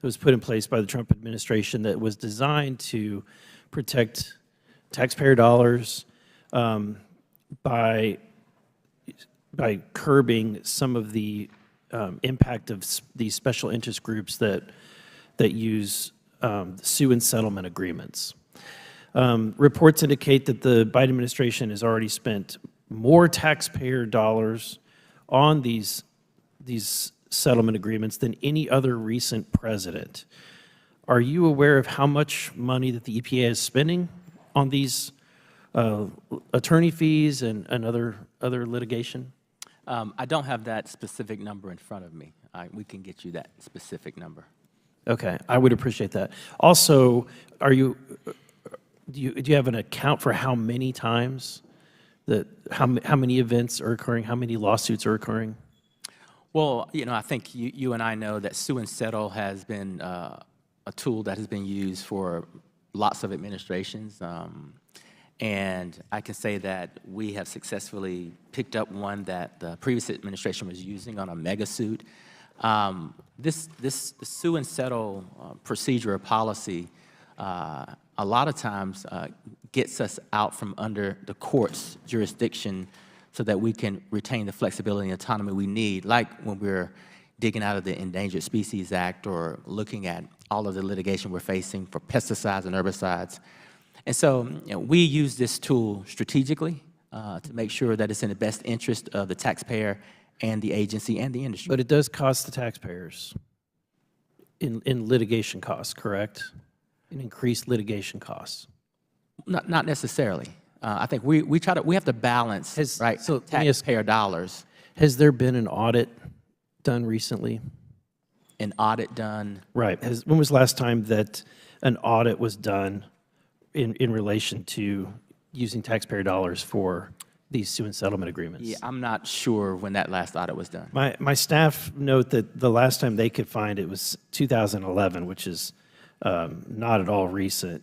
that was put in place by the Trump administration that was designed to protect taxpayer dollars by curbing some of the impact of these special interest groups that use sue and settlement agreements. Reports indicate that the Biden administration has already spent more taxpayer dollars on these settlement agreements than any other recent president. Are you aware of how much money that the EPA is spending on these attorney fees and other litigation? I don't have that specific number in front of me. We can get you that specific number. Okay, I would appreciate that. Also, do you have an account for how many times how many events are occurring, how many lawsuits are occurring? Well, I think you and I know that sue and settle has been a tool that has been used for lots of administrations. And I can say that we have successfully picked up one that the previous administration was using on a mega suit. This sue and settle procedure or policy a lot of times gets us out from under the court's jurisdiction so that we can retain the flexibility and autonomy we need, like when we're digging out of the Endangered Species Act or looking at all of the litigation we're facing for pesticides and herbicides. And so we use this tool strategically to make sure that it's in the best interest of the taxpayer and the agency and the industry. But it does cost the taxpayers in litigation costs, correct? In increased litigation costs? Not necessarily. I think we have to balance taxpayer dollars. Has there been an audit done recently? An audit done? Right. When was the last time that an audit was done in relation to using taxpayer dollars for these sue and settlement agreements? Yeah, I'm not sure when that last audit was done. My staff note that the last time they could find it was 2011, which is not at all recent.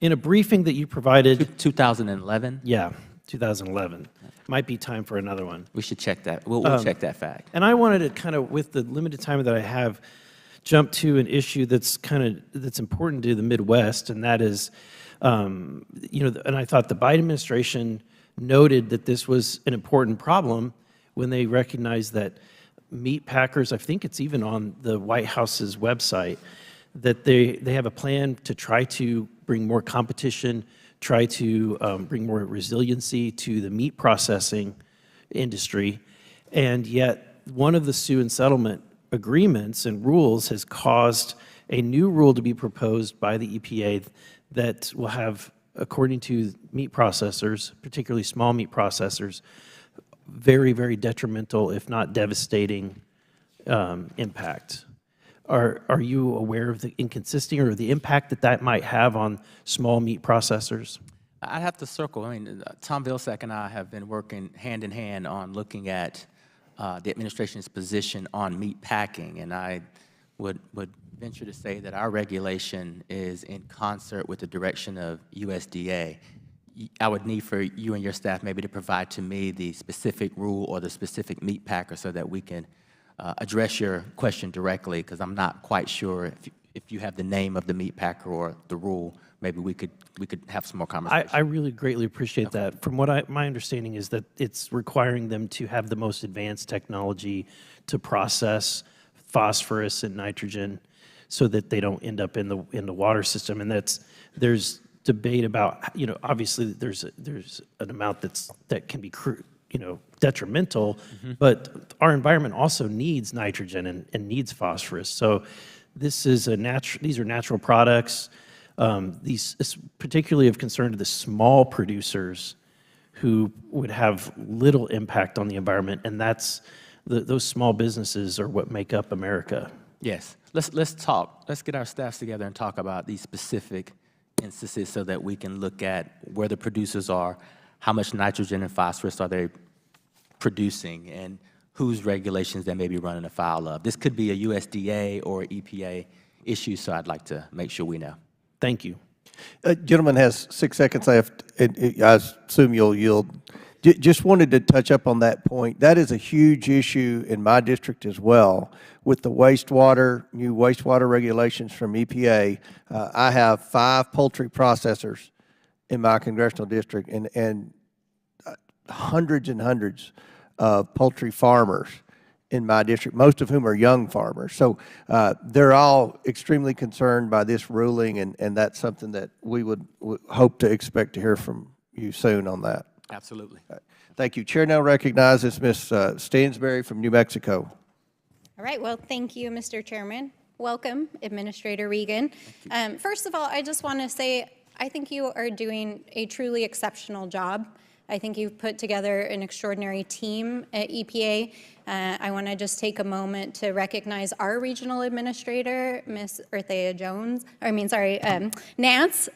In a briefing that you provided... 2011? Yeah, 2011. Might be time for another one. We should check that. We'll check that fact. And I wanted to kind of, with the limited time that I have, jump to an issue that's important to the Midwest, and that is, and I thought the Biden administration noted that this was an important problem when they recognized that meat packers, I think it's even on the White House's website, that they have a plan to try to bring more competition, try to bring more resiliency to the meat processing industry, and yet one of the sue and settlement agreements and rules has caused a new rule to be proposed by the EPA that will have, according to meat processors, particularly small meat processors, very, very detrimental, if not devastating, impact. Are you aware of the inconsistency or the impact that might have on small meat processors? I'd have to circle. I mean, Tom Vilsack and I have been working hand in hand on looking at the administration's position on meat packing, and I would venture to say that our regulation is in concert with the direction of USDA. I would need for you and your staff maybe to provide to me the specific rule or the specific meat packer so that we can address your question directly, because I'm not quite sure if you have the name of the meat packer or the rule. Maybe we could have some more conversation. I really greatly appreciate that. From what my understanding is that it's requiring them to have the most advanced technology to process phosphorus and nitrogen so that they don't end up in the water system. And there's debate about, obviously there's an amount that can be detrimental, but our environment also needs nitrogen and needs phosphorus. So this is these are natural products. These is particularly of concern to the small producers who would have little impact on the environment, and those small businesses are what make up America. Yes, let's talk. Let's get our staffs together and talk about these specific instances so that we can look at where the producers are, how much nitrogen and phosphorus are they producing, and whose regulations they may be running afoul of. This could be a USDA or EPA issue, so I'd like to make sure we know. Thank you. Gentleman has 6 seconds left. I assume you'll yield. Just wanted to touch up on that point. That is a huge issue in my district as well with the new wastewater regulations from EPA. I have 5 poultry processors in my congressional district and hundreds and hundreds of poultry farmers in my district, most of whom are young farmers. So they're all extremely concerned by this ruling, and that's something that we would hope to expect to hear from you soon on that. Absolutely. Thank you. Chair now recognizes Ms. Stansberry from New Mexico. All right, well, thank you, Mr. Chairman. Welcome, Administrator Regan. First of all, I just want to say I think you are doing a truly exceptional job. I think you've put together an extraordinary team at EPA. I want to just take a moment to recognize our regional administrator, Ms. Nance,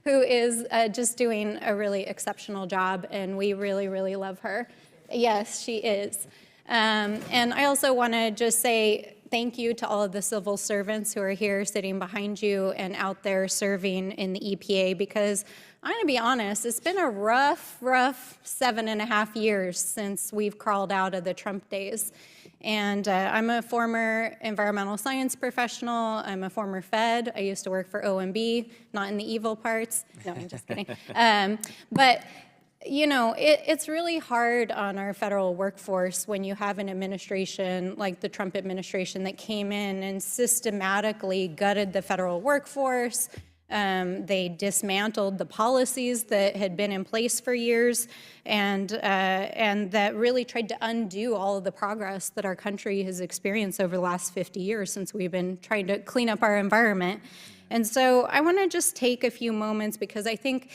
who is just doing a really exceptional job, and we really, really love her. Yes, she is. And I also want to just say thank you to all of the civil servants who are here sitting behind you and out there serving in the EPA, because I'm going to be honest, it's been a rough 7.5 years since we've crawled out of the Trump days. And I'm a former environmental science professional. I'm a former Fed. I used to work for OMB, not in the evil parts. No, I'm just kidding. But you know, it's really hard on our federal workforce when you have an administration like the Trump administration that came in and systematically gutted the federal workforce. They dismantled the policies that had been in place for years, and that really tried to undo all of the progress that our country has experienced over the last 50 years since we've been trying to clean up our environment. And so I want to just take a few moments, because I think,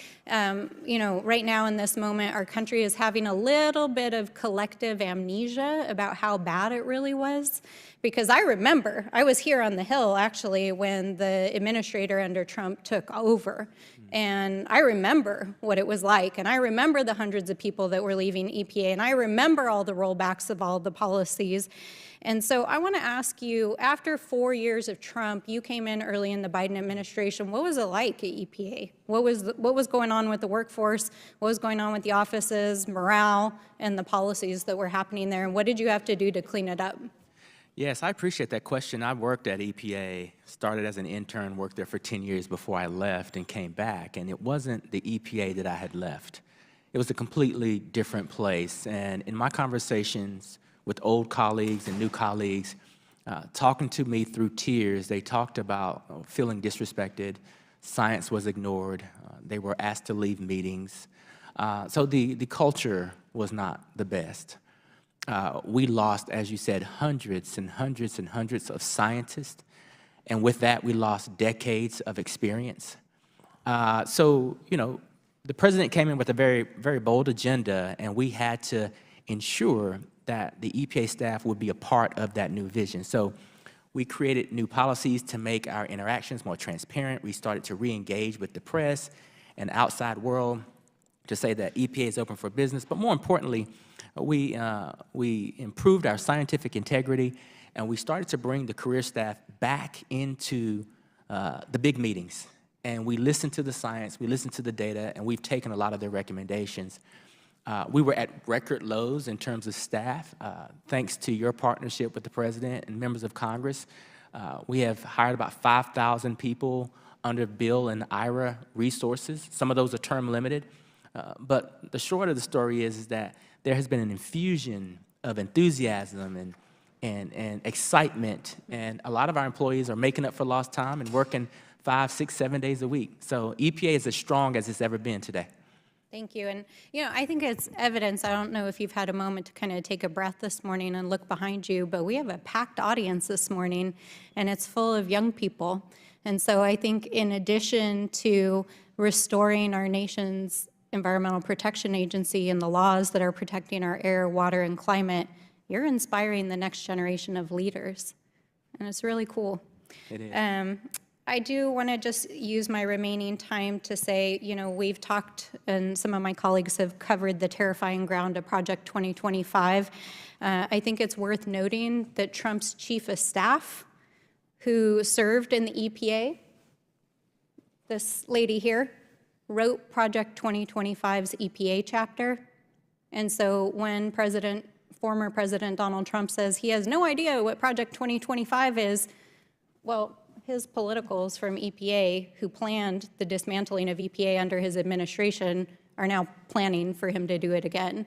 you know, right now in this moment, our country is having a little bit of collective amnesia about how bad it really was. Because I remember, I was here on the Hill, actually, when the administrator under Trump took over. And I remember what it was like. And I remember the hundreds of people that were leaving EPA. And I remember all the rollbacks of all the policies. And so I want to ask you, after 4 years of Trump, you came in early in the Biden administration. What was it like at EPA? What was going on with the workforce? What was going on with the offices, morale, and the policies that were happening there? And what did you have to do to clean it up? Yes, I appreciate that question. I worked at EPA, started as an intern, worked there for 10 years before I left and came back. And it wasn't the EPA that I had left. It was a completely different place. And in my conversations with old colleagues and new colleagues, talking to me through tears, they talked about feeling disrespected. Science was ignored. They were asked to leave meetings. So the culture was not the best. We lost, as you said, hundreds and hundreds and hundreds of scientists. And with that, we lost decades of experience. So, you know, the president came in with a very, very bold agenda, and we had to ensure that the EPA staff would be a part of that new vision. So we created new policies to make our interactions more transparent. We started to re-engage with the press and the outside world to say that EPA is open for business. But more importantly, we improved our scientific integrity, and we started to bring the career staff back into the big meetings. And we listened to the science, we listened to the data, and we've taken a lot of their recommendations. We were at record lows in terms of staff, thanks to your partnership with the president and members of Congress. We have hired about 5,000 people under Bill and IRA resources. Some of those are term limited. But the short of the story is that there has been an infusion of enthusiasm and excitement, and a lot of our employees are making up for lost time and working 5, 6, 7 days a week. So EPA is as strong as it's ever been today. Thank you. And, you know, I think it's evidence. I don't know if you've had a moment to kind of take a breath this morning and look behind you, but we have a packed audience this morning, and it's full of young people. And so I think in addition to restoring our nation's Environmental Protection Agency and the laws that are protecting our air, water, and climate, you're inspiring the next generation of leaders. And it's really cool. It is. I do want to just use my remaining time to say, you know, we've talked, and some of my colleagues have covered the terrifying ground of Project 2025. I think it's worth noting that Trump's chief of staff, who served in the EPA, this lady here, wrote Project 2025's EPA chapter. And so when former President Donald Trump says he has no idea what Project 2025 is, well, his politicals from EPA who planned the dismantling of EPA under his administration are now planning for him to do it again.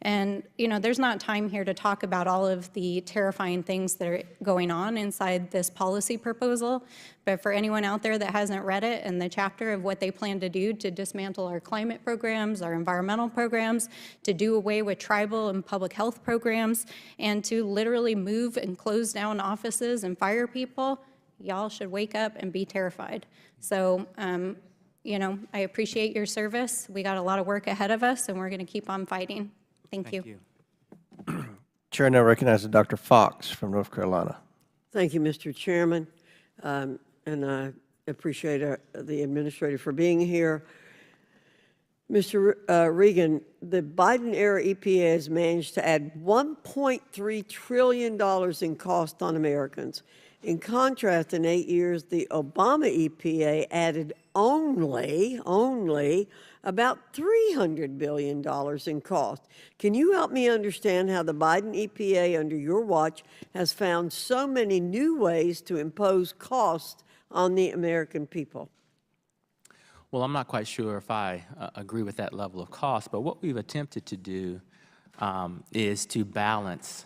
And, you know, there's not time here to talk about all of the terrifying things that are going on inside this policy proposal, but for anyone out there that hasn't read it and the chapter of what they plan to do to dismantle our climate programs, our environmental programs, to do away with tribal and public health programs, and to literally move and close down offices and fire people, y'all should wake up and be terrified. So, you know, I appreciate your service. We got a lot of work ahead of us, and we're going to keep on fighting. Thank you. Chair now recognizes Dr. Fox from North Carolina. Thank you, Mr. Chairman, and I appreciate the administrator for being here. Mr. Regan, the Biden-era EPA has managed to add $1.3 trillion in cost on Americans. In contrast, in 8 years, the Obama EPA added only about $300 billion in cost. Can you help me understand how the Biden EPA under your watch has found so many new ways to impose costs on the American people? Well, I'm not quite sure if I agree with that level of cost, but what we've attempted to do is to balance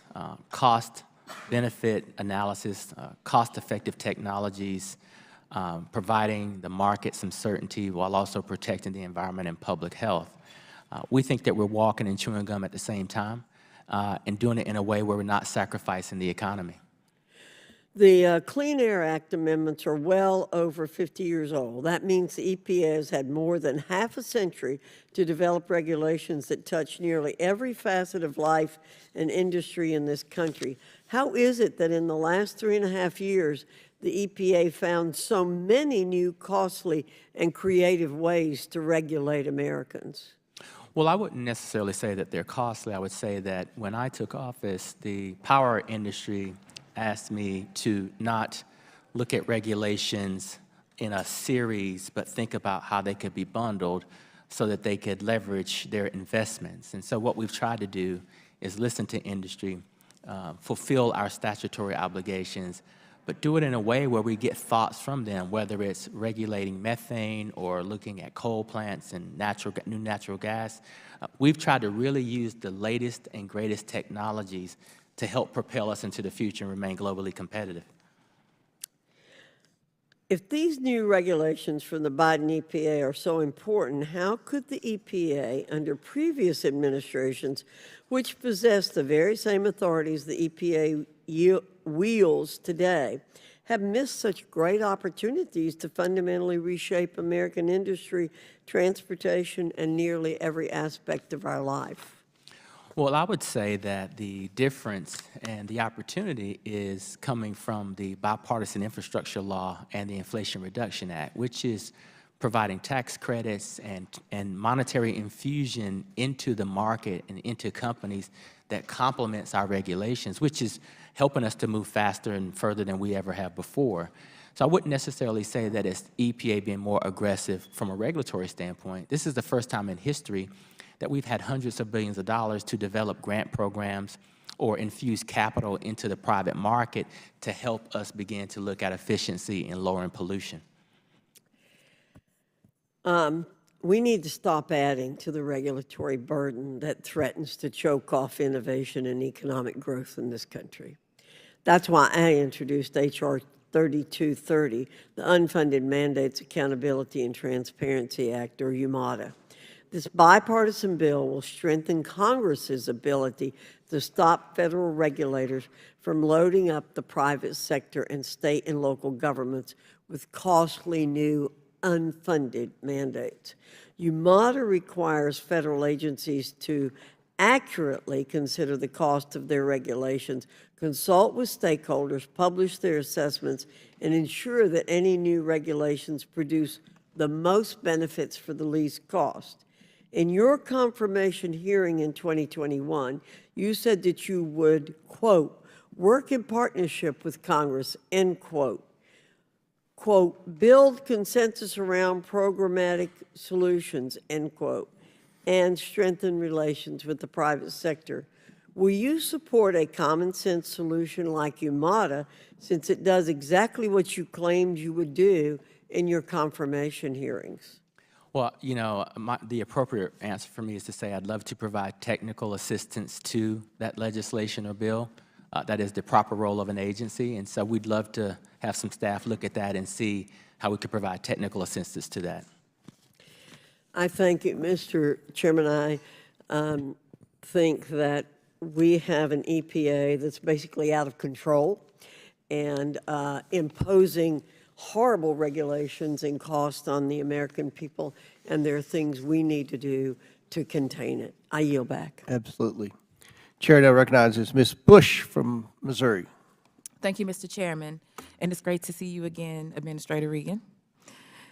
cost-benefit analysis, cost-effective technologies, providing the market some certainty while also protecting the environment and public health. We think that we're walking and chewing gum at the same time and doing it in a way where we're not sacrificing the economy. The Clean Air Act amendments are well over 50 years old. That means the EPA has had more than half a century to develop regulations that touch nearly every facet of life and industry in this country. How is it that in the last 3.5 years, the EPA found so many new, costly, and creative ways to regulate Americans? Well, I wouldn't necessarily say that they're costly. I would say that when I took office, the power industry asked me to not look at regulations in a series, but think about how they could be bundled so that they could leverage their investments. And so what we've tried to do is listen to industry, fulfill our statutory obligations, but do it in a way where we get thoughts from them, whether it's regulating methane or looking at coal plants and new natural gas. We've tried to really use the latest and greatest technologies to help propel us into the future and remain globally competitive. If these new regulations from the Biden EPA are so important, how could the EPA, under previous administrations, which possessed the very same authorities the EPA wields today, have missed such great opportunities to fundamentally reshape American industry, transportation, and nearly every aspect of our life? Well, I would say that the difference and the opportunity is coming from the bipartisan infrastructure law and the Inflation Reduction Act, which is providing tax credits and monetary infusion into the market and into companies that complements our regulations, which is helping us to move faster and further than we ever have before. So I wouldn't necessarily say that it's EPA being more aggressive from a regulatory standpoint. This is the first time in history that we've had hundreds of billions of dollars to develop grant programs or infuse capital into the private market to help us begin to look at efficiency and lowering pollution. We need to stop adding to the regulatory burden that threatens to choke off innovation and economic growth in this country. That's why I introduced H.R. 3230, the Unfunded Mandates Accountability and Transparency Act, or UMATA. This bipartisan bill will strengthen Congress's ability to stop federal regulators from loading up the private sector and state and local governments with costly new unfunded mandates. UMATA requires federal agencies to accurately consider the cost of their regulations, consult with stakeholders, publish their assessments, and ensure that any new regulations produce the most benefits for the least cost. In your confirmation hearing in 2021, you said that you would, quote, work in partnership with Congress, end quote, build consensus around programmatic solutions, end quote, and strengthen relations with the private sector. Will you support a common sense solution like UMATA, since it does exactly what you claimed you would do in your confirmation hearings? Well, you know, the appropriate answer for me is to say I'd love to provide technical assistance to that legislation or bill. That is the proper role of an agency, and so we'd love to have some staff look at that and see how we could provide technical assistance to that. I thank you, Mr. Chairman. I think that we have an EPA that's basically out of control and imposing horrible regulations and cost on the American people, and there are things we need to do to contain it. I yield back. Absolutely. Chair now recognizes Ms. Bush from Missouri. Thank you, Mr. Chairman, and it's great to see you again, Administrator Regan.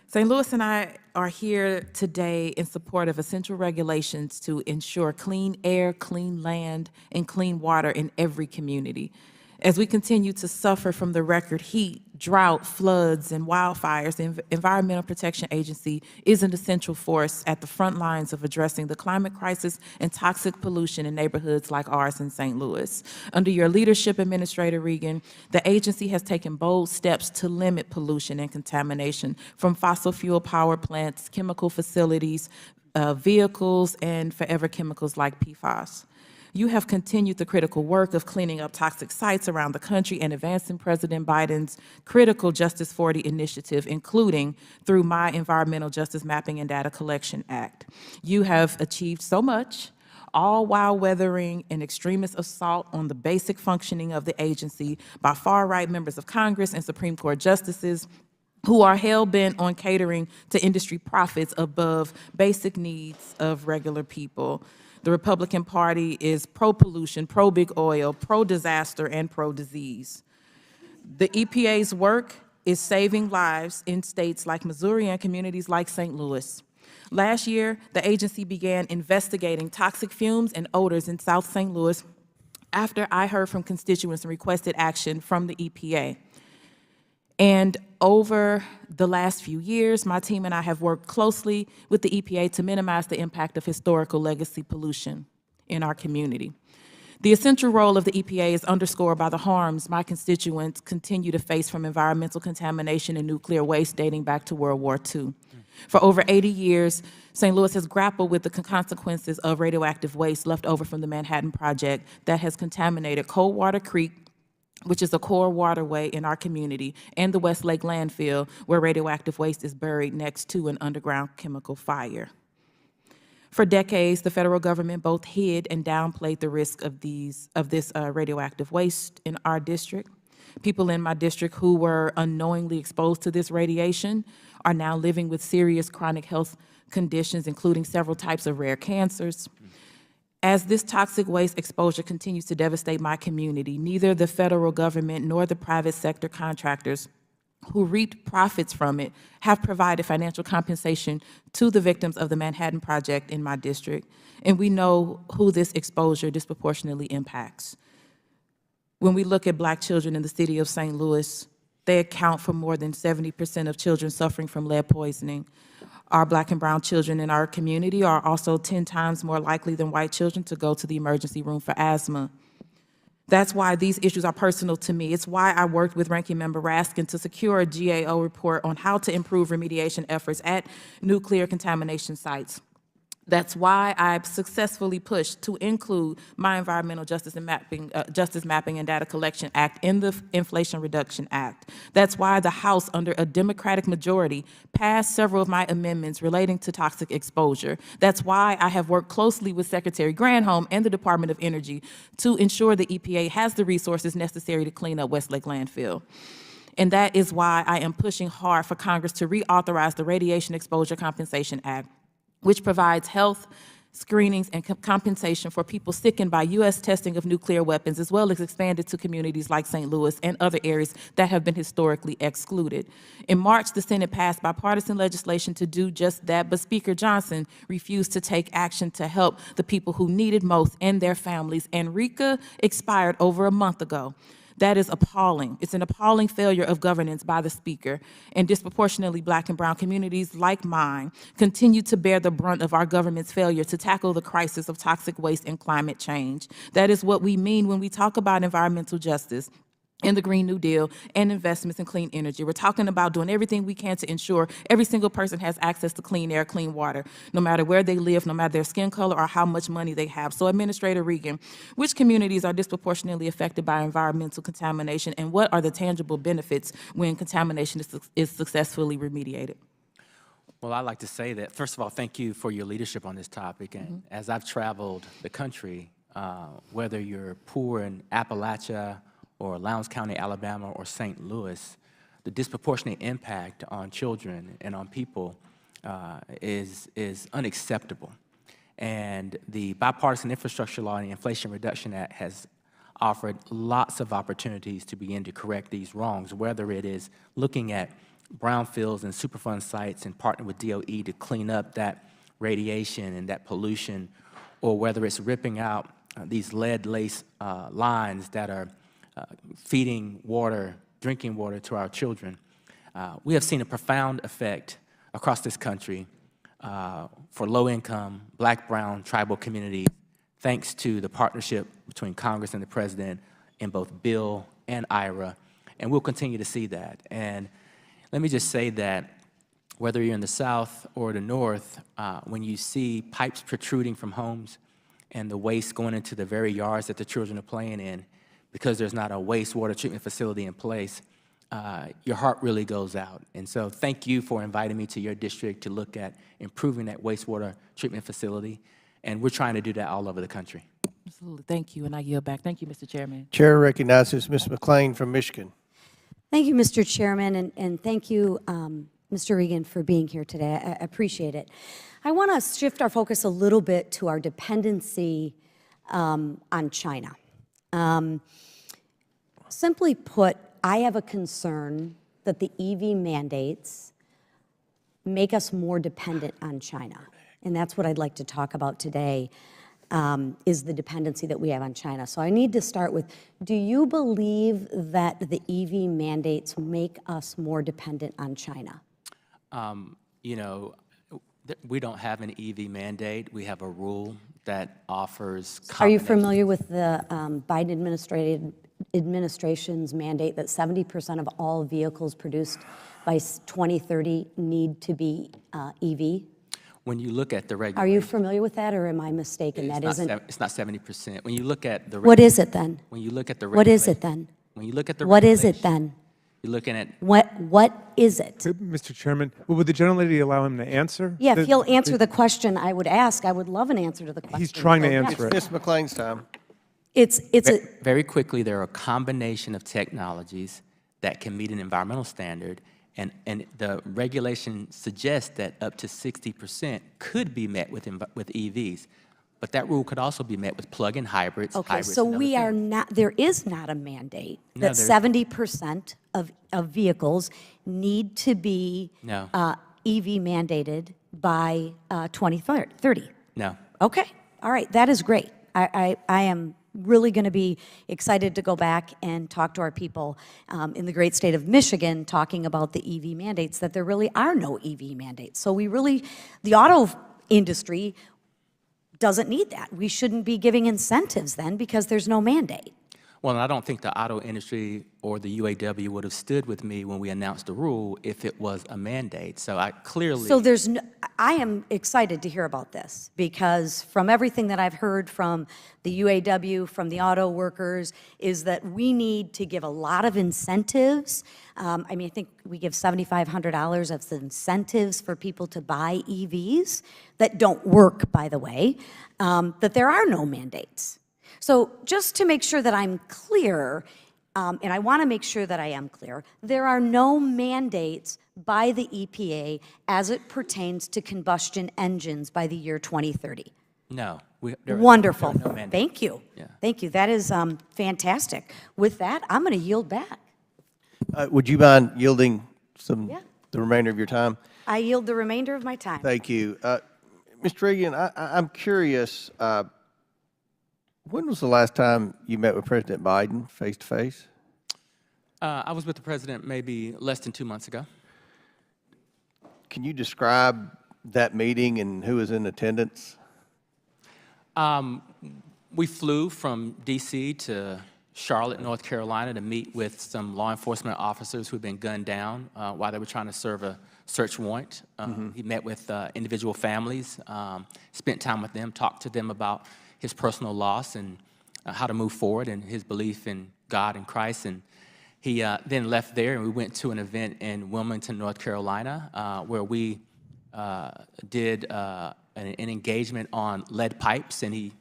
St. Louis and I are here today in support of essential regulations to ensure clean air, clean land, and clean water in every community. As we continue to suffer from the record heat, drought, floods, and wildfires, the Environmental Protection Agency is an essential force at the front lines of addressing the climate crisis and toxic pollution in neighborhoods like ours in St. Louis. Under your leadership, Administrator Regan, the agency has taken bold steps to limit pollution and contamination from fossil fuel power plants, chemical facilities, vehicles, and forever chemicals like PFAS. You have continued the critical work of cleaning up toxic sites around the country and advancing President Biden's critical Justice 40 initiative, including through my Environmental Justice Mapping and Data Collection Act. You have achieved so much, all while weathering an extremist assault on the basic functioning of the agency by far-right members of Congress and Supreme Court justices who are hell-bent on catering to industry profits above basic needs of regular people. The Republican Party is pro-pollution, pro-big oil, pro-disaster, and pro-disease. The EPA's work is saving lives in states like Missouri and communities like St. Louis. Last year, the agency began investigating toxic fumes and odors in South St. Louis after I heard from constituents and requested action from the EPA. And over the last few years, my team and I have worked closely with the EPA to minimize the impact of historical legacy pollution in our community. The essential role of the EPA is underscored by the harms my constituents continue to face from environmental contamination and nuclear waste dating back to World War II. For over 80 years, St. Louis has grappled with the consequences of radioactive waste left over from the Manhattan Project that has contaminated Coldwater Creek, which is a core waterway in our community, and the Westlake landfill, where radioactive waste is buried next to an underground chemical fire. For decades, the federal government both hid and downplayed the risk of this radioactive waste in our district. People in my district who were unknowingly exposed to this radiation are now living with serious chronic health conditions, including several types of rare cancers. As this toxic waste exposure continues to devastate my community, neither the federal government nor the private sector contractors who reaped profits from it have provided financial compensation to the victims of the Manhattan Project in my district, and we know who this exposure disproportionately impacts. When we look at Black children in the city of St. Louis, they account for more than 70% of children suffering from lead poisoning. Our Black and brown children in our community are also 10 times more likely than white children to go to the emergency room for asthma. That's why these issues are personal to me. It's why I worked with Ranking Member Raskin to secure a GAO report on how to improve remediation efforts at nuclear contamination sites. That's why I've successfully pushed to include my Environmental Justice Mapping and Data Collection Act in the Inflation Reduction Act. That's why the House, under a Democratic majority, passed several of my amendments relating to toxic exposure. That's why I have worked closely with Secretary Granholm and the Department of Energy to ensure the EPA has the resources necessary to clean up Westlake landfill. And that is why I am pushing hard for Congress to reauthorize the Radiation Exposure Compensation Act, which provides health screenings and compensation for people sickened by U.S. testing of nuclear weapons, as well as expanded to communities like St. Louis and other areas that have been historically excluded. In March, the Senate passed bipartisan legislation to do just that, but Speaker Johnson refused to take action to help the people who need it most and their families, and RECA expired over a month ago. That is appalling. It's an appalling failure of governance by the Speaker, and disproportionately Black and brown communities like mine continue to bear the brunt of our government's failure to tackle the crisis of toxic waste and climate change. That is what we mean when we talk about environmental justice. in the Green New Deal and investments in clean energy. We're talking about doing everything we can to ensure every single person has access to clean air, clean water, no matter where they live, no matter their skin color or how much money they have. So Administrator Regan, which communities are disproportionately affected by environmental contamination, and what are the tangible benefits when contamination is successfully remediated? Well, I'd like to say that, first of all, thank you for your leadership on this topic. And as I've traveled the country, whether you're poor in Appalachia or Lowndes County, Alabama, or St. Louis, the disproportionate impact on children and on people is unacceptable. And the Bipartisan Infrastructure Law and the Inflation Reduction Act has offered lots of opportunities to begin to correct these wrongs, whether it is looking at brownfields and Superfund sites and partnering with DOE to clean up that radiation and that pollution, or whether it's ripping out these lead-laced lines that are feeding water, drinking water to our children. We have seen a profound effect across this country for low-income, black, brown, tribal communities, thanks to the partnership between Congress and the President in both bill and IRA, and we'll continue to see that. And let me just say that whether you're in the South or the North, when you see pipes protruding from homes and the waste going into the very yards that the children are playing in, because there's not a wastewater treatment facility in place, your heart really goes out. And so thank you for inviting me to your district to look at improving that wastewater treatment facility. And we're trying to do that all over the country. Absolutely. Thank you, and I yield back. Thank you, Mr. Chairman. Chair recognizes Ms. McClain from Michigan. Thank you, Mr. Chairman, and thank you, Mr. Regan, for being here today. I appreciate it. I want to shift our focus a little bit to our dependency on China. Simply put, I have a concern that the EV mandates make us more dependent on China. And that's what I'd like to talk about today, is the dependency that we have on China. So I need to start with, do you believe that the EV mandates make us more dependent on China? You know, we don't have an EV mandate. We have a rule that offers. Are you familiar with the Biden administration's mandate that 70% of all vehicles produced by 2030 need to be EV? When you look at the regulation. Are you familiar with that, or am I mistaken? That isn't. It's not 70%. When you look at the. What is it then? When you look at the. What is it then? When you look at the. What is it then? You're looking at. What is it? Mr. Chairman, would the gentlelady allow him to answer? Yeah, if he'll answer the question I would ask, I would love an answer to the question. He's trying to answer it. Ms. McClain's time. It's a. Very quickly, there are a combination of technologies that can meet an environmental standard, and the regulation suggests that up to 60% could be met with EVs. But that rule could also be met with plug-in hybrids. Okay, so we are not, there is not a mandate that 70% of vehicles need to be EV mandated by 2030. No. Okay, all right, that is great. I am really going to be excited to go back and talk to our people in the great state of Michigan talking about the EV mandates, that there really are no EV mandates. So we really, the auto industry doesn't need that. We shouldn't be giving incentives then because there's no mandate. Well, I don't think the auto industry or the UAW would have stood with me when we announced the rule if it was a mandate. So I clearly. So there's no, I am excited to hear about this because from everything that I've heard from the UAW, from the auto workers, is that we need to give a lot of incentives. I mean, I think we give $7,500 of incentives for people to buy EVs that don't work, by the way, that there are no mandates. So just to make sure that I'm clear, and I want to make sure that I am clear, there are no mandates by the EPA as it pertains to combustion engines by the year 2030. No. Wonderful. There are no mandates. Thank you. Yeah. Thank you. That is fantastic. With that, I'm going to yield back. Would you mind yielding the remainder of your time? I yield the remainder of my time. Thank you. Mr. Regan, I'm curious, when was the last time you met with President Biden face-to-face? I was with the president maybe less than 2 months ago. Can you describe that meeting and who was in attendance? We flew from D.C. to Charlotte, North Carolina, to meet with some law enforcement officers who'd been gunned down while they were trying to serve a search warrant. He met with individual families, spent time with them, talked to them about his personal loss and how to move forward and his belief in God and Christ. And he then left there, and we went to an event in Wilmington, North Carolina, where we did an engagement on lead pipes, and he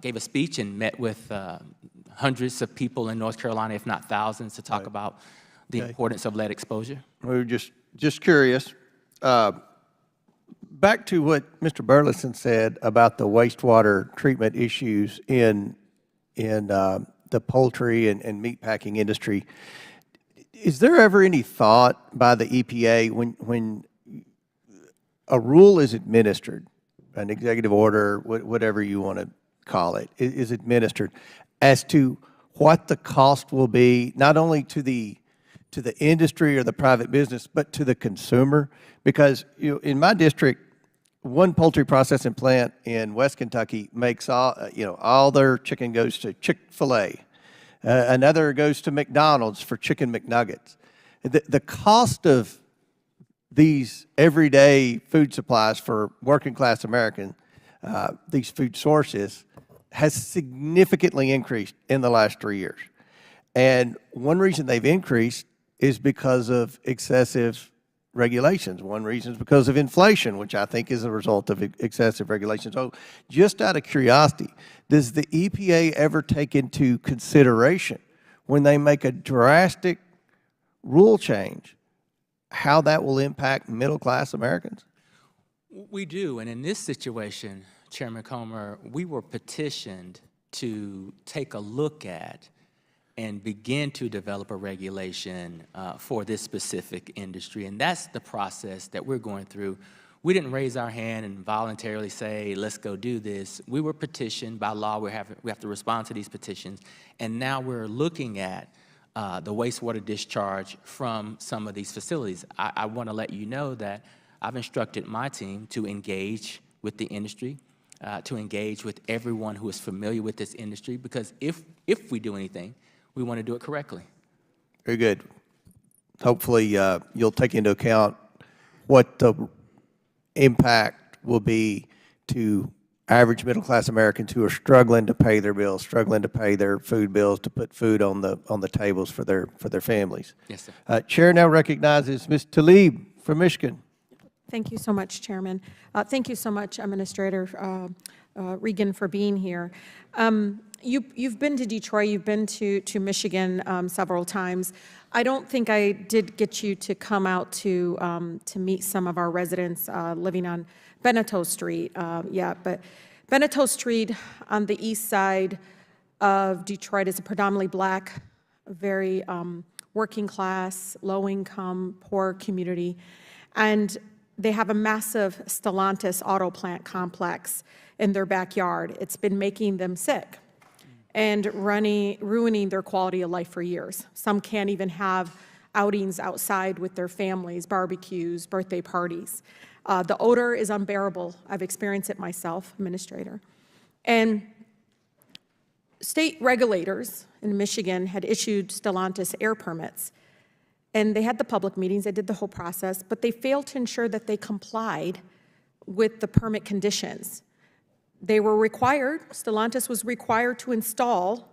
gave a speech and met with hundreds of people in North Carolina, if not thousands, to talk about the importance of lead exposure. We were just curious. Back to what Mr. Burleson said about the wastewater treatment issues in the poultry and meat packing industry. Is there ever any thought by the EPA when a rule is administered, an executive order, whatever you want to call it, is administered, as to what the cost will be, not only to the industry or the private business, but to the consumer? Because in my district, one poultry processing plant in West Kentucky makes all their chicken goes to Chick-fil-A. Another goes to McDonald's for chicken McNuggets. The cost of these everyday food supplies for working class Americans, these food sources, has significantly increased in the last 3 years. And one reason they've increased is because of excessive regulations. One reason is because of inflation, which I think is a result of excessive regulations. So just out of curiosity, does the EPA ever take into consideration when they make a drastic rule change how that will impact middle-class Americans? We do, and in this situation, Chairman Comer, we were petitioned to take a look at and begin to develop a regulation for this specific industry, and that's the process that we're going through. We didn't raise our hand and voluntarily say, let's go do this. We were petitioned by law. We have to respond to these petitions, and now we're looking at the wastewater discharge from some of these facilities. I want to let you know that I've instructed my team to engage with the industry, to engage with everyone who is familiar with this industry, because if we do anything, we want to do it correctly. Very good. Hopefully you'll take into account what the impact will be to average middle-class Americans who are struggling to pay their bills, struggling to pay their food bills, to put food on the tables for their families. Yes, sir. Chair now recognizes Ms. Tlaib from Michigan. Thank you so much, Chairman. Thank you so much, Administrator Regan, for being here. You've been to Detroit, you've been to Michigan several times. I don't think I did get you to come out to meet some of our residents living on Beneteau Street yet, but Beneteau Street on the east side of Detroit is a predominantly black, very working class, low income, poor community, and they have a massive Stellantis auto plant complex in their backyard. It's been making them sick and ruining their quality of life for years. Some can't even have outings outside with their families, barbecues, birthday parties. The odor is unbearable. I've experienced it myself, Administrator. And state regulators in Michigan had issued Stellantis air permits, and they had the public meetings, they did the whole process, but they failed to ensure that they complied with the permit conditions. They were required, Stellantis was required to install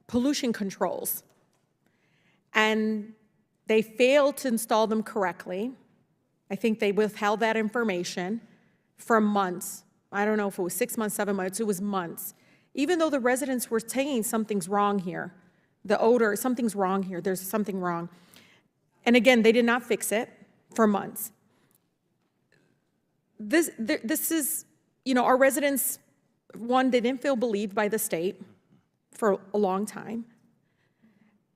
pollution controls, and they failed to install them correctly. I think they withheld that information for months. I don't know if it was 6 months, 7 months, it was months. Even though the residents were saying something's wrong here, the odor, something's wrong here, there's something wrong. And again, they did not fix it for months. This is, our residents, one, they didn't feel believed by the state for a long time.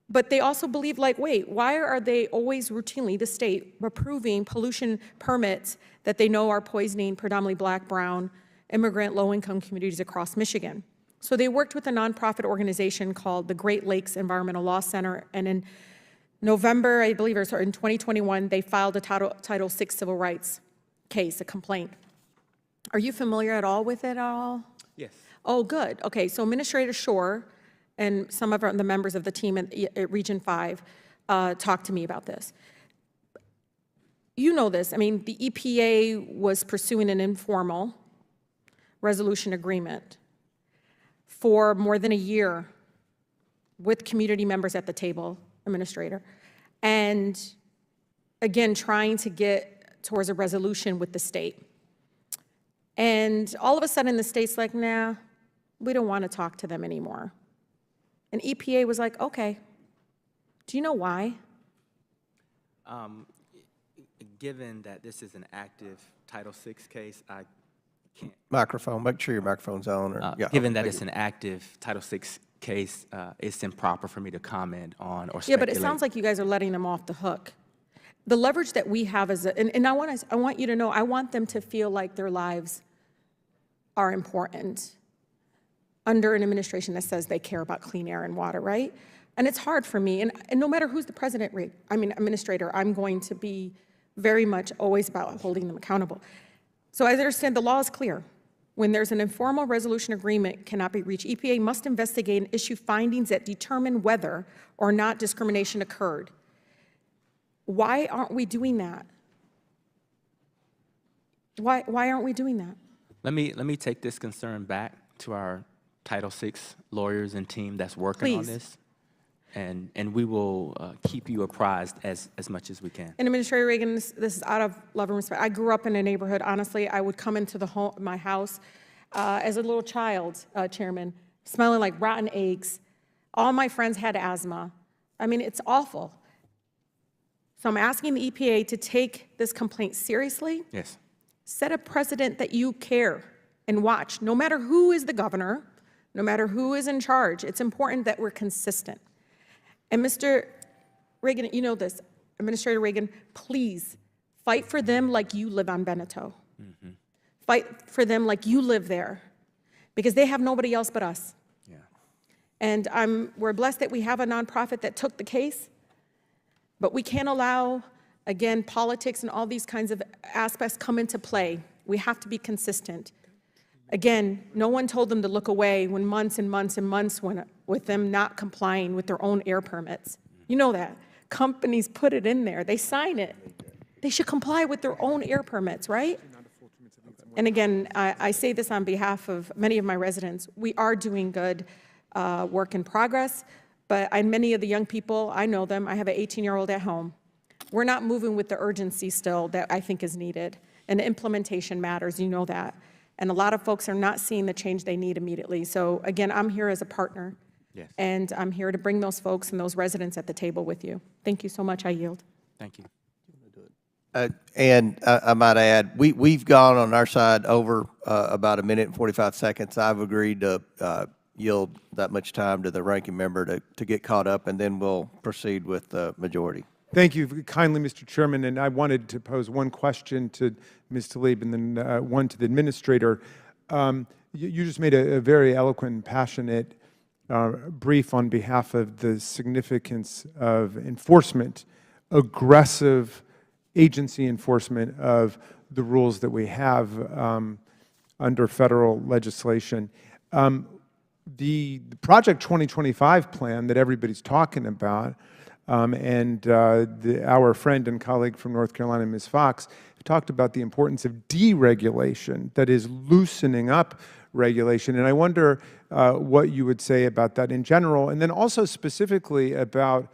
But they also believe, wait, why are they always routinely, the state, approving pollution permits that they know are poisoning predominantly black, brown, immigrant, low-income communities across Michigan? So they worked with a nonprofit organization called the Great Lakes Environmental Law Center, and in November, I believe, or in 2021, they filed a Title VI civil rights case, a complaint. Are you familiar at all with it at all? Yes. Oh, good. Okay, so Administrator Shore and some of the members of the team at Region 5 talked to me about this. You know this. I mean, the EPA was pursuing an informal resolution agreement for more than a year with community members at the table, Administrator, and again, trying to get towards a resolution with the state. And all of a sudden, the state's like, nah, we don't want to talk to them anymore. And EPA was like, okay. Do you know why? Given that this is an active Title VI case, I can't. Microphone, make sure your microphone's on. Or, yeah, given that it's an active Title VI case, it's improper for me to comment on or speculate. Yeah, but it sounds like you guys are letting them off the hook. The leverage that we have as and I want you to know, I want them to feel like their lives are important under an administration that says they care about clean air and water, right? And it's hard for me, and no matter who's the president, administrator, I'm going to be very much always about holding them accountable. So as I understand, the law is clear. When there's an informal resolution agreement cannot be reached, EPA must investigate and issue findings that determine whether or not discrimination occurred. Why aren't we doing that? Why aren't we doing that? Let me take this concern back to our Title VI lawyers and team that's working on this. And we will keep you apprised as much as we can. And Administrator Regan, this is out of love and respect. I grew up in a neighborhood, honestly, I would come into my house as a little child, Chairman, smelling like rotten eggs. All my friends had asthma. I mean, it's awful. So I'm asking the EPA to take this complaint seriously. Yes. Set a precedent that you care and watch. No matter who is the governor, no matter who is in charge, it's important that we're consistent. And Mr. Regan, you know this, Administrator Regan, please fight for them like you live on Beneteau. Mm-hmm. Fight for them like you live there, because they have nobody else but us. Yeah. And we're blessed that we have a nonprofit that took the case, but we can't allow, again, politics and all these kinds of aspects come into play. We have to be consistent. Again, no one told them to look away when months and months and months went with them not complying with their own air permits. You know that. Companies put it in there. They sign it. They should comply with their own air permits, right? And again, I say this on behalf of many of my residents. We are doing good work in progress, but many of the young people, I know them. I have an 18-year-old at home. We're not moving with the urgency still that I think is needed. And the implementation matters, you know that. And a lot of folks are not seeing the change they need immediately. So again, I'm here as a partner. Yes. And I'm here to bring those folks and those residents at the table with you. Thank you so much. I yield. Thank you. And I might add, we've gone on our side over about 1 minute and 45 seconds. I've agreed to yield that much time to the ranking member to get caught up, and then we'll proceed with the majority. Thank you kindly, Mr. Chairman, and I wanted to pose one question to Ms. Tlaib and then one to the administrator. You just made a very eloquent and passionate brief on behalf of the significance of enforcement, aggressive agency enforcement of the rules that we have under federal legislation. The Project 2025 plan that everybody's talking about, and our friend and colleague from North Carolina, Ms. Fox, talked about the importance of deregulation, that is loosening up regulation. And I wonder what you would say about that in general, and then also specifically about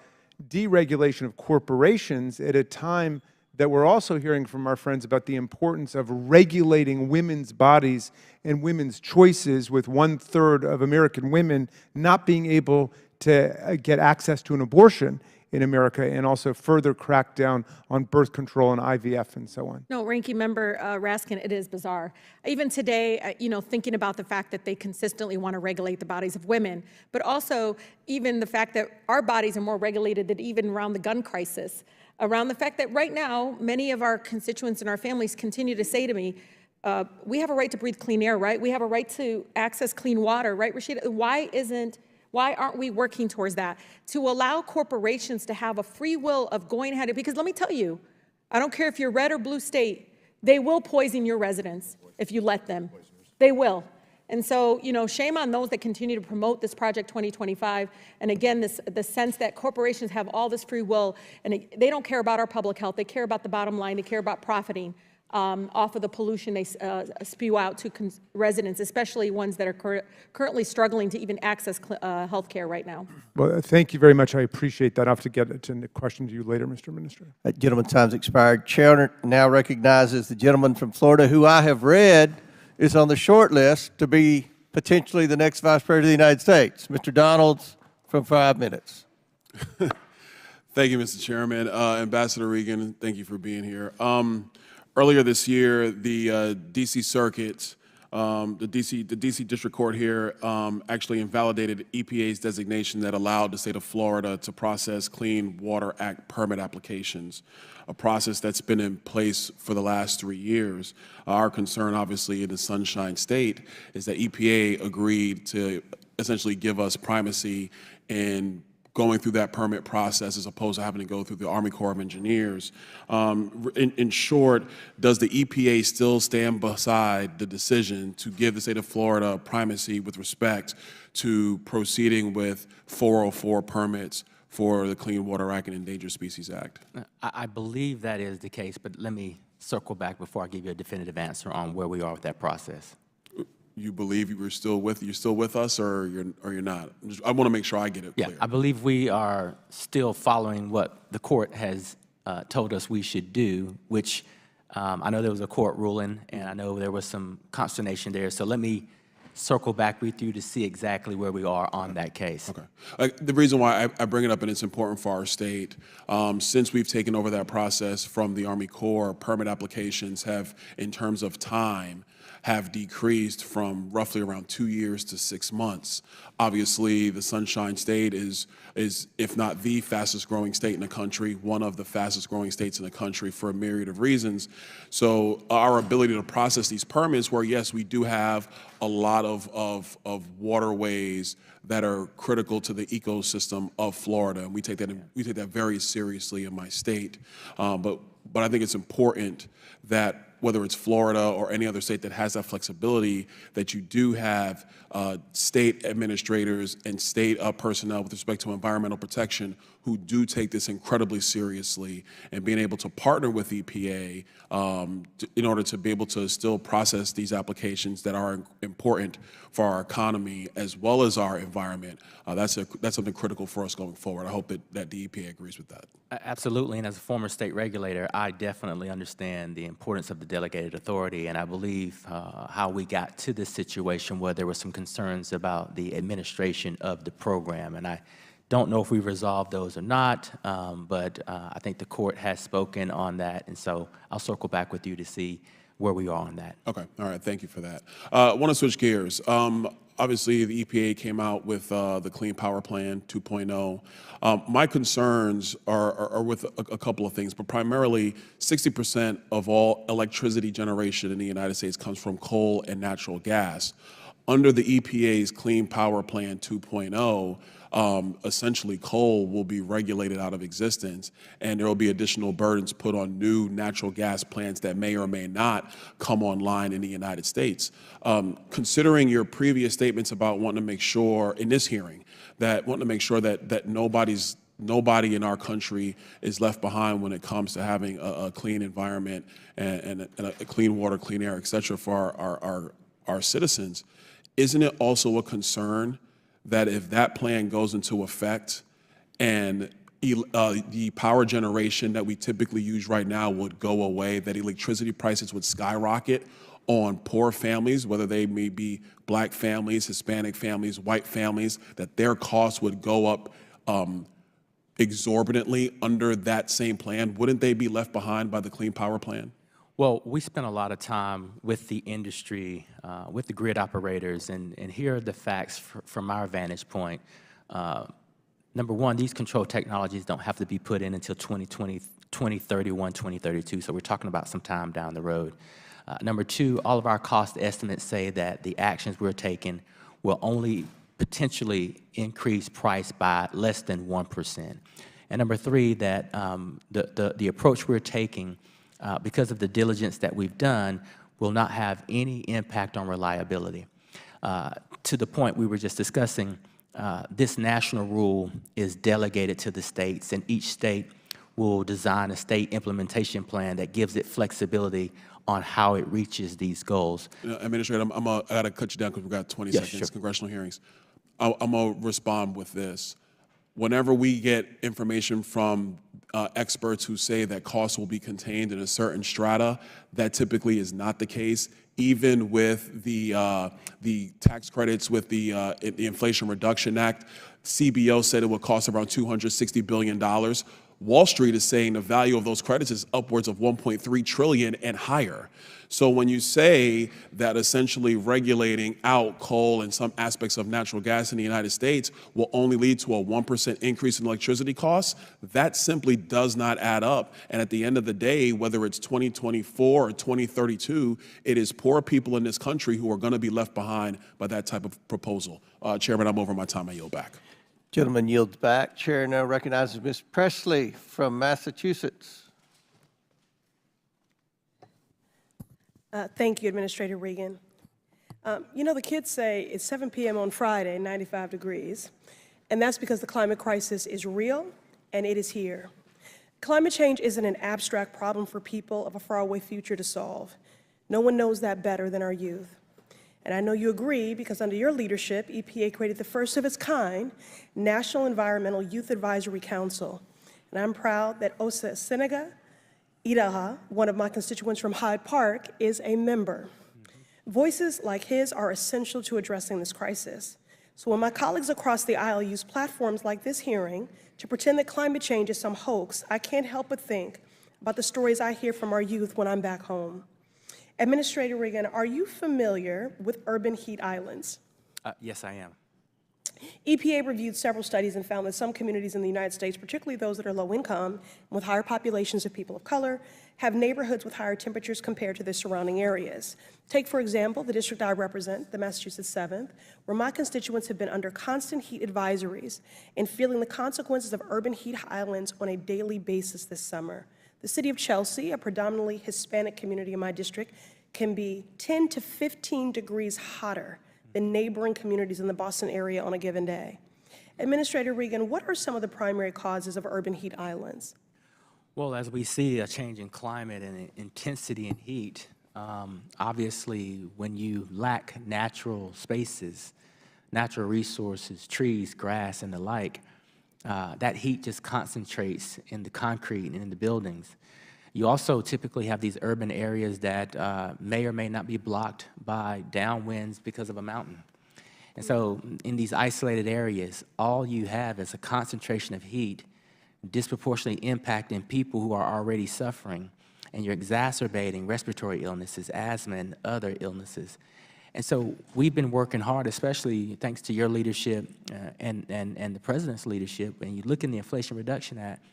deregulation of corporations at a time that we're also hearing from our friends about the importance of regulating women's bodies and women's choices, with 1/3 of American women not being able to get access to an abortion in America, and also further crack down on birth control and IVF and so on. No, Ranking Member Raskin, it is bizarre. Even today, thinking about the fact that they consistently want to regulate the bodies of women, but also even the fact that our bodies are more regulated than even around the gun crisis, around the fact that right now, many of our constituents and our families continue to say to me, we have a right to breathe clean air, right? We have a right to access clean water, right, Rashida? Why aren't we working towards that? To allow corporations to have a free will of going ahead, because let me tell you, I don't care if you're red or blue state, they will poison your residents if you let them. They will. And so, shame on those that continue to promote this Project 2025. And again, the sense that corporations have all this free will, and they don't care about our public health. They care about the bottom line. They care about profiting off of the pollution they spew out to residents, especially ones that are currently struggling to even access health care right now. Well, thank you very much. I appreciate that. I'll have to get to the question to you later, Mr. Administrator. That gentleman's time's expired. Chair now recognizes the gentleman from Florida, who I have read is on the short list to be potentially the next Vice President of the United States. Mr. Donalds, for 5 minutes. Thank you, Mr. Chairman. Ambassador Regan, thank you for being here. Earlier this year, the D.C. Circuit, the D.C. District Court here actually invalidated EPA's designation that allowed the state of Florida to process Clean Water Act permit applications, a process that's been in place for the last 3 years. Our concern, obviously, in the Sunshine State is that EPA agreed to essentially give us primacy in going through that permit process as opposed to having to go through the Army Corps of Engineers. In short, does the EPA still stand beside the decision to give the state of Florida primacy with respect to proceeding with 404 permits for the Clean Water Act and Endangered Species Act? I believe that is the case, but let me circle back before I give you a definitive answer on where we are with that process. You believe you're still with us, or you're not? I want to make sure I get it clear. Yeah, I believe we are still following what the court has told us we should do, which I know there was a court ruling, and I know there was some consternation there. So let me circle back with you to see exactly where we are on that case. Okay. The reason why I bring it up, and it's important for our state, since we've taken over that process from the Army Corps, permit applications have, in terms of time, have decreased from roughly around 2 years to 6 months. Obviously, the Sunshine State is, if not the fastest growing state in the country, one of the fastest growing states in the country for a myriad of reasons. So our ability to process these permits, where yes, we do have a lot of waterways that are critical to the ecosystem of Florida, and we take that very seriously in my state. But I think it's important that whether it's Florida or any other state that has that flexibility, that you do have state administrators and state personnel with respect to environmental protection who do take this incredibly seriously, and being able to partner with EPA in order to be able to still process these applications that are important for our economy as well as our environment. That's something critical for us going forward. I hope that the EPA agrees with that. Absolutely, and as a former state regulator, I definitely understand the importance of the delegated authority, and I believe how we got to this situation where there were some concerns about the administration of the program, and I don't know if we resolved those or not, but I think the court has spoken on that, and so I'll circle back with you to see where we are on that. Okay, all right, thank you for that. I want to switch gears. Obviously, the EPA came out with the Clean Power Plan 2.0. My concerns are with a couple of things, but primarily 60% of all electricity generation in the United States comes from coal and natural gas. Under the EPA's Clean Power Plan 2.0, essentially coal will be regulated out of existence, and there will be additional burdens put on new natural gas plants that may or may not come online in the United States. Considering your previous statements about wanting to make sure in this hearing that nobody in our country is left behind when it comes to having a clean environment and a clean water, clean air, et cetera, for our citizens, isn't it also a concern that if that plan goes into effect and the power generation that we typically use right now would go away, that electricity prices would skyrocket on poor families, whether they may be black families, Hispanic families, white families, that their costs would go up exorbitantly under that same plan? Wouldn't they be left behind by the Clean Power Plan? Well, we spent a lot of time with the industry, with the grid operators, and here are the facts from our vantage point. Number one, these control technologies don't have to be put in until 2020, 2031, 2032, so we're talking about some time down the road. Number two, all of our cost estimates say that the actions we're taking will only potentially increase price by less than 1%. And number three, that the approach we're taking, because of the diligence that we've done, will not have any impact on reliability. To the point we were just discussing, this national rule is delegated to the states, and each state will design a state implementation plan that gives it flexibility on how it reaches these goals. Administrator, I got to cut you down because we've got 20 Yes, seconds, sure. congressional hearings. I'm going to respond with this. Whenever we get information from experts who say that costs will be contained in a certain strata, that typically is not the case. Even with the tax credits with the Inflation Reduction Act, CBO said it would cost around $260 billion. Wall Street is saying the value of those credits is upwards of $1.3 trillion and higher. So when you say that essentially regulating out coal and some aspects of natural gas in the United States will only lead to a 1% increase in electricity costs, that simply does not add up. And at the end of the day, whether it's 2024 or 2032, it is poor people in this country who are going to be left behind by that type of proposal. Chairman, I'm over my time. I yield back. Gentleman yields back. Chair now recognizes Ms. Presley from Massachusetts. Thank you, Administrator Regan. You know, the kids say it's 7 p.m. on Friday, 95 degrees, and that's because the climate crisis is real and it is here. Climate change isn't an abstract problem for people of a faraway future to solve. No one knows that better than our youth. And I know you agree because under your leadership, EPA created the first of its kind National Environmental Youth Advisory Council. And I'm proud that Osa Senega Idaha, one of my constituents from Hyde Park, is a member. Voices like his are essential to addressing this crisis. So when my colleagues across the aisle use platforms like this hearing to pretend that climate change is some hoax, I can't help but think about the stories I hear from our youth when I'm back home. Administrator Regan, are you familiar with urban heat islands? Yes, I am. EPA reviewed several studies and found that some communities in the United States, particularly those that are low income and with higher populations of people of color, have neighborhoods with higher temperatures compared to their surrounding areas. Take, for example, the district I represent, the Massachusetts 7th, where my constituents have been under constant heat advisories and feeling the consequences of urban heat islands on a daily basis this summer. The city of Chelsea, a predominantly Hispanic community in my district, can be 10 to 15 degrees hotter than neighboring communities in the Boston area on a given day. Administrator Regan, what are some of the primary causes of urban heat islands? Well, as we see a change in climate and intensity in heat, obviously when you lack natural spaces, natural resources, trees, grass, and the like, that heat just concentrates in the concrete and in the buildings. You also typically have these urban areas that may or may not be blocked by downwinds because of a mountain. And so in these isolated areas, all you have is a concentration of heat disproportionately impacting people who are already suffering, and you're exacerbating respiratory illnesses, asthma, and other illnesses. And so we've been working hard, especially thanks to your leadership and the President's leadership. When you look in the Inflation Reduction Act,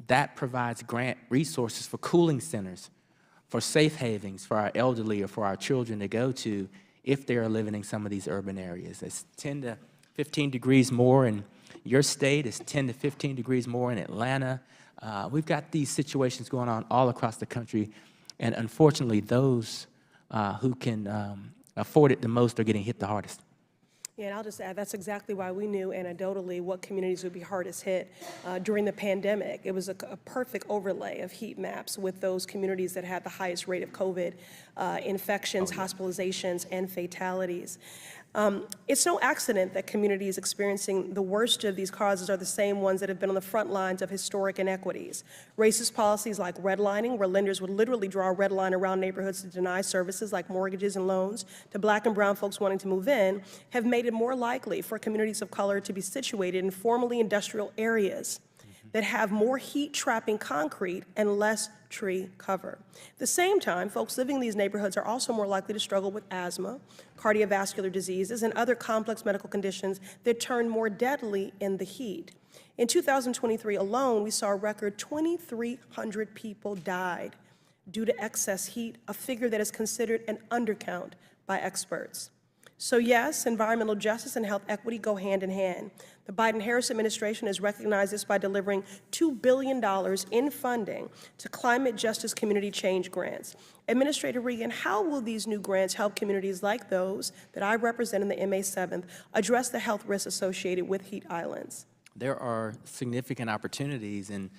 that provides grant resources for cooling centers, for safe havens for our elderly or for our children to go to if they are living in some of these urban areas. It's 10 to 15 degrees more in your state. It's 10 to 15 degrees more in Atlanta. We've got these situations going on all across the country, and unfortunately, those who can afford it the most are getting hit the hardest. Yeah, and I'll just add, that's exactly why we knew anecdotally what communities would be hardest hit during the pandemic. It was a perfect overlay of heat maps with those communities that had the highest rate of COVID infections, hospitalizations, and fatalities. It's no accident that communities experiencing the worst of these causes are the same ones that have been on the front lines of historic inequities. Racist policies like redlining, where lenders would literally draw a red line around neighborhoods to deny services like mortgages and loans to Black and brown folks wanting to move in, have made it more likely for communities of color to be situated in formerly industrial areas that have more heat-trapping concrete and less tree cover. At the same time, folks living in these neighborhoods are also more likely to struggle with asthma, cardiovascular diseases, and other complex medical conditions that turn more deadly in the heat. In 2023 alone, we saw a record 2,300 people died due to excess heat, a figure that is considered an undercount by experts. So yes, environmental justice and health equity go hand in hand. The Biden-Harris administration has recognized this by delivering $2 billion in funding to climate justice community change grants. Administrator Regan, how will these new grants help communities like those that I represent in the MA 7th address the health risks associated with heat islands? There are significant opportunities, and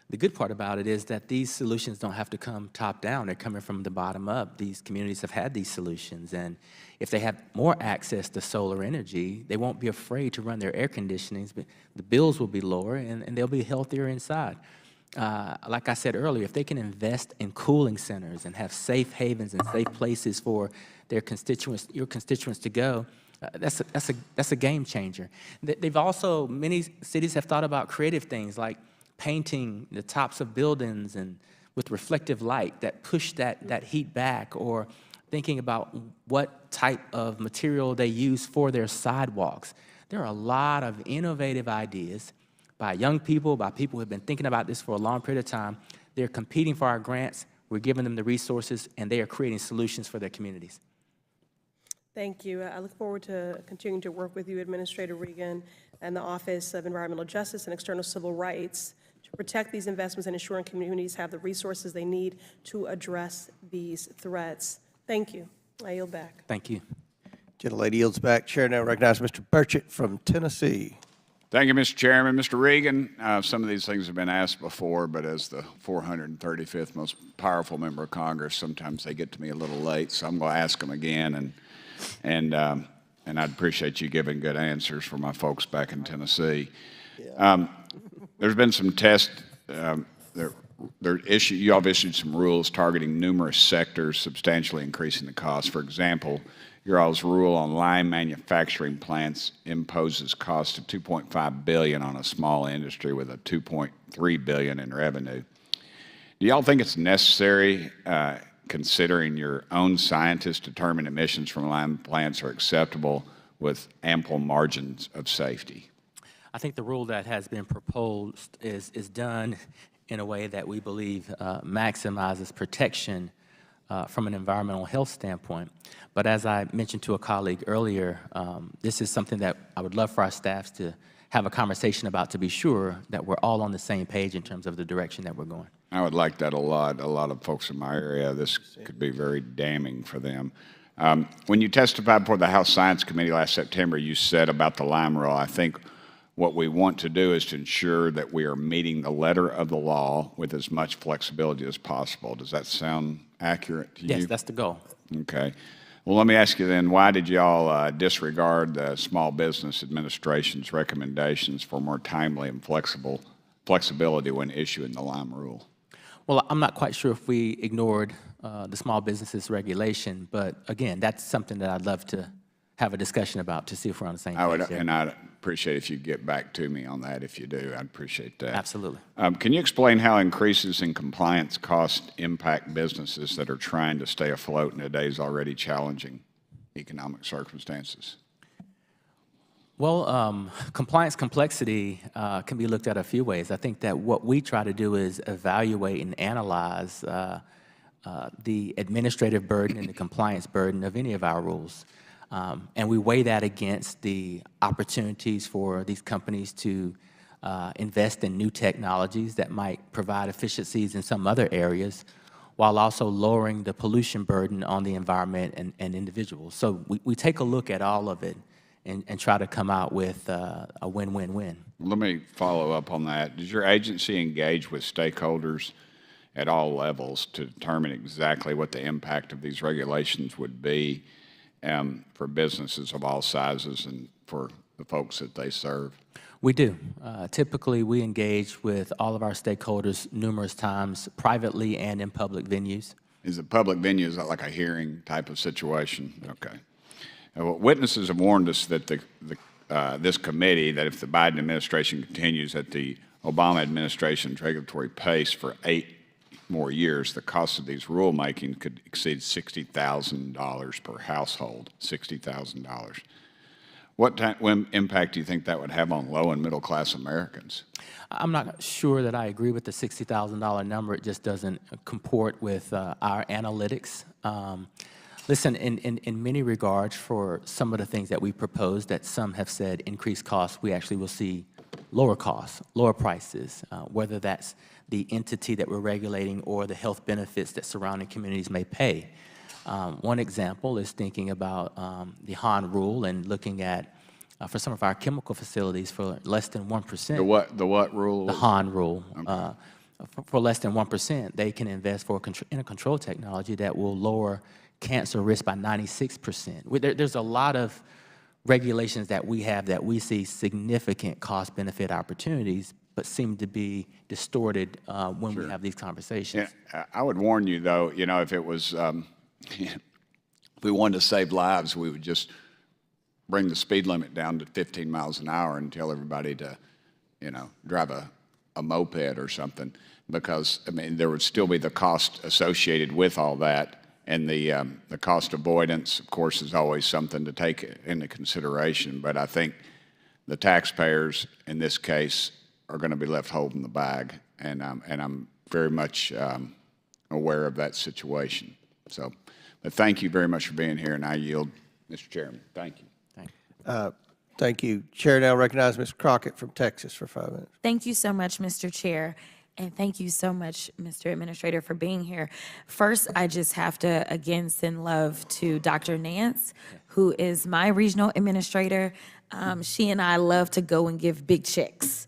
the good part about it is that these solutions don't have to come top down. They're coming from the bottom up. These communities have had these solutions, and if they have more access to solar energy, they won't be afraid to run their air conditionings, but the bills will be lower, and they'll be healthier inside. Like I said earlier, if they can invest in cooling centers and have safe havens and safe places for their constituents, your constituents to go, that's a game changer. They've also, many cities have thought about creative things like painting the tops of buildings and with reflective light that push that heat back, or thinking about what type of material they use for their sidewalks. There are a lot of innovative ideas by young people, by people who have been thinking about this for a long period of time. They're competing for our grants, we're giving them the resources, and they are creating solutions for their communities. Thank you. I look forward to continuing to work with you, Administrator Regan, and the Office of Environmental Justice and External Civil Rights to protect these investments and ensuring communities have the resources they need to address these threats. Thank you. I yield back. Thank you. Gentlelady yields back. Chair now recognizes Mr. Burchett from Tennessee. Thank you, Mr. Chairman. Mr. Regan, some of these things have been asked before, but as the 435th most powerful member of Congress, sometimes they get to me a little late, so I'm going to ask them again, and I'd appreciate you giving good answers for my folks back in Tennessee. There's been some tests. You all have issued some rules targeting numerous sectors, substantially increasing the cost. For example, your all's rule on lime manufacturing plants imposes cost of $2.5 billion on a small industry with a $2.3 billion in revenue. Do y'all think it's necessary, considering your own scientists determine emissions from lime plants are acceptable with ample margins of safety? I think the rule that has been proposed is done in a way that we believe maximizes protection from an environmental health standpoint. But as I mentioned to a colleague earlier, this is something that I would love for our staffs to have a conversation about, to be sure that we're all on the same page in terms of the direction that we're going. I would like that a lot. A lot of folks in my area, this could be very damning for them. When you testified before the House Science Committee last September, you said about the lime rule, I think what we want to do is to ensure that we are meeting the letter of the law with as much flexibility as possible. Does that sound accurate to you? Yes, that's the goal. Okay. Well, let me ask you then, why did y'all disregard the Small Business Administration's recommendations for more timely and flexibility when issuing the lime rule? Well, I'm not quite sure if we ignored the small businesses regulation, but again, that's something that I'd love to have a discussion about to see if we're on the same page there. And I'd appreciate if you get back to me on that. If you do, I'd appreciate that. Absolutely. Can you explain how increases in compliance costs impact businesses that are trying to stay afloat in today's already challenging economic circumstances? Well, compliance complexity can be looked at a few ways. I think that what we try to do is evaluate and analyze the administrative burden and the compliance burden of any of our rules. And we weigh that against the opportunities for these companies to invest in new technologies that might provide efficiencies in some other areas, while also lowering the pollution burden on the environment and individuals. So we take a look at all of it and try to come out with a win-win-win. Let me follow up on that. Does your agency engage with stakeholders at all levels to determine exactly what the impact of these regulations would be for businesses of all sizes and for the folks that they serve? We do. Typically, we engage with all of our stakeholders numerous times, privately and in public venues. Is a public venue, is that like a hearing type of situation? Okay. Well, witnesses have warned us that this committee, that if the Biden administration continues at the Obama administration's regulatory pace for 8 more years, the cost of these rulemaking could exceed $60,000 per household. $60,000. What impact do you think that would have on low and middle class Americans? I'm not sure that I agree with the $60,000 number. It just doesn't comport with our analytics. Listen, in many regards, for some of the things that we proposed, that some have said increased costs, we actually will see lower costs, lower prices, whether that's the entity that we're regulating or the health benefits that surrounding communities may pay. One example is thinking about the Han rule and looking at, for some of our chemical facilities, for less than 1%. The what rule? The Han rule. For less than 1%, they can invest in a control technology that will lower cancer risk by 96%. There's a lot of regulations that we have that we see significant cost-benefit opportunities, but seem to be distorted when we have these conversations. Yeah, I would warn you, though, you know, if it was, if we wanted to save lives, we would just bring the speed limit down to 15 miles an hour and tell everybody to, you know, drive a moped or something, because, I mean, there would still be the cost associated with all that. And the cost avoidance, of course, is always something to take into consideration. But I think the taxpayers in this case are going to be left holding the bag, and I'm very much aware of that situation. So, but thank you very much for being here, and I yield, Mr. Chairman. Thank you. Thank you. Chair now recognizes Ms. Crockett from Texas for 5 minutes. Thank you so much, Mr. Chair. And thank you so much, Mr. Administrator, for being here. First, I just have to again send love to Dr. Nance, who is my regional administrator. She and I love to go and give big checks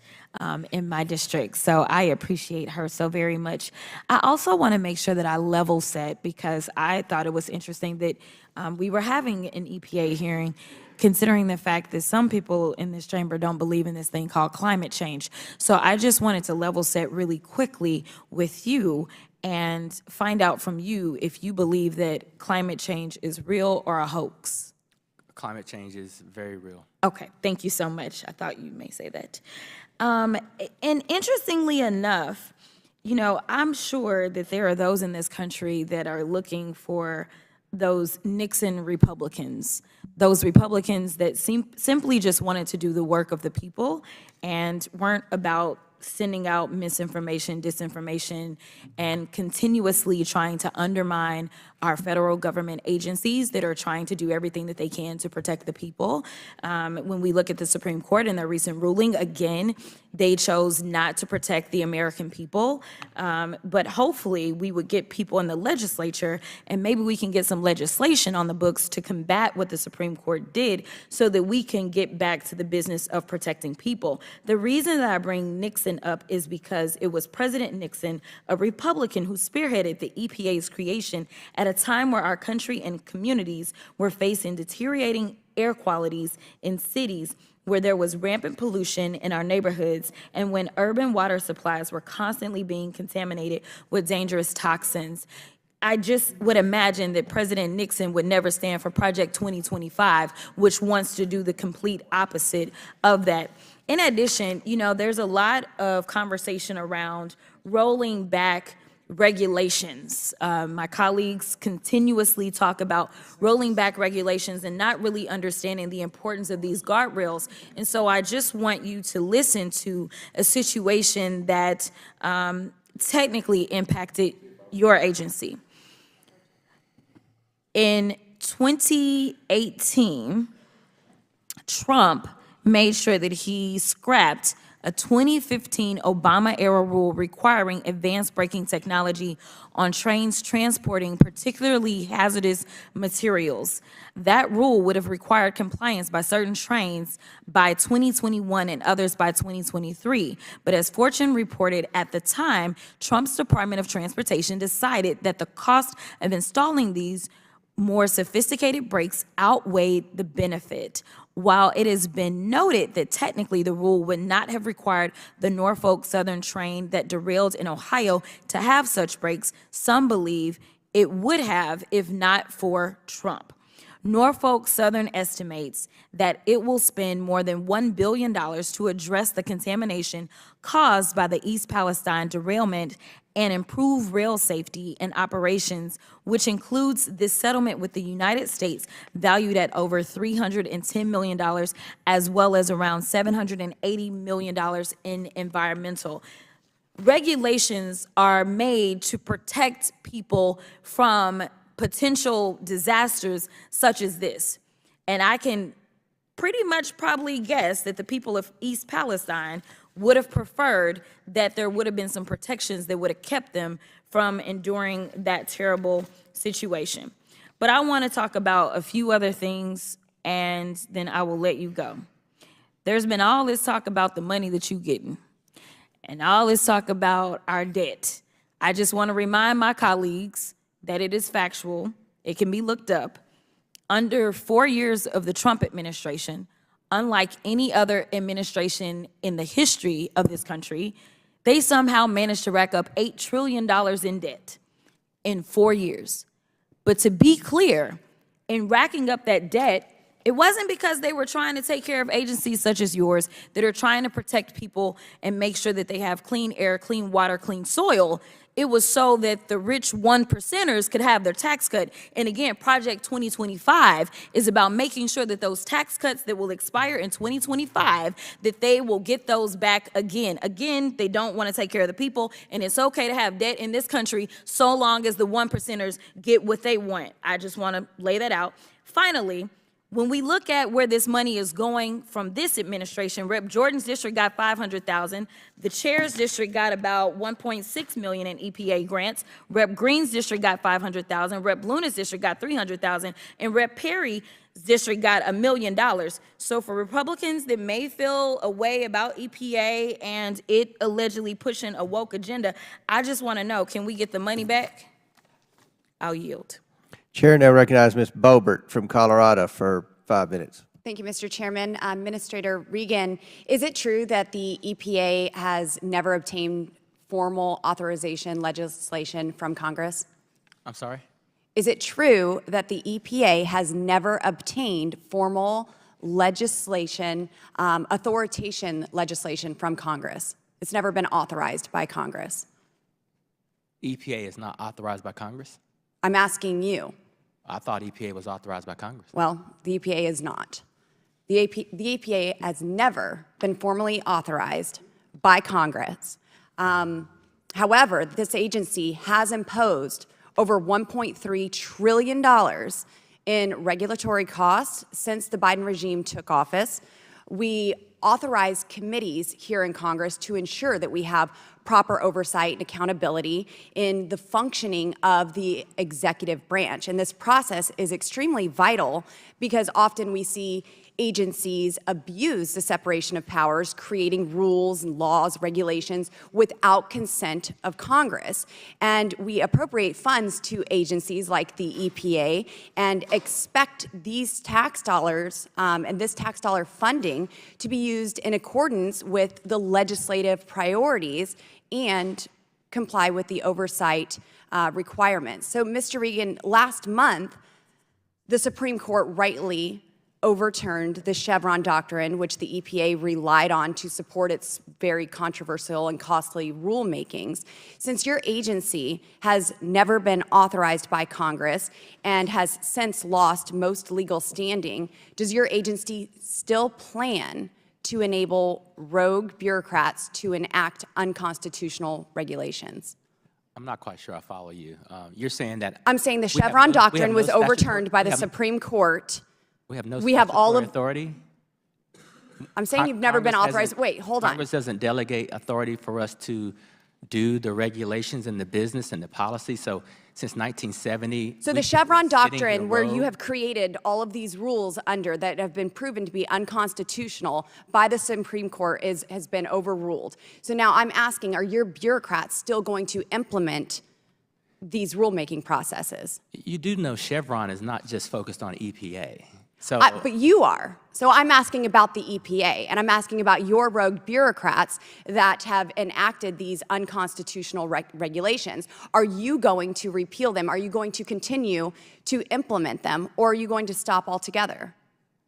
in my district, so I appreciate her so very much. I also want to make sure that I level set, because I thought it was interesting that we were having an EPA hearing, considering the fact that some people in this chamber don't believe in this thing called climate change. So I just wanted to level set really quickly with you and find out from you if you believe that climate change is real or a hoax. Climate change is very real. Okay, thank you so much. I thought you may say that. And interestingly enough, you know, I'm sure that there are those in this country that are looking for those Nixon Republicans, those Republicans that simply just wanted to do the work of the people and weren't about sending out misinformation, disinformation, and continuously trying to undermine our federal government agencies that are trying to do everything that they can to protect the people. When we look at the Supreme Court in their recent ruling, again, they chose not to protect the American people. But hopefully we would get people in the legislature, and maybe we can get some legislation on the books to combat what the Supreme Court did, so that we can get back to the business of protecting people. The reason that I bring Nixon up is because it was President Nixon, a Republican, who spearheaded the EPA's creation at a time where our country and communities were facing deteriorating air qualities in cities, where there was rampant pollution in our neighborhoods, and when urban water supplies were constantly being contaminated with dangerous toxins. I just would imagine that President Nixon would never stand for Project 2025, which wants to do the complete opposite of that. In addition, you know, there's a lot of conversation around rolling back regulations. My colleagues continuously talk about rolling back regulations and not really understanding the importance of these guardrails. And so I just want you to listen to a situation that technically impacted your agency. In 2018, Trump made sure that he scrapped a 2015 Obama-era rule requiring advanced braking technology on trains transporting particularly hazardous materials. That rule would have required compliance by certain trains by 2021 and others by 2023. But as Fortune reported at the time, Trump's Department of Transportation decided that the cost of installing these more sophisticated brakes outweighed the benefit. While it has been noted that technically the rule would not have required the Norfolk Southern train that derailed in Ohio to have such brakes, some believe it would have if not for Trump. Norfolk Southern estimates that it will spend more than $1 billion to address the contamination caused by the East Palestine derailment and improve rail safety and operations, which includes this settlement with the United States valued at over $310 million, as well as around $780 million in environmental. Regulations are made to protect people from potential disasters such as this. And I can pretty much probably guess that the people of East Palestine would have preferred that there would have been some protections that would have kept them from enduring that terrible situation. But I want to talk about a few other things, and then I will let you go. There's been all this talk about the money that you're getting, and all this talk about our debt. I just want to remind my colleagues that it is factual. It can be looked up. Under 4 years of the Trump administration, unlike any other administration in the history of this country, they somehow managed to rack up $8 trillion in debt in 4 years. But to be clear, in racking up that debt, it wasn't because they were trying to take care of agencies such as yours that are trying to protect people and make sure that they have clean air, clean water, clean soil. It was so that the rich 1%ers could have their tax cut. And again, Project 2025 is about making sure that those tax cuts that will expire in 2025, that they will get those back again. Again, they don't want to take care of the people, and it's okay to have debt in this country so long as the 1%ers get what they want. I just want to lay that out. Finally, when we look at where this money is going from this administration, Rep. Jordan's district got $500,000. The chair's district got about $1.6 million in EPA grants. Rep. Green's district got $500,000. Rep. Luna's district got $300,000. And Rep. Perry's district got $1 million. So for Republicans that may feel a way about EPA and it allegedly pushing a woke agenda, I just want to know, can we get the money back? I'll yield. Chair now recognizes Ms. Boebert from Colorado for 5 minutes. Thank you, Mr. Chairman. Administrator Regan, is it true that the EPA has never obtained formal authorization legislation from Congress? I'm sorry? Is it true that the EPA has never obtained formal legislation, authorization legislation from Congress? It's never been authorized by Congress. EPA is not authorized by Congress? I'm asking you. I thought EPA was authorized by Congress. Well, the EPA is not. The EPA has never been formally authorized by Congress. However, this agency has imposed over $1.3 trillion in regulatory costs since the Biden regime took office. We authorize committees here in Congress to ensure that we have proper oversight and accountability in the functioning of the executive branch. And this process is extremely vital because often we see agencies abuse the separation of powers, creating rules and laws, regulations without consent of Congress. And we appropriate funds to agencies like the EPA and expect these tax dollars and this tax dollar funding to be used in accordance with the legislative priorities and comply with the oversight requirements. So, Mr. Regan, last month, the Supreme Court rightly overturned the Chevron doctrine, which the EPA relied on to support its very controversial and costly rulemakings. Since your agency has never been authorized by Congress and has since lost most legal standing, does your agency still plan to enable rogue bureaucrats to enact unconstitutional regulations? I'm not quite sure I follow you. You're saying that... I'm saying the Chevron doctrine was overturned by the Supreme Court. We have no authority? I'm saying you've never been authorized. Wait, hold on. Congress doesn't delegate authority for us to do the regulations and the business and the policy. So since 1970... So the Chevron doctrine, where you have created all of these rules under that have been proven to be unconstitutional by the Supreme Court, has been overruled. So now I'm asking, are your bureaucrats still going to implement these rulemaking processes? You do know Chevron is not just focused on EPA. So, but you are. So I'm asking about the EPA, and I'm asking about your rogue bureaucrats that have enacted these unconstitutional regulations. Are you going to repeal them? Are you going to continue to implement them, or are you going to stop altogether,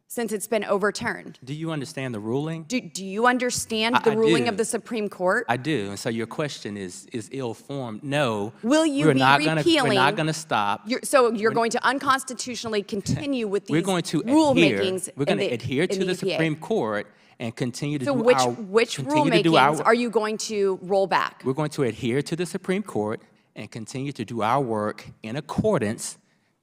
since it's been overturned? do you understand the ruling? Do you understand the ruling of the Supreme Court? I do, and so your question is ill-formed. No, will you we're be not repealing? We're not going to stop. So you're going to unconstitutionally continue with these We're going to rulemakings. We're going to adhere to the Supreme Court and continue to so do which rulemakings are you going to roll back? We're going to adhere to the Supreme Court and continue to do our work in accordance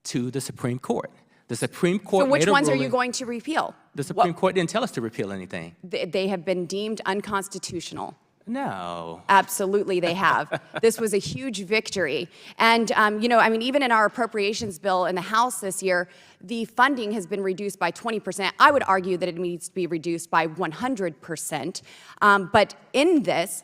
to the Supreme Court. The Supreme Court So which made a ones are you ruling. going to repeal? The Supreme Court didn't tell us to repeal anything. They have been deemed unconstitutional. No. Absolutely, they have. This was a huge victory. And, you know, I mean, even in our appropriations bill in the House this year, the funding has been reduced by 20%. I would argue that it needs to be reduced by 100%. But in this,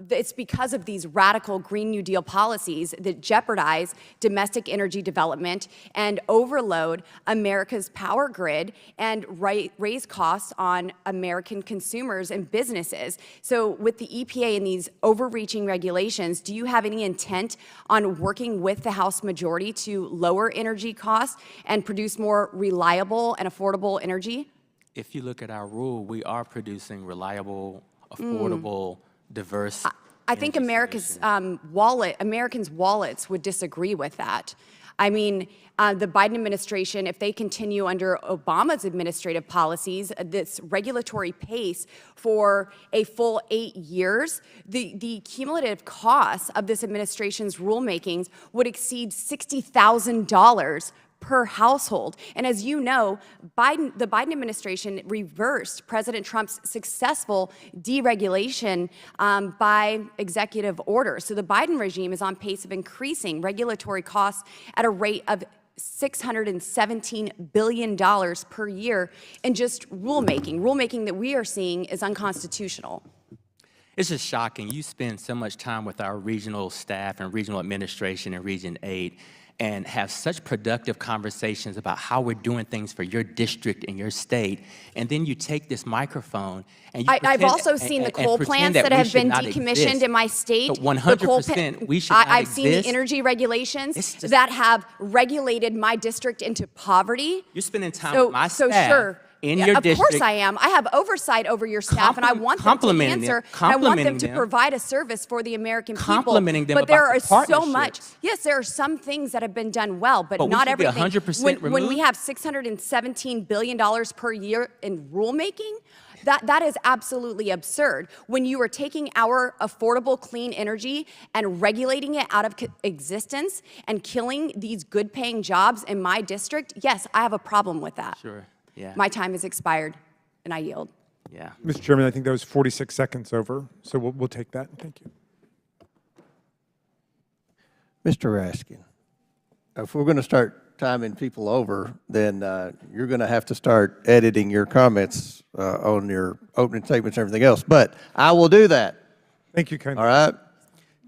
it's because of these radical Green New Deal policies that jeopardize domestic energy development and overload America's power grid and raise costs on American consumers and businesses. So with the EPA and these overreaching regulations, do you have any intent on working with the House majority to lower energy costs and produce more reliable and affordable energy? If you look at our rule, we are producing reliable, affordable, diverse. I think Americans' wallets would disagree with that. I mean, the Biden administration, if they continue under Obama's administrative policies, this regulatory pace for a full 8 years, the cumulative costs of this administration's rulemakings would exceed $60,000 per household. And as you know, the Biden administration reversed President Trump's successful deregulation by executive order. So the Biden regime is on pace of increasing regulatory costs at a rate of $617 billion per year in just rulemaking. Rulemaking that we are seeing is unconstitutional. It's just shocking. You spend so much time with our regional staff and regional administration in Region 8 and have such productive conversations about how we're doing things for your district and your state, and then you take this microphone and you I've also seen the coal plants that have been decommissioned in my state. But 100% we should not I've seen the exist. energy regulations that have regulated my district into poverty. You're spending time with my So staff sure. in Yeah, your of district. course I am. I have oversight over your staff, and I want them to complimenting answer. them, And I want them complimenting to them. provide a service for the American people. Complimenting them But there about are the so much. partnerships. Yes, there are some things that have been done well, but But we not should be everything. 100% When we removed? have $617 billion per year in rulemaking, that is absolutely absurd. When you are taking our affordable clean energy and regulating it out of existence and killing these good-paying jobs in my district, yes, I have a problem with that. Sure, yeah. My time has expired, and I yield. Yeah. Mr. Chairman, I think that was 46 seconds over, so we'll take that. Thank you. Mr. Raskin, if we're going to start timing people over, then you're going to have to start editing your comments on your opening statements and everything else. But I will do that. Thank you, kindly. All right.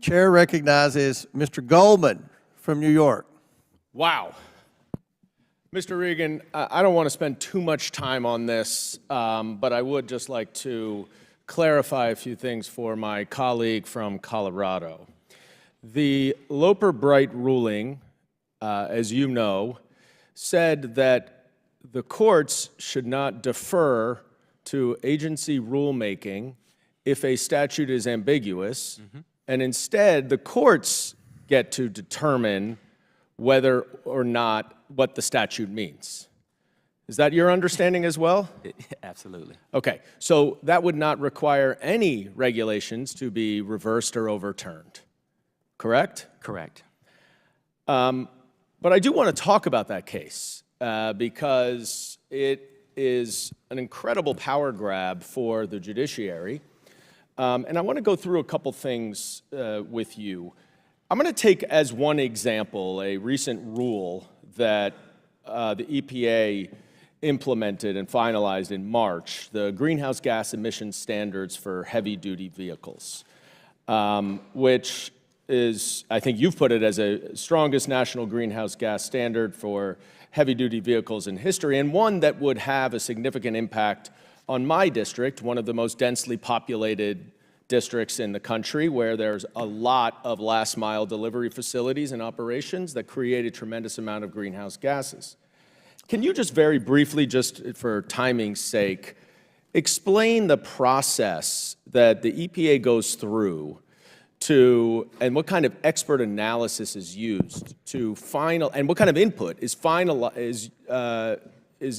Chair recognizes Mr. Goldman from New York. Wow. Mr. Regan, I don't want to spend too much time on this, but I would just like to clarify a few things for my colleague from Colorado. The Loper-Bright ruling, as you know, said that the courts should not defer to agency rulemaking if a statute is ambiguous, and instead the courts get to determine whether or not what the statute means. Is that your understanding as well? Absolutely. Okay, so that would not require any regulations to be reversed or overturned, correct? Correct. But I do want to talk about that case because it is an incredible power grab for the judiciary. And I want to go through a couple things with you. I'm going to take as one example a recent rule that the EPA implemented and finalized in March, the greenhouse gas emission standards for heavy-duty vehicles, which is, I think you've put it as a strongest national greenhouse gas standard for heavy-duty vehicles in history, and one that would have a significant impact on my district, one of the most densely populated districts in the country, where there's a lot of last-mile delivery facilities and operations that create a tremendous amount of greenhouse gases. Can you just very briefly, just for timing's sake, explain the process that the EPA goes through to, and what kind of expert analysis is used to and what kind of input is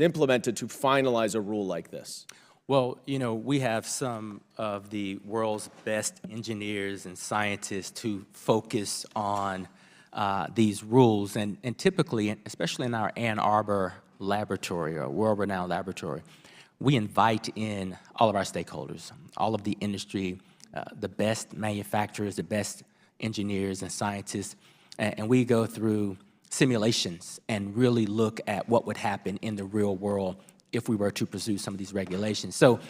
implemented to finalize a rule like this? Well, you know, we have some of the world's best engineers and scientists who focus on these rules. And typically, especially in our Ann Arbor laboratory, or world-renowned laboratory, we invite in all of our stakeholders, all of the industry, the best manufacturers, the best engineers and scientists, and we go through simulations and really look at what would happen in the real world if we were to pursue some of these regulations. So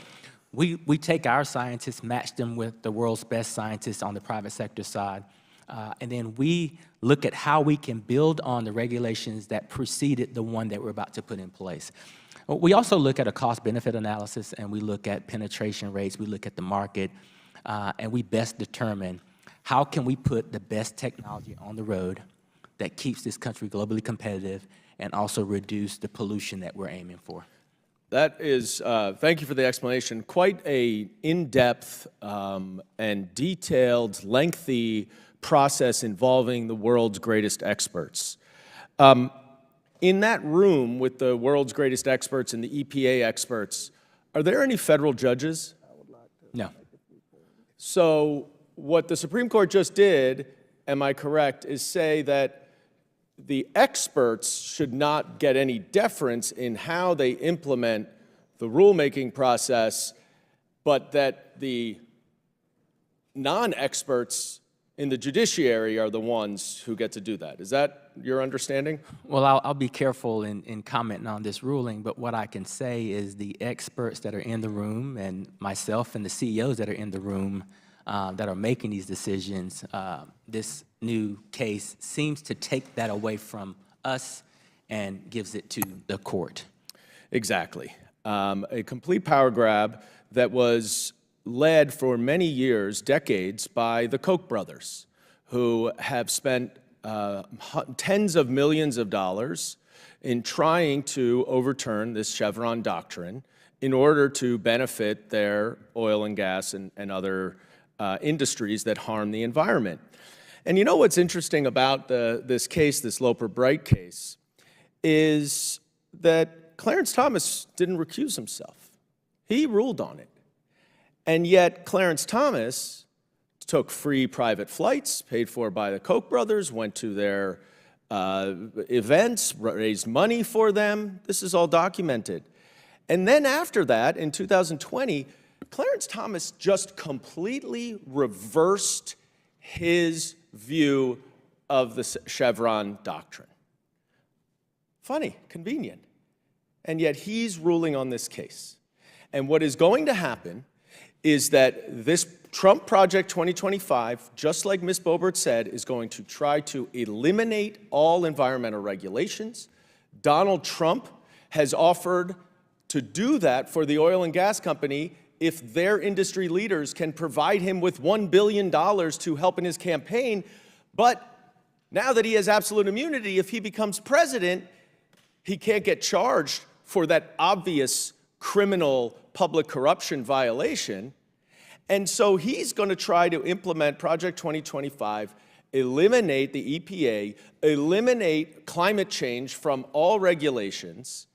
we take our scientists, match them with the world's best scientists on the private sector side, and then we look at how we can build on the regulations that preceded the one that we're about to put in place. We also look at a cost-benefit analysis, and we look at penetration rates, we look at the market, and we best determine how can we put the best technology on the road that keeps this country globally competitive and also reduce the pollution that we're aiming for. That is, thank you for the explanation. Quite a in-depth and detailed, lengthy process involving the world's greatest experts. In that room with the world's greatest experts and the EPA experts, are there any federal judges? No. So what the Supreme Court just did, am I correct, is say that the experts should not get any deference in how they implement the rulemaking process, but that the non-experts in the judiciary are the ones who get to do that. Is that your understanding? Well, I'll be careful in commenting on this ruling, but what I can say is the experts that are in the room and myself and the CEOs that are in the room that are making these decisions, this new case seems to take that away from us and gives it to the court. Exactly. A complete power grab that was led for many years, decades, by the Koch brothers, who have spent tens of millions of dollars in trying to overturn this Chevron doctrine in order to benefit their oil and gas and other industries that harm the environment. And you know what's interesting about this case, this Loper-Bright case, is that Clarence Thomas didn't recuse himself. He ruled on it. And yet Clarence Thomas took free private flights paid for by the Koch brothers, went to their events, raised money for them. This is all documented. And then after that, in 2020, Clarence Thomas just completely reversed his view of the Chevron doctrine. Funny, convenient. And yet he's ruling on this case. And what is going to happen is that this Trump Project 2025, just like Ms. Boebert said, is going to try to eliminate all environmental regulations. Donald Trump has offered to do that for the oil and gas company if their industry leaders can provide him with $1 billion to help in his campaign. But now that he has absolute immunity, if he becomes president, he can't get charged for that obvious criminal public corruption violation. And so he's going to try to implement Project 2025, eliminate the EPA, eliminate climate change from all regulations,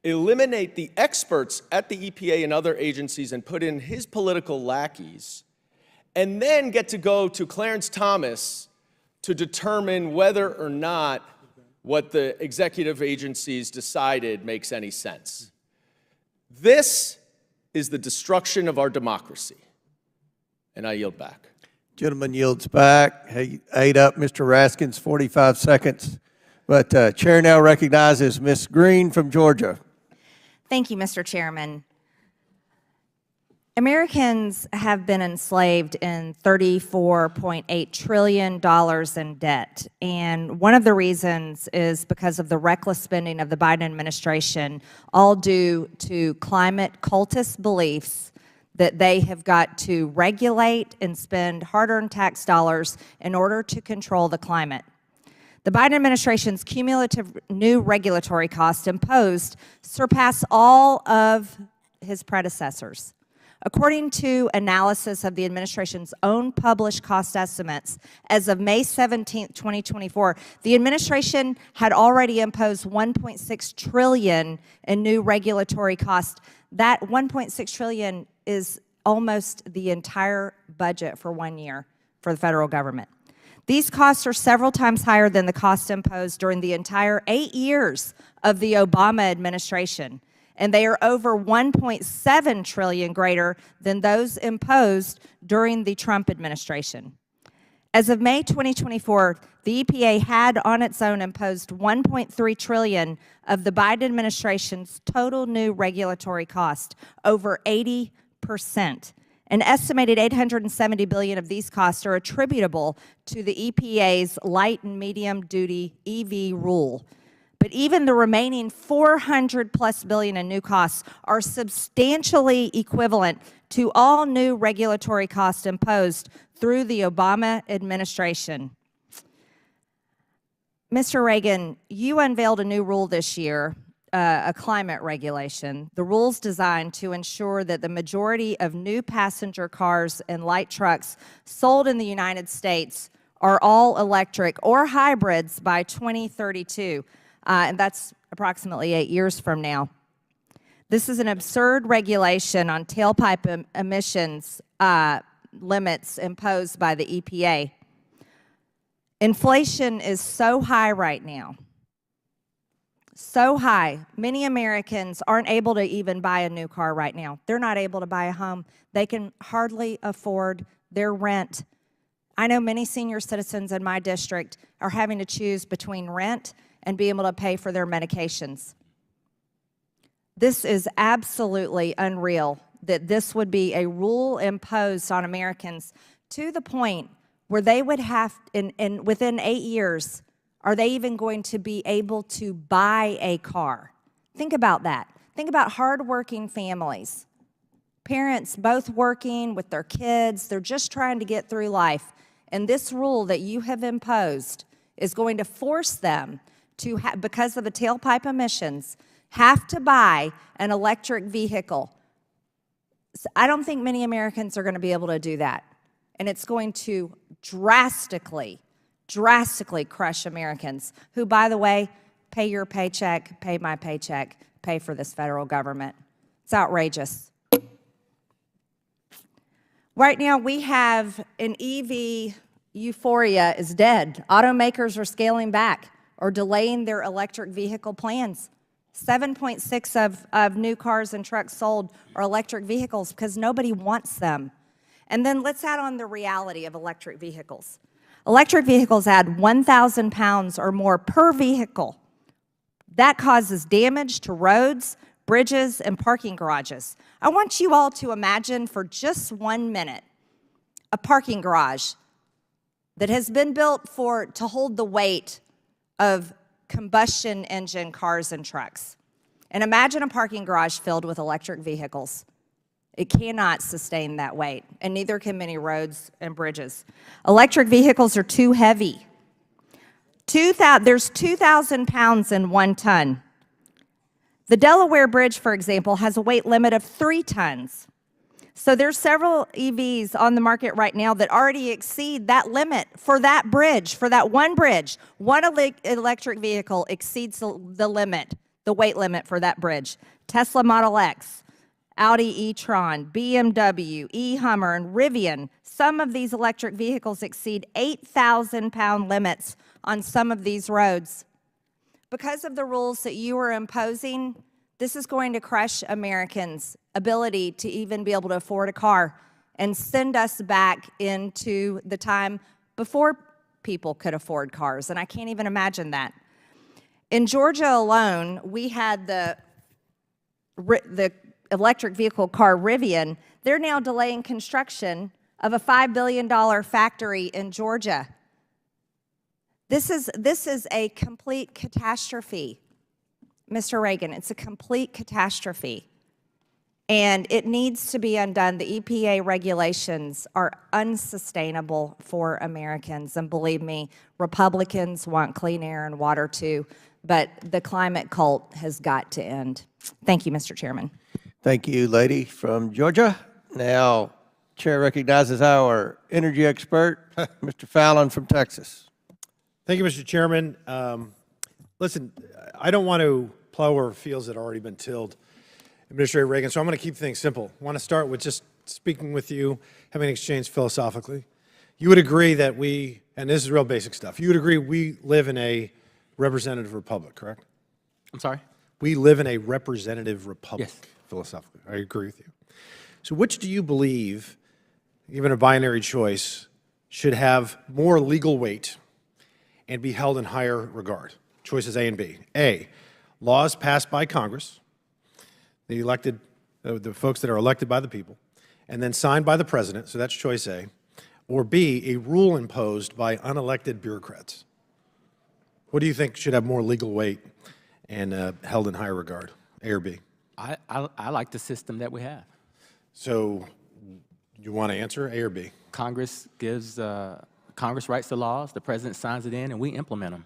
eliminate the experts at the EPA and other agencies and put in his political lackeys, and then get to go to Clarence Thomas to determine whether or not what the executive agencies decided makes any sense. This is the destruction of our democracy. And I yield back. Gentleman yields back. He ate up Mr. Raskin's 45 seconds. But Chair now recognizes Ms. Green from Georgia. Thank you, Mr. Chairman. Americans have been enslaved in $34.8 trillion in debt. And one of the reasons is because of the reckless spending of the Biden administration, all due to climate cultist beliefs that they have got to regulate and spend hard-earned tax dollars in order to control the climate. The Biden administration's cumulative new regulatory costs imposed surpass all of his predecessors. According to analysis of the administration's own published cost estimates, as of May 17, 2024, the administration had already imposed $1.6 trillion in new regulatory costs. That $1.6 trillion is almost the entire budget for 1 year for the federal government. These costs are several times higher than the cost imposed during the entire 8 years of the Obama administration, and they are over 1.7 trillion greater than those imposed during the Trump administration. As of May 2024, the EPA had on its own imposed 1.3 trillion of the Biden administration's total new regulatory cost, over 80%. An estimated $870 billion of these costs are attributable to the EPA's light and medium duty EV rule. But even the remaining $400+ billion in new costs are substantially equivalent to all new regulatory costs imposed through the Obama administration. Mr. Reagan, you unveiled a new rule this year, a climate regulation. The rule's designed to ensure that the majority of new passenger cars and light trucks sold in the United States are all electric or hybrids by 2032, and that's approximately 8 years from now. This is an absurd regulation on tailpipe emissions limits imposed by the EPA. Inflation is so high right now, so high. Many Americans aren't able to even buy a new car right now. They're not able to buy a home. They can hardly afford their rent. I know many senior citizens in my district are having to choose between rent and being able to pay for their medications. This is absolutely unreal that this would be a rule imposed on Americans to the point where they would have, within 8 years, are they even going to be able to buy a car? Think about that. Think about hardworking families. Parents both working with their kids. They're just trying to get through life. And this rule that you have imposed is going to force them to, because of the tailpipe emissions, have to buy an electric vehicle. So I don't think many Americans are going to be able to do that. And it's going to drastically crush Americans who, by the way, pay your paycheck, pay my paycheck, pay for this federal government. It's outrageous. Right now, we have an EV euphoria is dead. Automakers are scaling back or delaying their electric vehicle plans. 7.6 of new cars and trucks sold are electric vehicles because nobody wants them. And then let's add on the reality of electric vehicles. Electric vehicles add 1,000 pounds or more per vehicle. That causes damage to roads, bridges, and parking garages. I want you all to imagine for just 1 minute a parking garage that has been built to hold the weight of combustion engine cars and trucks. And imagine a parking garage filled with electric vehicles. It cannot sustain that weight, and neither can many roads and bridges. Electric vehicles are too heavy. There's 2,000 pounds in 1 ton. The Delaware Bridge, for example, has a weight limit of 3 tons. So there's several EVs on the market right now that already exceed that limit for that bridge, for that one bridge. One electric vehicle exceeds the limit, the weight limit for that bridge. Tesla Model X, Audi e-tron, BMW, e-Hummer, and Rivian. Some of these electric vehicles exceed 8,000-pound limits on some of these roads. Because of the rules that you are imposing, this is going to crush Americans' ability to even be able to afford a car and send us back into the time before people could afford cars, and I can't even imagine that. In Georgia alone, we had the electric vehicle car Rivian. They're now delaying construction of a $5 billion factory in Georgia. This is a complete catastrophe, Mr. Reagan. It's a complete catastrophe, and it needs to be undone. The EPA regulations are unsustainable for Americans, and believe me, Republicans want clean air and water too, but the climate cult has got to end. Thank you, Mr. Chairman. Thank you, lady from Georgia. Now, Chair recognizes our energy expert, Mr. Fallon from Texas. Thank you, Mr. Chairman. Listen, I don't want to plow over fields that have already been tilled, Administrator Reagan, so I'm going to keep things simple. I want to start with just speaking with you, having an exchange philosophically. You would agree that we, and this is real basic stuff, you would agree we live in a representative republic, correct? I'm sorry? We live in a representative republic, Yes. philosophically. I agree with you. So which do you believe, given a binary choice, should have more legal weight and be held in higher regard? Choices A and B. A, laws passed by Congress, the elected, the folks that are elected by the people, and then signed by the president, so that's choice A. Or B, a rule imposed by unelected bureaucrats. What do you think should have more legal weight and held in higher regard, A or B? I like the system that we have. So you want to answer A or B? Congress writes the laws, the president signs it in, and we implement them.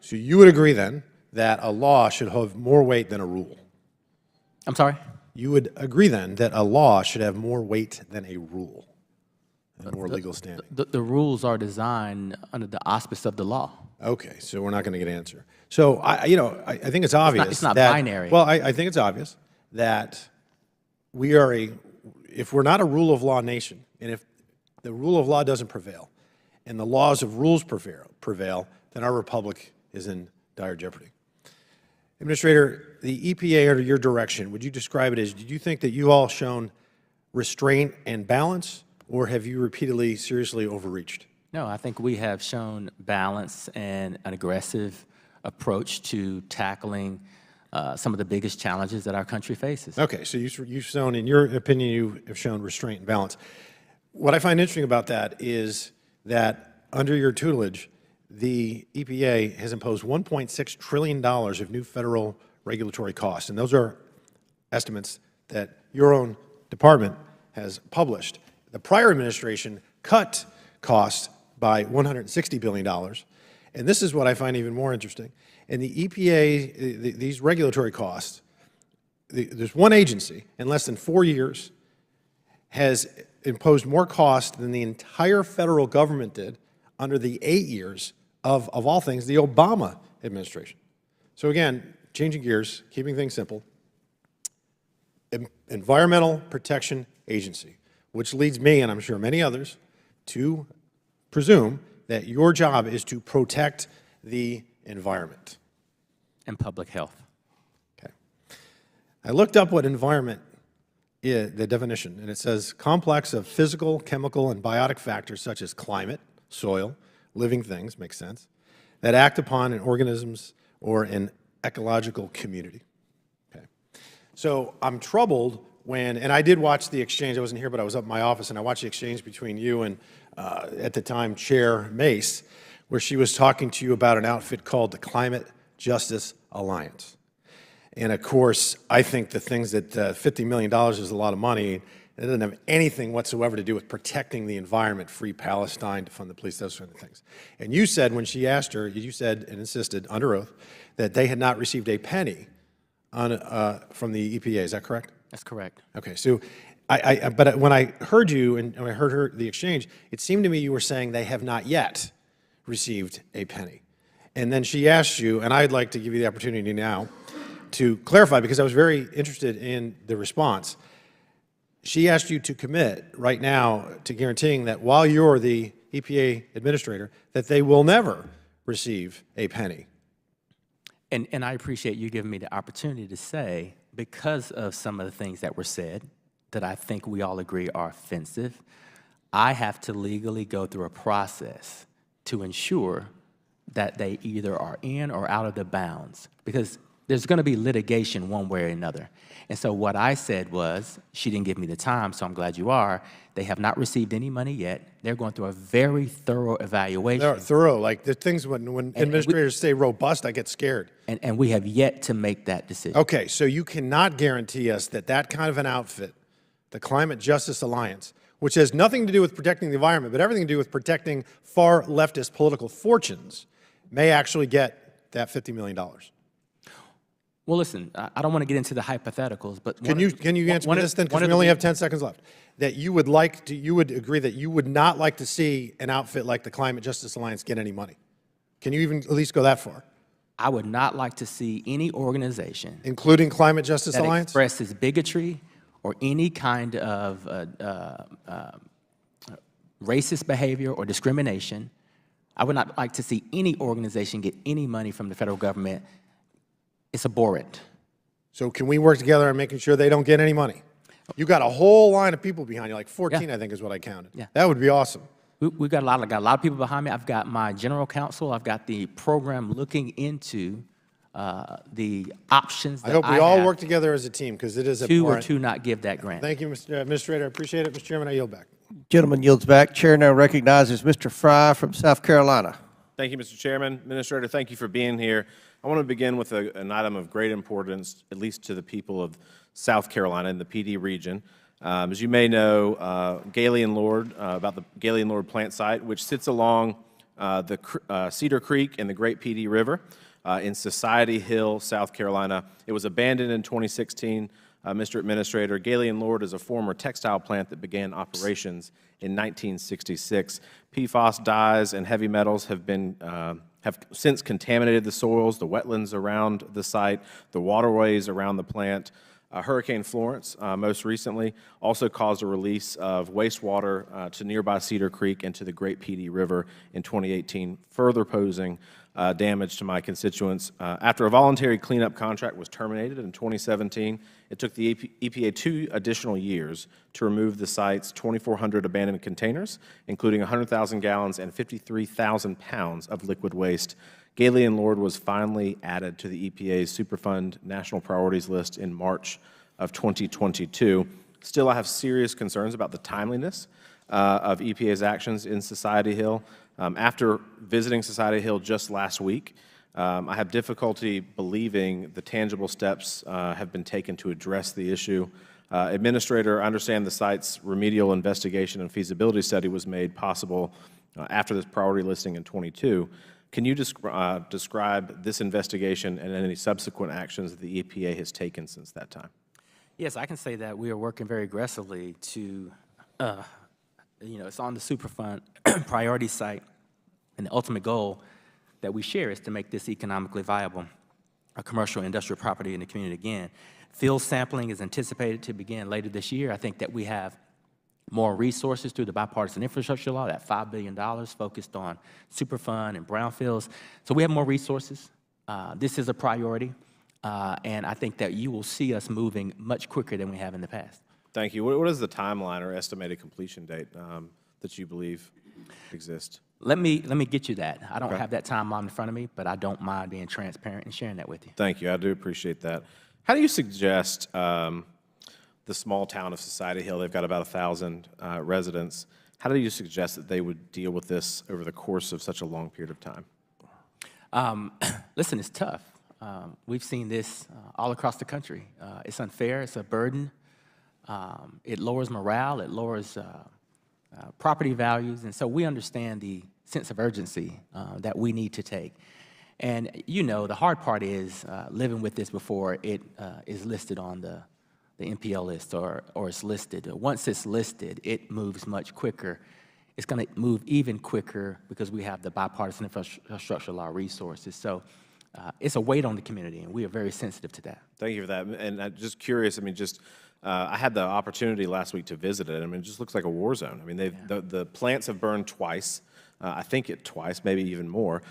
So you would agree then that a law should have more weight than a rule? I'm sorry? You would agree then that a law should have more weight than a rule and more legal standing? The rules are designed under the auspice of the law. Okay, so we're not going to get an answer. So I think it's obvious. It's not that, binary. Well, I think it's obvious that we are if we're not a rule of law nation, and if the rule of law doesn't prevail, and the laws of rules prevail, then our republic is in dire jeopardy. Administrator, the EPA under your direction, would you describe it as, did you think that you all shown restraint and balance, or have you repeatedly seriously overreached? No, I think we have shown balance and an aggressive approach to tackling some of the biggest challenges that our country faces. Okay, so you've shown, in your opinion, you have shown restraint and balance. What I find interesting about that is that under your tutelage, the EPA has imposed $1.6 trillion of new federal regulatory costs, and those are estimates that your own department has published. The prior administration cut costs by $160 billion, and this is what I find even more interesting. And the EPA, these regulatory costs, there's one agency in less than 4 years has imposed more cost than the entire federal government did under the 8 years of all things, the Obama administration. So again, changing gears, keeping things simple, Environmental Protection Agency, which leads me, and I'm sure many others, to presume that your job is to protect the environment. And public health. Okay. I looked up what environment is, the definition, and it says complex of physical, chemical, and biotic factors such as climate, soil, living things, makes sense, that act upon in organisms or an ecological community. Okay. So I'm troubled when, and I did watch the exchange, I wasn't here, but I was up in my office, and I watched the exchange between you and, at the time, Chair Mace, where she was talking to you about an outfit called the Climate Justice Alliance. And of course, I think the things that $50 million is a lot of money. It doesn't have anything whatsoever to do with protecting the environment, free Palestine, to fund the police, those sort of things. And you said, when she asked her, you said and insisted under oath that they had not received a penny from the EPA. Is that correct? That's correct. Okay, so but when I heard you and when I heard the exchange, it seemed to me you were saying they have not yet received a penny. And then she asked you, and I'd like to give you the opportunity now to clarify, because I was very interested in the response. She asked you to commit right now to guaranteeing that while you're the EPA administrator, that they will never receive a penny. And I appreciate you giving me the opportunity to say, because of some of the things that were said that I think we all agree are offensive, I have to legally go through a process to ensure that they either are in or out of the bounds, because there's going to be litigation one way or another. And so what I said was, she didn't give me the time, so I'm glad you are. They have not received any money yet. They're going through a very thorough evaluation. They're thorough. Like the things when administrators say robust, I get scared. And we have yet to make that decision. Okay, so you cannot guarantee us that that kind of an outfit, the Climate Justice Alliance, which has nothing to do with protecting the environment, but everything to do with protecting far leftist political fortunes, may actually get that $50 million. Well, listen, I don't want to get into the hypotheticals, but can you answer this then? Because we only have 10 seconds left. That you would like to, you would agree that you would not like to see an outfit like the Climate Justice Alliance get any money. Can you even at least go that far? I would not like to see any organization, including Climate Justice Alliance, expresses bigotry or any kind of racist behavior or discrimination. I would not like to see any organization get any money from the federal government. It's abhorrent. So can we work together on making sure they don't get any money? You got a whole line of people behind you, like 14, I think is what I counted. Yeah. That would be awesome. We've got a lot of people behind me. I've got my general counsel. I've got the program looking into the options that I hope we all have work together as a team, because it is to or important. to not give that grant. Thank you, Mr. Administrator. I appreciate it. Mr. Chairman, I yield back. Gentleman yields back. Chair now recognizes Mr. Fry from South Carolina. Thank you, Mr. Chairman. Administrator, thank you for being here. I want to begin with an item of great importance, at least to the people of South Carolina and the PD region. As you may know, Gailey and Lord, about the Gailey and Lord plant site, which sits along the Cedar Creek and the Great PD River in Society Hill, South Carolina. It was abandoned in 2016. Mr. Administrator, Gailey and Lord is a former textile plant that began operations in 1966. PFAS dyes and heavy metals have since contaminated the soils, the wetlands around the site, the waterways around the plant. Hurricane Florence, most recently, also caused a release of wastewater to nearby Cedar Creek and to the Great PD River in 2018, further posing damage to my constituents. After a voluntary cleanup contract was terminated in 2017, it took the EPA 2 additional years to remove the site's 2,400 abandoned containers, including 100,000 gallons and 53,000 pounds of liquid waste. Gailey and Lord was finally added to the EPA's Superfund National Priorities List in March of 2022. Still, I have serious concerns about the timeliness of EPA's actions in Society Hill. After visiting Society Hill just last week, I have difficulty believing the tangible steps have been taken to address the issue. Administrator, I understand the site's remedial investigation and feasibility study was made possible after this priority listing in 22. Can you describe this investigation and any subsequent actions that the EPA has taken since that time? Yes, I can say that we are working very aggressively to, it's on the Superfund priority site, and the ultimate goal that we share is to make this economically viable, a commercial industrial property in the community again. Field sampling is anticipated to begin later this year. I think that we have more resources through the bipartisan infrastructure law, that $5 billion focused on Superfund and brownfields. So we have more resources. This is a priority, and I think that you will see us moving much quicker than we have in the past. Thank you. What is the timeline or estimated completion date that you believe exists? Let me get you that. I don't have that timeline in front of me, but I don't mind being transparent and sharing that with you. Thank you. I do appreciate that. How do you suggest the small town of Society Hill, they've got about 1,000 residents, how do you suggest that they would deal with this over the course of such a long period of time? Listen, it's tough. We've seen this all across the country. It's unfair. It's a burden. It lowers morale. It lowers property values. And so we understand the sense of urgency that we need to take. And the hard part is living with this before it is listed on the NPL list or it's listed. Once it's listed, it moves much quicker. It's going to move even quicker because we have the bipartisan infrastructure law resources. So it's a weight on the community, and we are very sensitive to that. Thank you for that. And I'm just curious, I had the opportunity last week to visit it. It just looks like a war zone. The plants have burned twice. I think twice, maybe even more.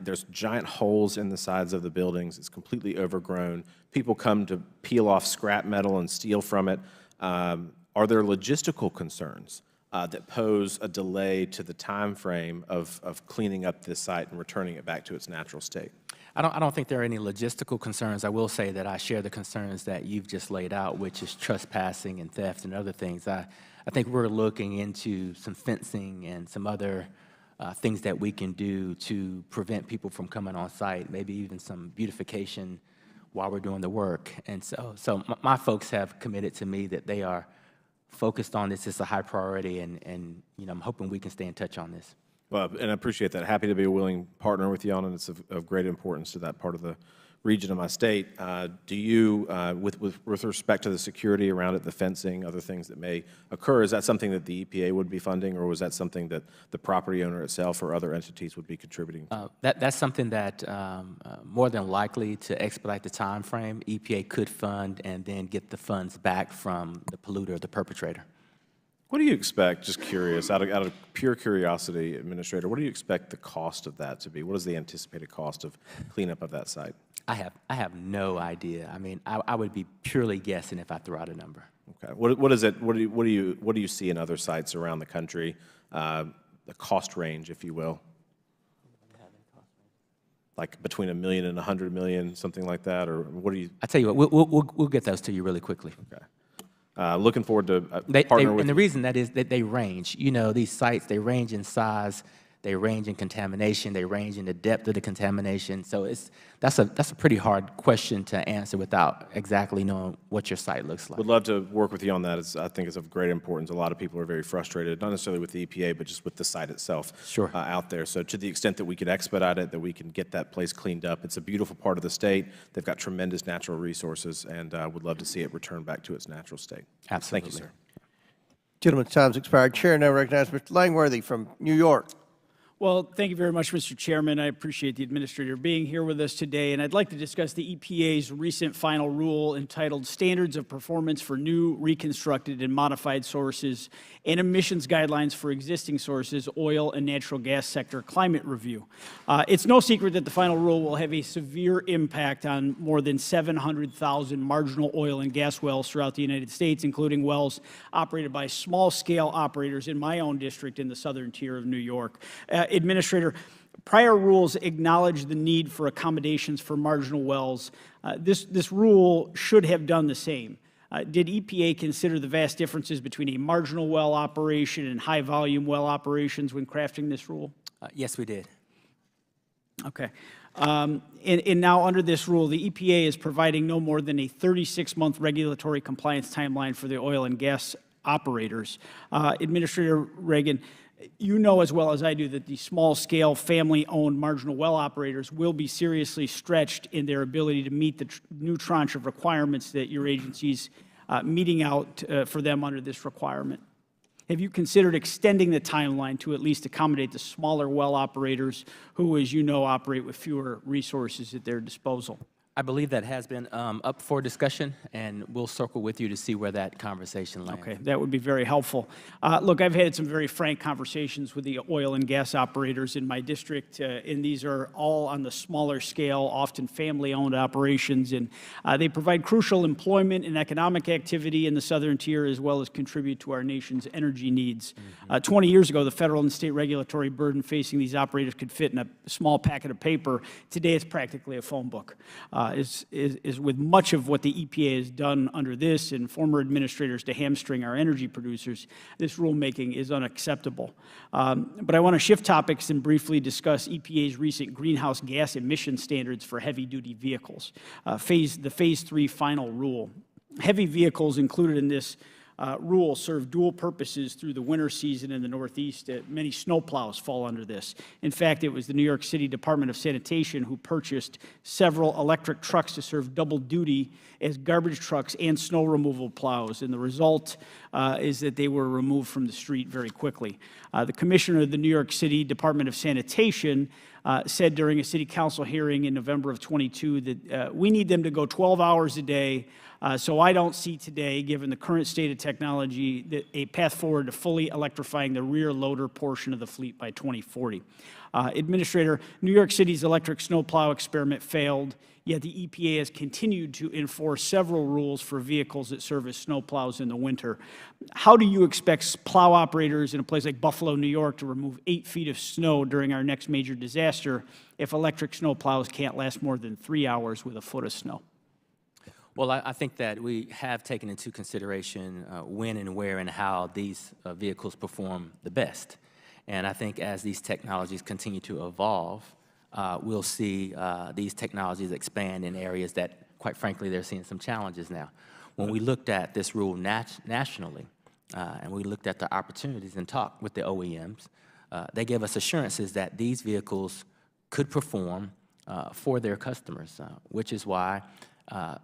There's giant holes in the sides of the buildings. It's completely overgrown. People come to peel off scrap metal and steal from it. Are there logistical concerns that pose a delay to the time frame of cleaning up this site and returning it back to its natural state? I don't think there are any logistical concerns. I will say that I share the concerns that you've just laid out, which is trespassing and theft and other things. I think we're looking into some fencing and some other things that we can do to prevent people from coming on site, maybe even some beautification while we're doing the work. And so my folks have committed to me that they are focused on this. It's a high priority, and I'm hoping we can stay in touch on this. Well, and I appreciate that. Happy to be a willing partner with you on it. It's of great importance to that part of the region of my state. Do you, with respect to the security around it, the fencing, other things that may occur, is that something that the EPA would be funding, or was that something that the property owner itself or other entities would be contributing to? That's something that more than likely, to expedite the time frame, EPA could fund and then get the funds back from the polluter or the perpetrator. What do you expect, just curious, out of pure curiosity, Administrator, what do you expect the cost of that to be? What is the anticipated cost of cleanup of that site? I have no idea. I mean, I would be purely guessing if I threw out a number. Okay. What is it? What do you see in other sites around the country? The cost range, if you will. Like between $1 million and $100 million, something like that, or what do you? I tell you what, we'll get those to you really quickly. Okay. Looking forward to partner with and you. the reason that is that they range. You know, these sites, they range in size, they range in contamination, they range in the depth of the contamination. So that's a pretty hard question to answer without exactly knowing what your site looks like. Would love to work with you on that. I think it's of great importance. A lot of people are very frustrated, not necessarily with the EPA, but just with the site itself out there. So to the extent that we can expedite it, that we can get that place cleaned up. It's a beautiful part of the state. They've got tremendous natural resources, and would love to see it return back to its natural state. Absolutely. Thank you, sir. Gentleman's time's expired. Chair now recognizes Mr. Langworthy from New York. Well, thank you very much, Mr. Chairman. I appreciate the Administrator being here with us today, and I'd like to discuss the EPA's recent final rule entitled Standards of Performance for New, Reconstructed, and Modified Sources and Emissions Guidelines for Existing Sources, Oil and Natural Gas Sector Climate Review. It's no secret that the final rule will have a severe impact on more than 700,000 marginal oil and gas wells throughout the United States, including wells operated by small-scale operators in my own district in the southern tier of New York. Administrator, prior rules acknowledge the need for accommodations for marginal wells. This rule should have done the same. Did EPA consider the vast differences between a marginal well operation and high-volume well operations when crafting this rule? Yes, we did. Okay. And now under this rule, the EPA is providing no more than a 36-month regulatory compliance timeline for the oil and gas operators. Administrator Regan, you know as well as I do that the small-scale, family-owned marginal well operators will be seriously stretched in their ability to meet the new tranche of requirements that your agency's meeting out for them under this requirement. Have you considered extending the timeline to at least accommodate the smaller well operators who, as you know, operate with fewer resources at their disposal? I believe that has been up for discussion, and we'll circle with you to see where that conversation lands. Okay, that would be very helpful. Look, I've had some very frank conversations with the oil and gas operators in my district, and these are all on the smaller scale, often family-owned operations, and they provide crucial employment and economic activity in the southern tier, as well as contribute to our nation's energy needs. 20 years ago, the federal and state regulatory burden facing these operators could fit in a small packet of paper. Today, it's practically a phone book. Is with much of what the EPA has done under this and former administrators to hamstring our energy producers, this rulemaking is unacceptable. But I want to shift topics and briefly discuss EPA's recent greenhouse gas emission standards for heavy-duty vehicles, the Phase 3 final rule. Heavy vehicles included in this rule serve dual purposes through the winter season in the Northeast. Many snowplows fall under this. In fact, it was the New York City Department of Sanitation who purchased several electric trucks to serve double duty as garbage trucks and snow removal plows. And the result is that they were removed from the street very quickly. The commissioner of the New York City Department of Sanitation said during a city council hearing in November of 22 that we need them to go 12 hours a day. So I don't see today, given the current state of technology, that a path forward to fully electrifying the rear loader portion of the fleet by 2040. Administrator, New York City's electric snowplow experiment failed, yet the EPA has continued to enforce several rules for vehicles that serve as snowplows in the winter. How do you expect plow operators in a place like Buffalo, New York, to remove 8 feet of snow during our next major disaster if electric snowplows can't last more than 3 hours with a foot of snow? Well, I think that we have taken into consideration when and where and how these vehicles perform the best. And I think as these technologies continue to evolve, we'll see these technologies expand in areas that, quite frankly, they're seeing some challenges now. When we looked at this rule nationally, and we looked at the opportunities and talked with the OEMs, they gave us assurances that these vehicles could perform for their customers, which is why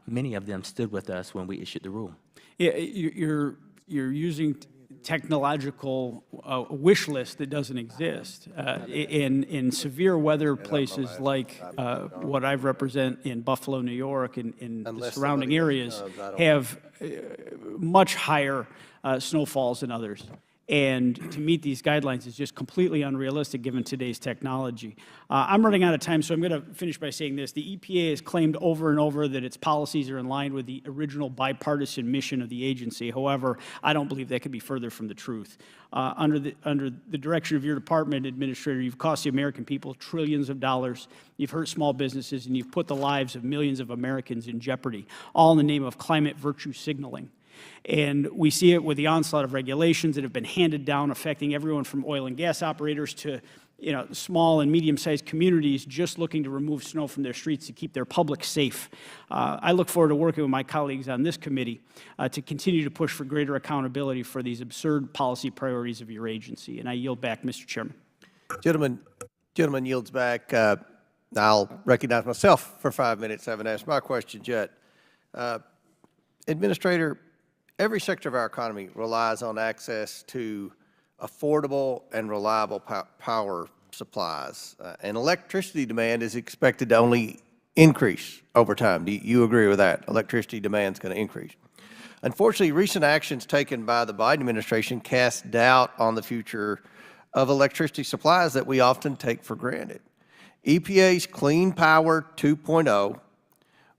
many of them stood with us when we issued the rule. Yeah, you're using technological wish list that doesn't exist. In severe weather places like what I represent in Buffalo, New York, and the surrounding areas have much higher snowfalls than others. And to meet these guidelines is just completely unrealistic given today's technology. I'm running out of time, so I'm going to finish by saying this. The EPA has claimed over and over that its policies are in line with the original bipartisan mission of the agency. However, I don't believe that could be further from the truth. Under the direction of your department, Administrator, you've cost the American people trillions of dollars. You've hurt small businesses, and you've put the lives of millions of Americans in jeopardy, all in the name of climate virtue signaling. And we see it with the onslaught of regulations that have been handed down, affecting everyone from oil and gas operators to small and medium-sized communities just looking to remove snow from their streets to keep their public safe. I look forward to working with my colleagues on this committee to continue to push for greater accountability for these absurd policy priorities of your agency. And I yield back, Mr. Chairman. Gentleman yields back. I'll recognize myself for 5 minutes. I haven't asked my questions yet. Administrator, every sector of our economy relies on access to affordable and reliable power supplies, and electricity demand is expected to only increase over time. Do you agree with that? Electricity demand is going to increase. Unfortunately, recent actions taken by the Biden administration cast doubt on the future of electricity supplies that we often take for granted. EPA's Clean Power 2.0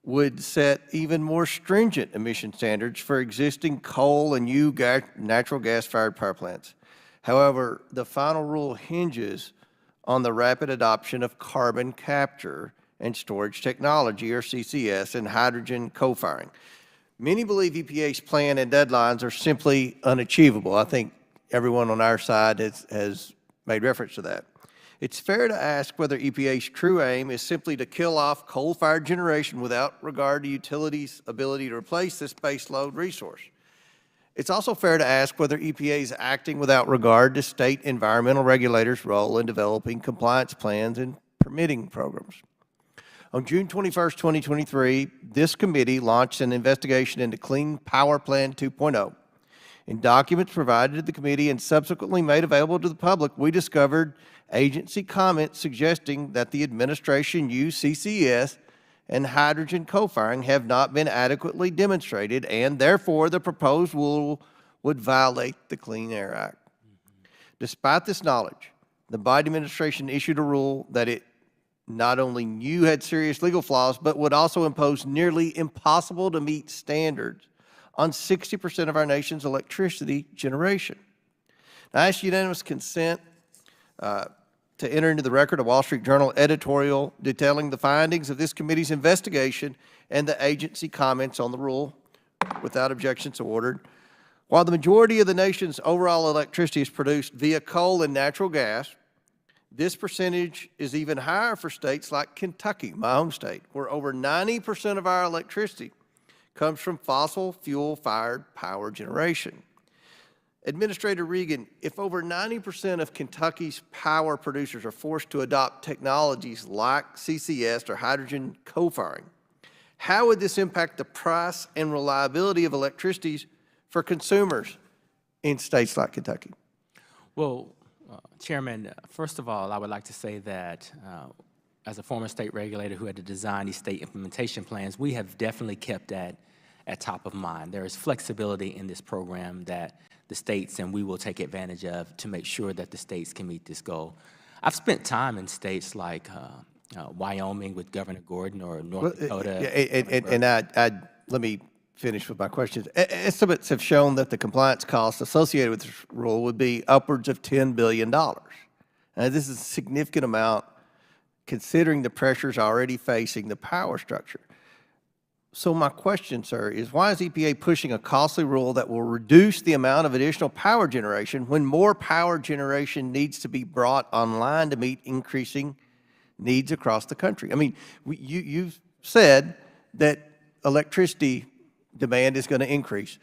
would set even more stringent emission standards for existing coal and new natural gas-fired power plants. However, the final rule hinges on the rapid adoption of carbon capture and storage technology, or CCS, and hydrogen co-firing. Many believe EPA's plan and deadlines are simply unachievable. I think everyone on our side has made reference to that. It's fair to ask whether EPA's true aim is simply to kill off coal-fired generation without regard to utilities' ability to replace this baseload resource. It's also fair to ask whether EPA is acting without regard to state environmental regulators' role in developing compliance plans and permitting programs. On June 21st, 2023, this committee launched an investigation into Clean Power Plan 2.0. In documents provided to the committee and subsequently made available to the public, we discovered agency comments suggesting that the administration used CCS and hydrogen co-firing have not been adequately demonstrated, and therefore the proposed rule would violate the Clean Air Act. Despite this knowledge, the Biden administration issued a rule that it not only knew had serious legal flaws, but would also impose nearly impossible to meet standards on 60% of our nation's electricity generation. Now, I ask unanimous consent to enter into the record a Wall Street Journal editorial detailing the findings of this committee's investigation and the agency comments on the rule. Without objection, so ordered. While the majority of the nation's overall electricity is produced via coal and natural gas, this percentage is even higher for states like Kentucky, my home state, where over 90% of our electricity comes from fossil fuel-fired power generation. Administrator Regan, if over 90% of Kentucky's power producers are forced to adopt technologies like CCS or hydrogen co-firing, how would this impact the price and reliability of electricity for consumers in states like Kentucky? Well, Chairman, first of all, I would like to say that as a former state regulator who had to design these state implementation plans, we have definitely kept that at top of mind. There is flexibility in this program that the states and we will take advantage of to make sure that the states can meet this goal. I've spent time in states like Wyoming with Governor Gordon or North Dakota. Let me finish with my questions. Estimates have shown that the compliance costs associated with this rule would be upwards of $10 billion. Now, this is a significant amount considering the pressures already facing the power structure. So my question, sir, is why is EPA pushing a costly rule that will reduce the amount of additional power generation when more power generation needs to be brought online to meet increasing needs across the country? I mean, you've said that electricity demand is going to increase.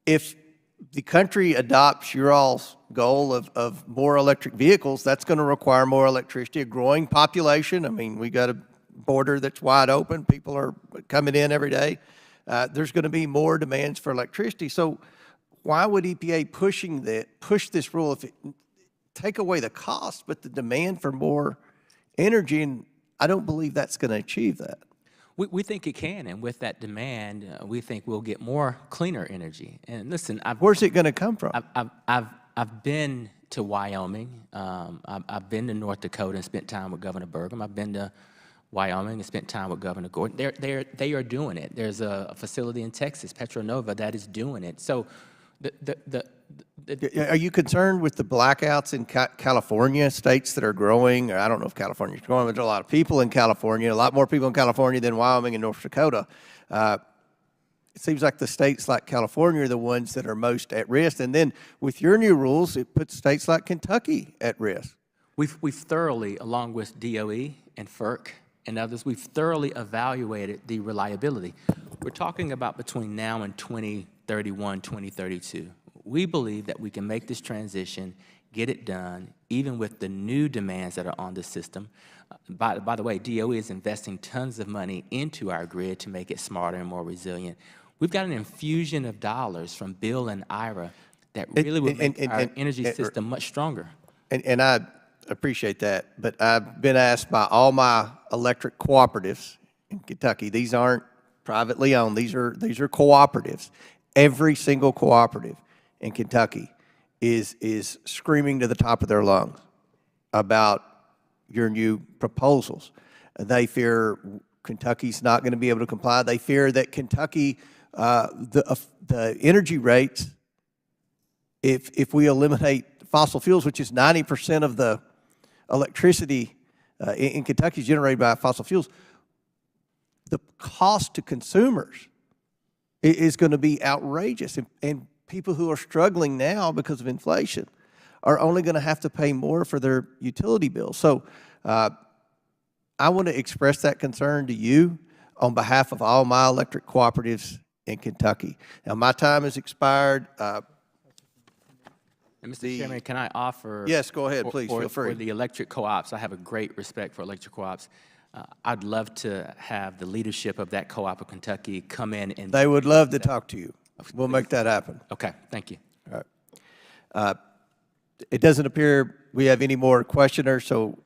If the country adopts your all's goal of more electric vehicles, that's going to require more electricity, a growing population. I mean, we got a border that's wide open. People are coming in every day. There's going to be more demands for electricity. So why would EPA push this rule if it take away the cost, but the demand for more energy? And I don't believe that's going to achieve that. We think it can, and with that demand, we think we'll get more cleaner energy. And listen, where's it going to come from? I've been to Wyoming. I've been to North Dakota and spent time with Governor Burgum. I've been to Wyoming and spent time with Governor Gordon. They are doing it. There's a facility in Texas, Petronova, that is doing it. So are you concerned with the blackouts in California, states that are growing? Or I don't know if California's growing, but there's a lot of people in California, a lot more people in California than Wyoming and North Dakota. It seems like the states like California are the ones that are most at risk. And then with your new rules, it puts states like Kentucky at risk. We've thoroughly, along with DOE and FERC and others, we've thoroughly evaluated the reliability. We're talking about between now and 2031, 2032. We believe that we can make this transition, get it done, even with the new demands that are on the system. By the way, DOE is investing tons of money into our grid to make it smarter and more resilient. We've got an infusion of dollars from Bill and IRA that really would make our energy system much stronger. And I appreciate that, but I've been asked by all my electric cooperatives in Kentucky. These aren't privately owned. These are cooperatives. Every single cooperative in Kentucky is screaming to the top of their lungs about your new proposals. They fear Kentucky's not going to be able to comply. They fear that Kentucky, the energy rates, if we eliminate fossil fuels, which is 90% of the electricity in Kentucky is generated by fossil fuels, the cost to consumers is going to be outrageous. And people who are struggling now because of inflation are only going to have to pay more for their utility bills. So I want to express that concern to you on behalf of all my electric cooperatives in Kentucky. Now, my time has expired. And Mr. Chairman, can I offer? Yes, go ahead, please, feel free. For the electric co-ops, I have a great respect for electric co-ops. I'd love to have the leadership of that co-op of Kentucky come in and... They would love to talk to you. We'll make that happen. Okay, thank you. All right. It doesn't appear we have any more questioners, so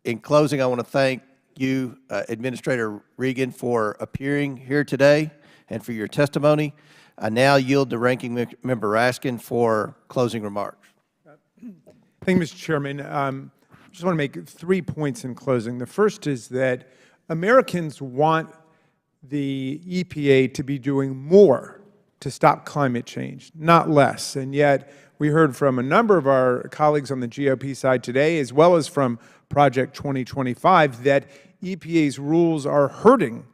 in closing, I want to thank you, Administrator Regan, for appearing here today and for your testimony. I now yield to Ranking Member Raskin for closing remarks. Thank you, Mr. Chairman. I just want to make 3 points in closing. The first is that Americans want the EPA to be doing more to stop climate change, not less. And yet, we heard from a number of our colleagues on the GOP side today, as well as from Project 2025, that EPA's rules are hurting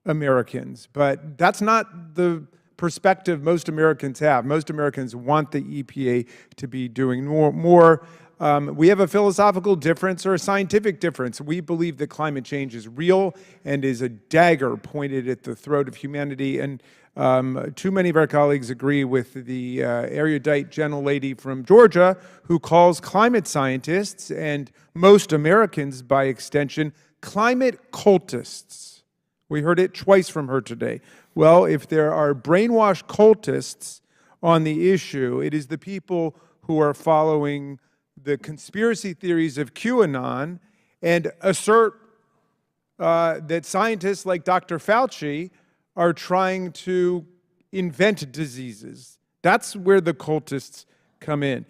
Americans. But that's not the perspective most Americans have. Most Americans want the EPA to be doing more. We have a philosophical difference or a scientific difference. We believe that climate change is real and is a dagger pointed at the throat of humanity. And too many of our colleagues agree with the erudite gentlelady from Georgia who calls climate scientists, and most Americans by extension, climate cultists. We heard it twice from her today. Well, if there are brainwashed cultists on the issue, it is the people who are following the conspiracy theories of QAnon and assert that scientists like Dr. Fauci are trying to invent diseases. That's where the cultists come in.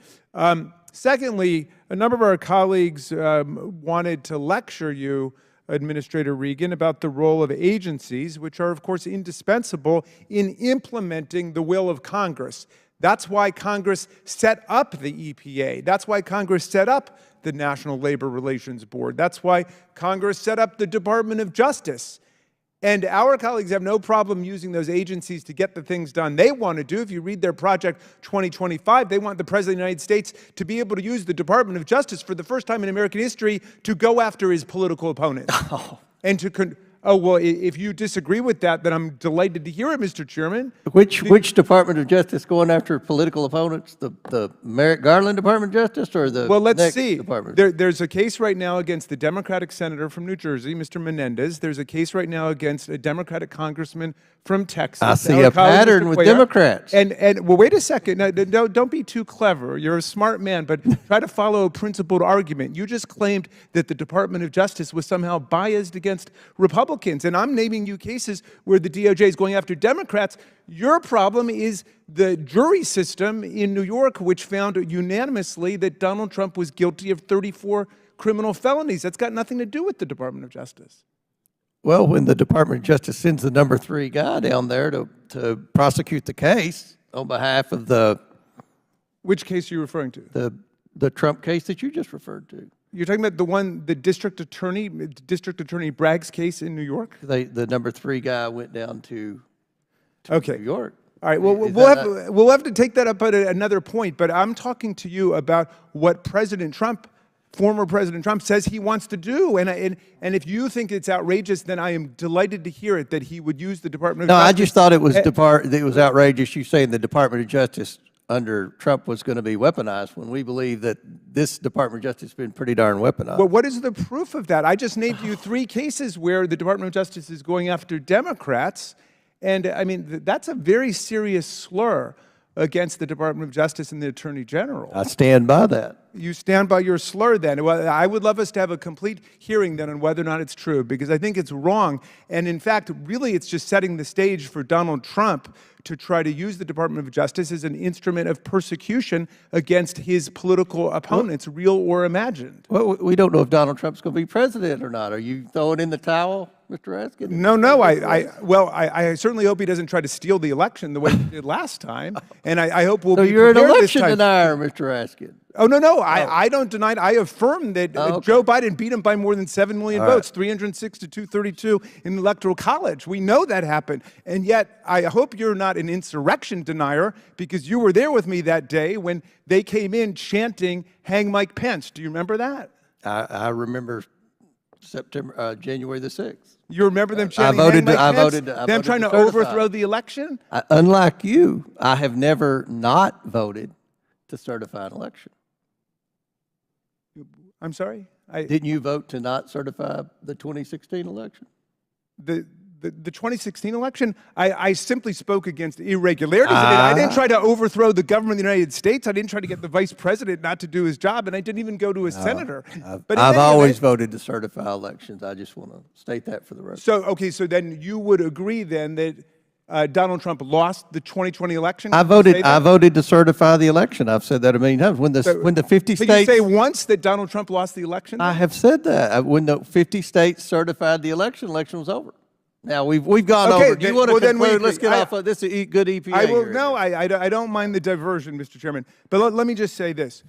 Secondly, a number of our colleagues wanted to lecture you, Administrator Regan, about the role of agencies, which are, of course, indispensable in implementing the will of Congress. That's why Congress set up the EPA. That's why Congress set up the National Labor Relations Board. That's why Congress set up the Department of Justice. And our colleagues have no problem using those agencies to get the things done they want to do. If you read their Project 2025, they want the President of the United States to be able to use the Department of Justice for the first time in American history to go after his political opponents. And Oh, well, if you disagree with that, then I'm delighted to hear it, Mr. Chairman. Which Department of Justice going after political opponents? The Merrick Garland Department of Justice or the Well, let's next see. Department? There's a case right now against the Democratic senator from New Jersey, Mr. Menendez. There's a case right now against a Democratic congressman from Texas. I see our a colleague, pattern Mr. with Cuellar. Democrats. And well, wait a second. Now, don't be too clever. You're a smart man, but try to follow a principled argument. You just claimed that the Department of Justice was somehow biased against Republicans, and I'm naming you cases where the DOJ is going after Democrats. Your problem is the jury system in New York, which found unanimously that Donald Trump was guilty of 34 criminal felonies. That's got nothing to do with the Department of Justice. Well, when the Department of Justice sends the number 3 guy down there to prosecute the case on behalf of the... Which case are you referring to? The Trump case that you just referred to. You're talking about the District Attorney Bragg's case in New York? The number 3 guy went down to New York. All right, well, we'll have to take that up at another point, but I'm talking to you about what former President Trump says he wants to do, and if you think it's outrageous, then I am delighted to hear it, that he would use the Department of Justice. No, I just thought it was outrageous you saying the Department of Justice under Trump was going to be weaponized when we believe that this Department of Justice has been pretty darn weaponized. Well, what is the proof of that? I just named you 3 cases where the Department of Justice is going after Democrats, and I mean, that's a very serious slur against the Department of Justice and the Attorney General. I stand by that. You stand by your slur then. Well, I would love us to have a complete hearing then on whether or not it's true, because I think it's wrong. And in fact, really it's just setting the stage for Donald Trump to try to use the Department of Justice as an instrument of persecution against his political opponents, real or imagined. Well, we don't know if Donald Trump's going to be president or not. Are you throwing in the towel, Mr. Raskin? No, I certainly hope he doesn't try to steal the election the way he did last time, and I hope we'll be prepared this time. So you're an election denier, Mr. Raskin. Oh, no, I don't deny it. I affirm that Joe Biden beat him by more than 7 million votes, 306 to 232 in the Electoral College. We know that happened. And yet, I hope you're not an insurrection denier, because you were there with me that day when they came in chanting, "Hang Mike Pence." Do you remember that? I remember January the 6th. You remember them chanting, "Hang Mike Pence"? Them trying to overthrow the election? Unlike you, I have never not voted to certify an election. I'm sorry? Didn't you vote to not certify the 2016 election? The 2016 election, I simply spoke against irregularities. I didn't try to overthrow the government of the United States. I didn't try to get the vice president not to do his job, and I didn't even go to a senator. I've always voted to certify elections. I just want to state that for the record. So then you would agree then that Donald Trump lost the 2020 election? I voted to certify the election. I've said that a million times. When the 50 states... So you say once that Donald Trump lost the election? I have said that. When the 50 states certified the election was over. Now, we've gone over. Do you want to conclude? Let's get off of this. Is a good EPA. I don't mind the diversion, Mr. Chairman. But let me just say this.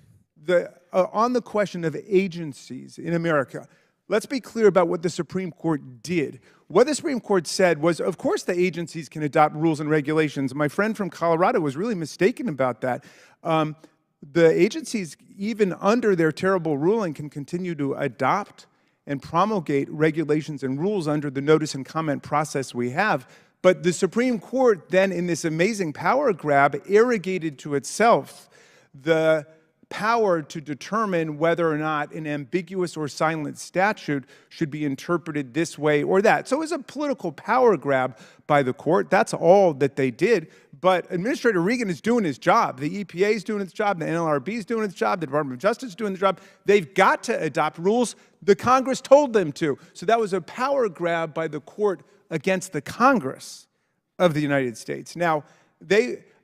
On the question of agencies in America, let's be clear about what the Supreme Court did. What the Supreme Court said was, of course, the agencies can adopt rules and regulations. My friend from Colorado was really mistaken about that. The agencies, even under their terrible ruling, can continue to adopt and promulgate regulations and rules under the notice and comment process we have. But the Supreme Court then, in this amazing power grab, arrogated to itself the power to determine whether or not an ambiguous or silent statute should be interpreted this way or that. So it was a political power grab by the court. That's all that they did. But Administrator Regan is doing his job. The EPA is doing its job. The NLRB is doing its job. The Department of Justice is doing the job. They've got to adopt rules. The Congress told them to. So that was a power grab by the court against the Congress of the United States. Now,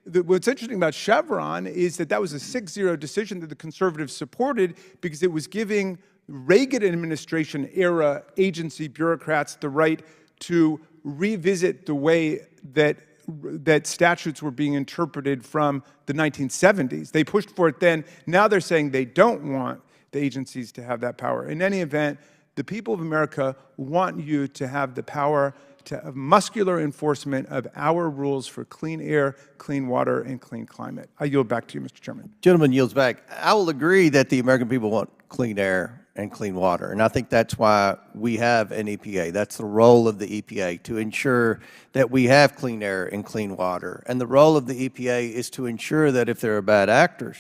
what's interesting about Chevron is that was a 6-0 decision that the conservatives supported because it was giving Reagan administration era agency bureaucrats the right to revisit the way that statutes were being interpreted from the 1970s. They pushed for it then. Now they're saying they don't want the agencies to have that power. In any event, the people of America want you to have the power to have muscular enforcement of our rules for clean air, clean water, and clean climate. I yield back to you, Mr. Chairman. Gentleman yields back. I will agree that the American people want clean air and clean water. And I think that's why we have an EPA. That's the role of the EPA, to ensure that we have clean air and clean water. And the role of the EPA is to ensure that if there are bad actors,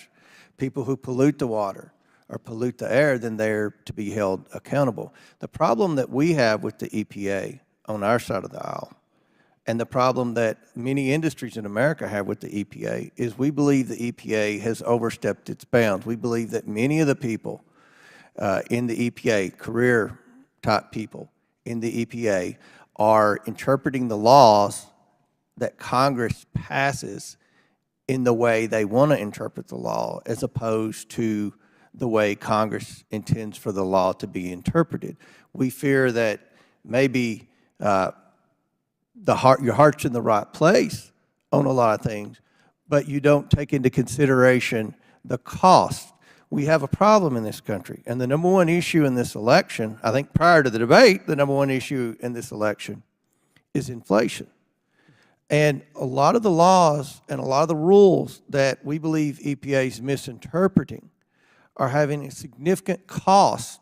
people who pollute the water or pollute the air, then they're to be held accountable. The problem that we have with the EPA on our side of the aisle, and the problem that many industries in America have with the EPA, is we believe the EPA has overstepped its bounds. We believe that many of the people in the EPA, career-type people in the EPA, are interpreting the laws that Congress passes in the way they want to interpret the law, as opposed to the way Congress intends for the law to be interpreted. We fear that maybe your heart's in the right place on a lot of things, but you don't take into consideration the cost. We have a problem in this country, and the number one issue in this election, I think prior to the debate, the number one issue in this election is inflation. And a lot of the laws and a lot of the rules that we believe EPA is misinterpreting are having a significant cost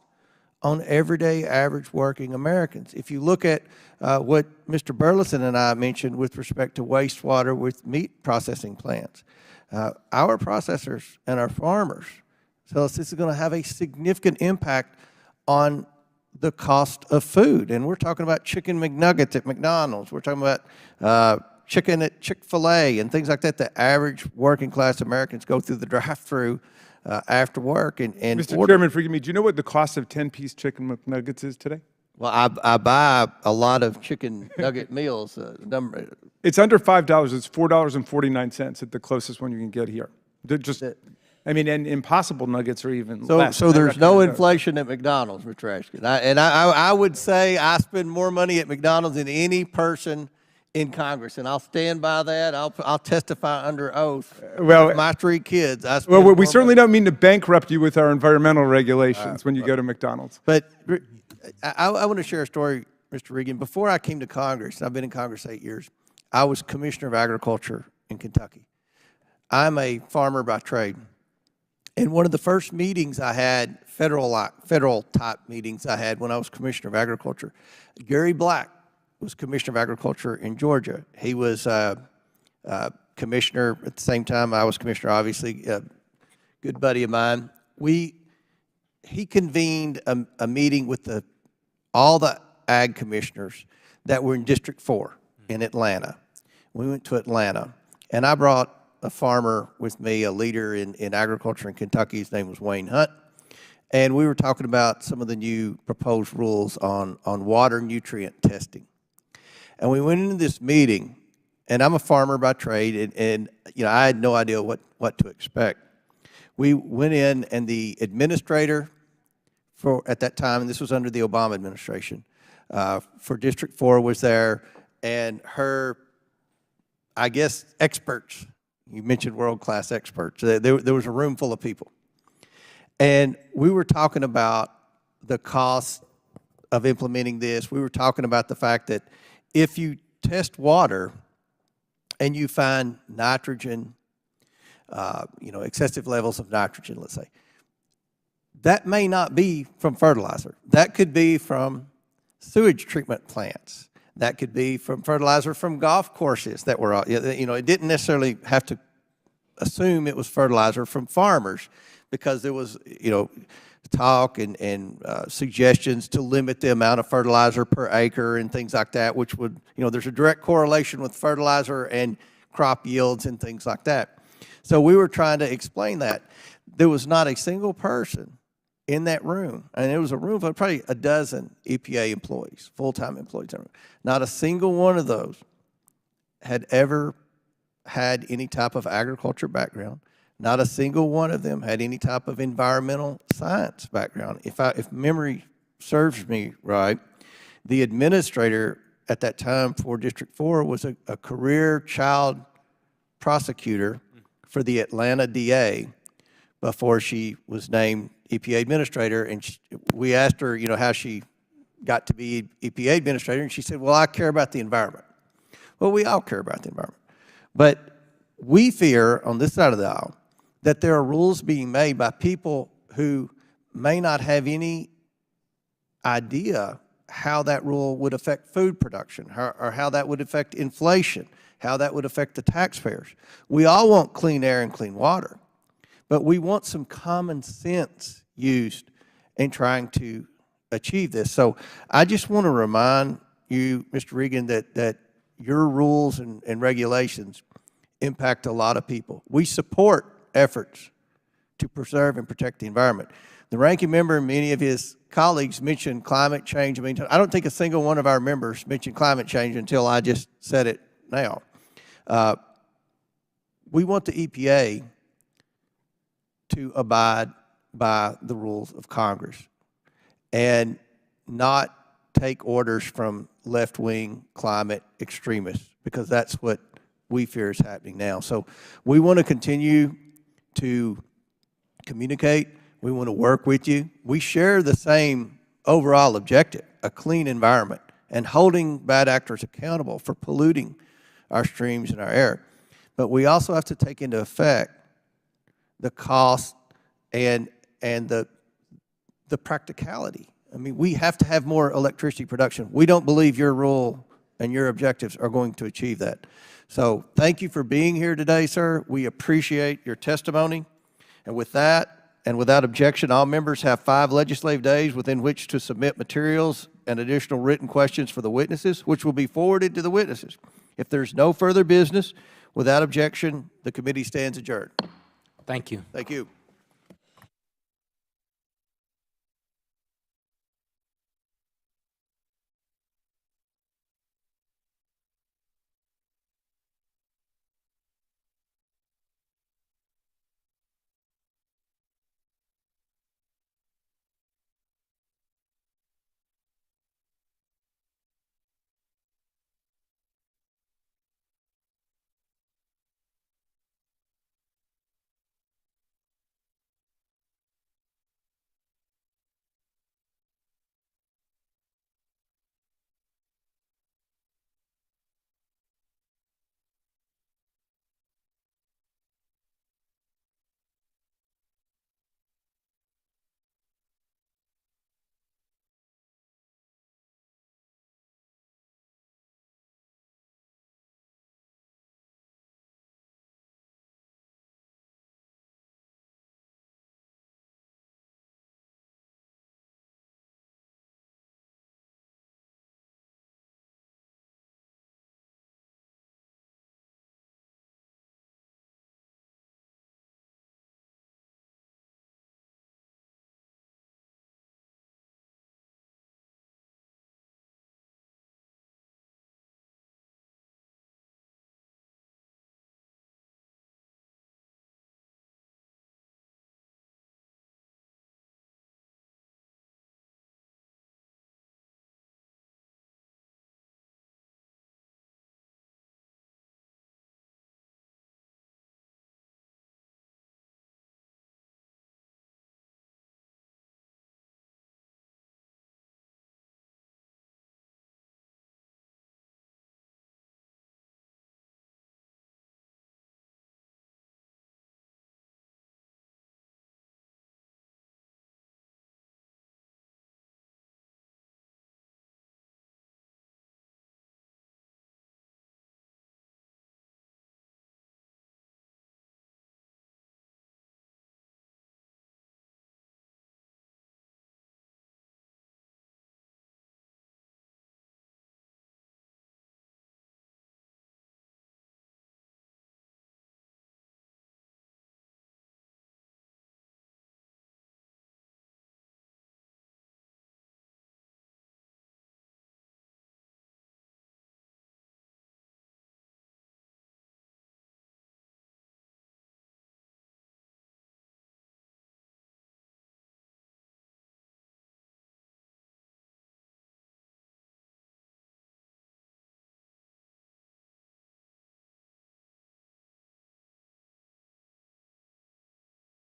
on everyday average working Americans. If you look at what Mr. Burleson and I mentioned with respect to wastewater with meat processing plants, our processors and our farmers tell us this is going to have a significant impact on the cost of food. And we're talking about chicken McNuggets at McDonald's. We're talking about chicken at Chick-fil-A and things like that. The average working class Americans go through the drive-through after work and Mr. Chairman, forgive me, do you know what the cost of 10-piece chicken McNuggets is today? Well, I buy a lot of chicken nugget meals. It's under $5. It's $4.49 at the closest one you can get here. I mean, and Impossible Nuggets are even less. So there's no inflation at McDonald's, Mr. Ashkin. I would say I spend more money at McDonald's than any person in Congress, and I'll stand by that. I'll testify under oth. Well, my 3 kids. We certainly don't mean to bankrupt you with our environmental regulations when you go to McDonald's. But I want to share a story, Mr. Regan. Before I came to Congress, and I've been in Congress 8 years, I was Commissioner of Agriculture in Kentucky. I'm a farmer by trade. And one of the first meetings I had, federal type meetings I had when I was Commissioner of Agriculture, Gary Black was Commissioner of Agriculture in Georgia. He was Commissioner at the same time I was Commissioner, obviously, a good buddy of mine. He convened a meeting with all the ag commissioners that were in District 4 in Atlanta. We went to Atlanta, and I brought a farmer with me, a leader in agriculture in Kentucky. His name was Wayne Hunt. And we were talking about some of the new proposed rules on water nutrient testing. And we went into this meeting, and I'm a farmer by trade, and I had no idea what to expect. We went in, and the administrator at that time, and this was under the Obama administration, for District 4 was there, and her, I guess, experts. You mentioned world-class experts. There was a room full of people. And we were talking about the cost of implementing this. We were talking about the fact that if you test water and you find nitrogen, excessive levels of nitrogen, let's say, that may not be from fertilizer. That could be from sewage treatment plants. That could be from fertilizer from golf courses that were, it didn't necessarily have to assume it was fertilizer from farmers, because there was, talk and suggestions to limit the amount of fertilizer per acre and things like that, which would, there's a direct correlation with fertilizer and crop yields and things like that. So we were trying to explain that. There was not a single person in that room, and it was a room of probably a dozen EPA employees, full-time employees. Not a single one of those had ever had any type of agriculture background. Not a single one of them had any type of environmental science background. If memory serves me right, the administrator at that time for District 4 was a career child prosecutor for the Atlanta DA before she was named EPA administrator. And we asked her, how she got to be EPA administrator, and she said, well, I care about the environment. Well, we all care about the environment. But we fear on this side of the aisle that there are rules being made by people who may not have any idea how that rule would affect food production, or how that would affect inflation, how that would affect the taxpayers. We all want clean air and clean water, but we want some common sense used in trying to achieve this. So I just want to remind you, Mr. Regan, that your rules and regulations impact a lot of people. We support efforts to preserve and protect the environment. The ranking member and many of his colleagues mentioned climate change. I mean, I don't think a single one of our members mentioned climate change until I just said it now. We want the EPA to abide by the rules of Congress and not take orders from left-wing climate extremists, because that's what we fear is happening now. So we want to continue to communicate. We want to work with you. We share the same overall objective, a clean environment, and holding bad actors accountable for polluting our streams and our air. But we also have to take into effect the cost and the practicality. I mean, we have to have more electricity production. We don't believe your rule and your objectives are going to achieve that. So thank you for being here today, sir. We appreciate your testimony. And with that, and without objection, all members have 5 legislative days within which to submit materials and additional written questions for the witnesses, which will be forwarded to the witnesses. If there's no further business, without objection, the committee stands adjourned. Thank you. Thank you.